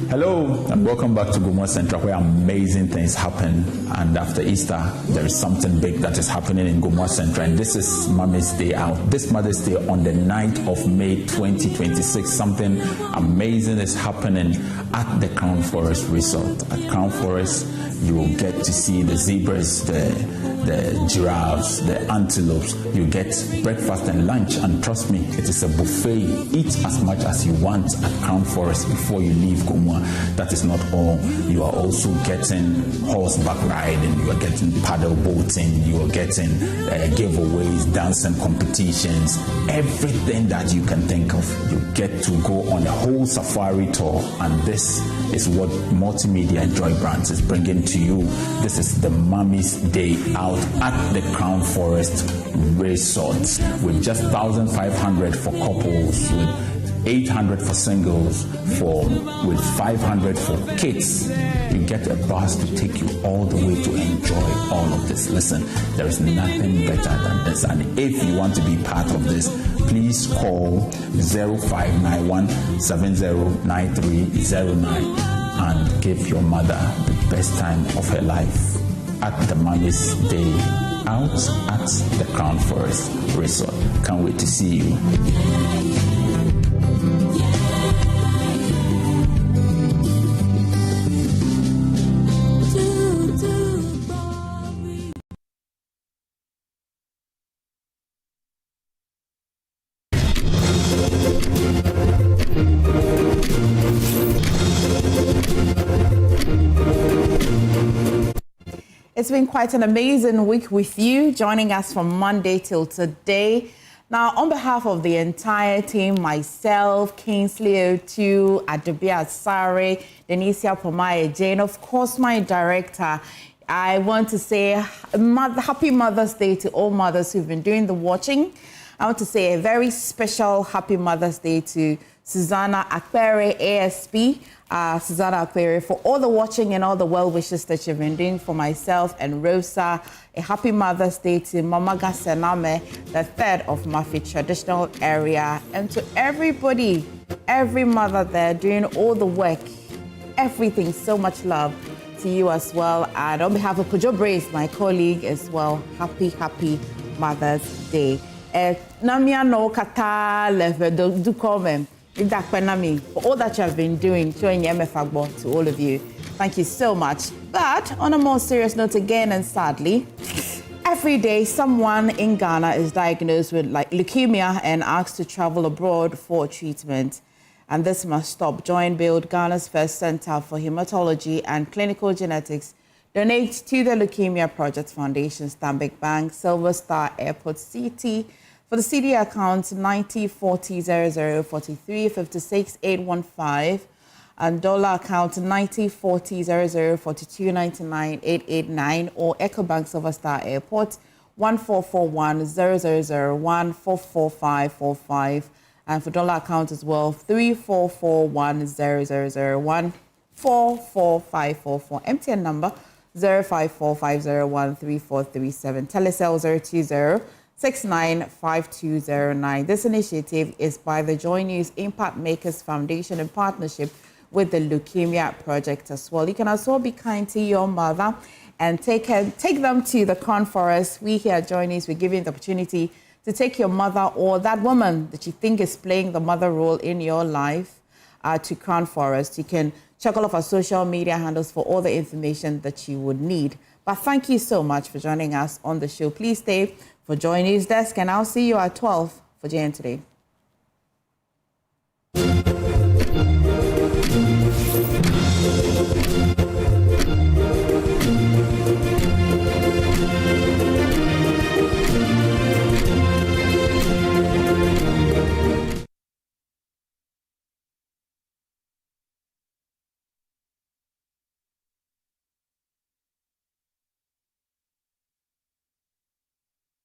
Hello and welcome back to Gomwa Central, where amazing things happen. And after Easter, there is something big that is happening in Gomwa Central, and this is Mommy's Day Out. This Mother's Day on the 9th of May 2026, something amazing is happening at the Crown Forest Resort. At Crown Forest, you will get to see the zebras, the giraffes, the antelopes. You get breakfast and lunch, and trust me, it is a buffet. Eat as much as you want at Crown Forest before you leave Gomwa. That is not all. You are also getting horseback riding, you are getting paddle boating, you are getting giveaways, dancing competitions, everything that you can think of. You get to go on a whole safari tour, and this is what Multimedia Joy Brands is bringing to you. This is the Mommy's Day Out at the Crown Forest Resort, with just 1,500 for couples, with 800 for singles, with 500 for kids. You get a bus to take you all the way to enjoy all of this. Listen, there is nothing better than this. And if you want to be part of this, please call 0591 709309 and give your mother the best time of her life at the Mommy's Day Out at the Crown Forest Resort. Can't wait to see you.
It's been quite an amazing week with you, joining us from Monday till today. Now, on behalf of the entire team, myself, Kingsley O2, Adebia Asare, Denisia Pomaye Jane, of course, my director, I want to say happy Mother's Day to all mothers who've been doing the watching. I want to say a very special happy Mother's Day to Susanna Akpere, ASP. Susanna Akpere, for all the watching and all the well wishes that you've been doing for myself and Rosa. A happy Mother's Day to Mama Gasename, the third of Mafi traditional area, and to everybody, every mother there doing all the work, everything. So much love to you as well. And on behalf of Kojo Brace, my colleague as well, happy Mother's Day. Namia no kata leve do comment. For all that you have been doing, showing Emefa to all of you. Thank you so much. But on a more serious note again, and sadly, every day someone in Ghana is diagnosed with leukemia and asked to travel abroad for treatment. And this must stop. Join Build, Ghana's first center for hematology and clinical genetics. Donate to the Leukemia Project Foundation, Stanbic Bank, Silver Star Airport CT, for the CD account 9040004356 and dollar account 90400042998889 or EcoBank Silver Star Airport 14410001445545 and for dollar account as well 34410001445544. MTN number 0545013437. Telecell 020-695209. This initiative is by the Joy News Impact Makers Foundation in partnership with the Leukemia Project as well. You can also be kind to your mother and take them to the Crown Forest. We here at Joy News, we're giving the opportunity to take your mother or that woman that you think is playing the mother role in your life to Crown Forest. You can check all of our social media handles for all the information that you would need. But thank you so much for joining us on the show. Please stay for Joy News Desk, and I'll see you at 12 for JN Today.